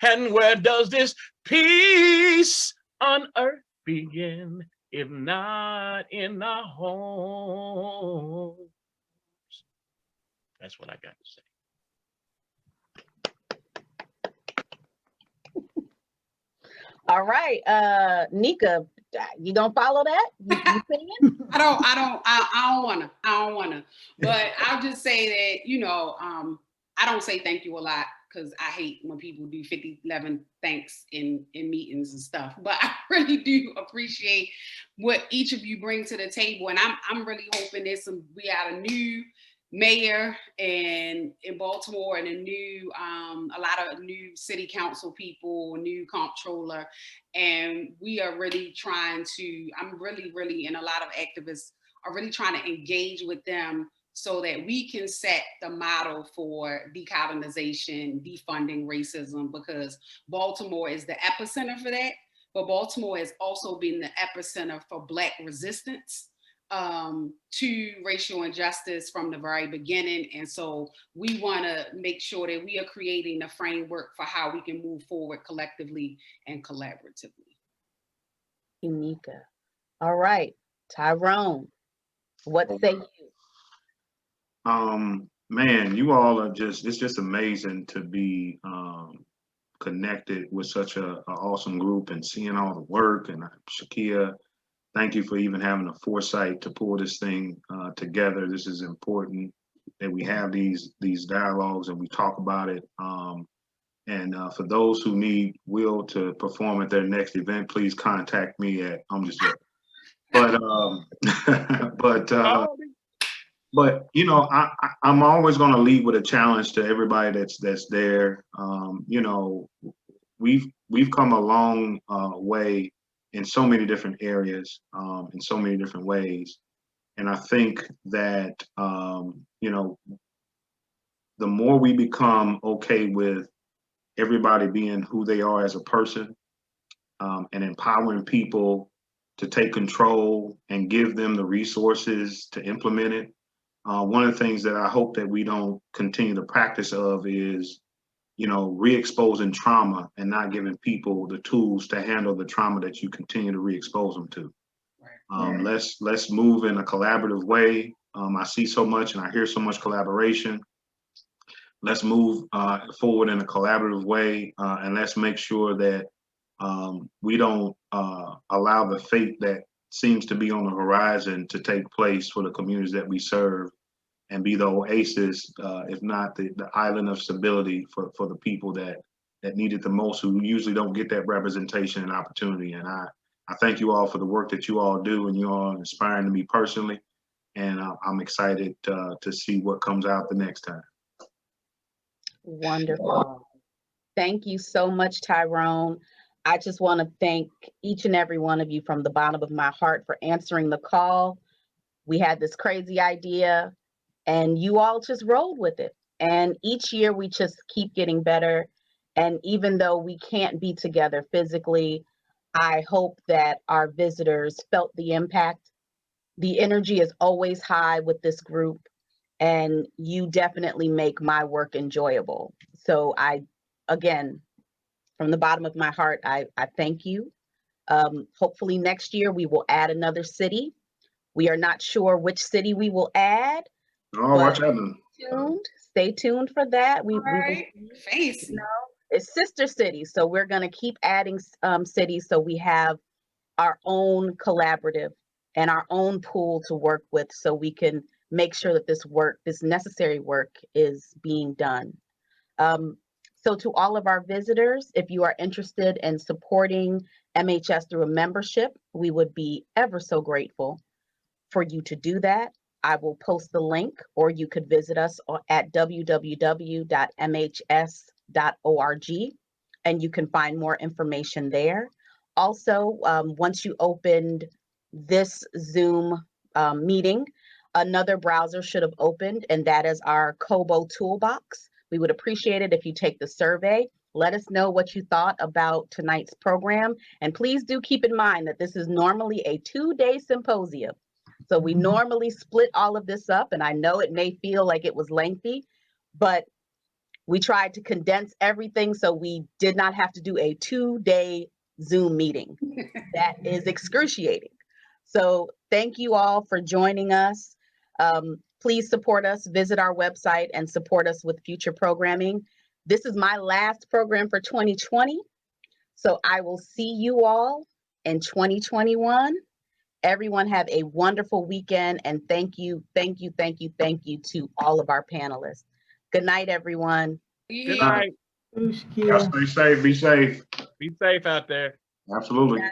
And where does this peace on earth begin, if not in our homes? That's what I got to say. All right, Nika, you gonna follow that? You singing? I don't wanna. But I'll just say that, you know, I don't say thank you a lot because I hate when people do 50-11 thanks in meetings and stuff. But I really do appreciate what each of you bring to the table. And I'm really hoping we got a new mayor in Baltimore and a lot of new city council people, new comptroller. And we are really trying to, I'm really, and a lot of activists are really trying to engage with them so that we can set the model for decolonization, defunding racism, because Baltimore is the epicenter for that. But Baltimore has also been the epicenter for Black resistance to racial injustice from the very beginning. And so we want to make sure that we are creating a framework for how we can move forward collectively and collaboratively. Unika. All right, Tyrone, what say you? Man, you all are it's just amazing to be connected with such a awesome group and seeing all the work. And Shakia, thank you for even having the foresight to pull this thing together. This is important that we have these dialogues and we talk about it. And for those who need Will to perform at their next event, please contact me at, I'm just joking. But you know, I'm always going to lead with a challenge to everybody that's there. You know, we've come a long way in so many different areas, in so many different ways, and I think that you know, the more we become okay with everybody being who they are as a person, and empowering people to take control and give them the resources to implement it. One of the things that I hope that we don't continue the practice of is, you know, re-exposing trauma and not giving people the tools to handle the trauma that you continue to re-expose them to. Let's move in a collaborative way. I see so much and I hear so much collaboration. Let's move forward in a collaborative way, and let's make sure that we don't allow the fate that seems to be on the horizon to take place for the communities that we serve, and be the oasis, if not the island of stability for the people that need it the most, who usually don't get that representation and opportunity. And I thank you all for the work that you all do, and you all are inspiring to me personally. And I'm excited to see what comes out the next time. Wonderful. Thank you so much, Tyrone. I just want to thank each and every one of you from the bottom of my heart for answering the call. We had this crazy idea and you all just rolled with it. And each year we just keep getting better. And even though we can't be together physically, I hope that our visitors felt the impact. The energy is always high with this group, and you definitely make my work enjoyable. So again, from the bottom of my heart, I thank you. Hopefully next year we will add another city. We are not sure which city we will add. Oh, watch out. Stay tuned for that. Face. You know, it's sister cities, so we're going to keep adding cities so we have our own collaborative and our own pool to work with, so we can make sure that this necessary work is being done. So to all of our visitors, if you are interested in supporting MHS through a membership, we would be ever so grateful for you to do that. I will post the link, or you could visit us at www.mhs.org, and you can find more information there. Also, once you opened this Zoom meeting, another browser should have opened, and that is our Kobo toolbox. We would appreciate it if you take the survey. Let us know what you thought about tonight's program. And please do keep in mind that this is normally a 2-day symposium. So we normally split all of this up, and I know it may feel like it was lengthy, but we tried to condense everything so we did not have to do a 2-day Zoom meeting. That is excruciating. So thank you all for joining us. Please support us, visit our website, and support us with future programming. This is my last program for 2020. So I will see you all in 2021. Everyone have a wonderful weekend, and thank you to all of our panelists. Good night, everyone. Good night. Y'all stay safe, be safe. Be safe out there. Absolutely. Good night.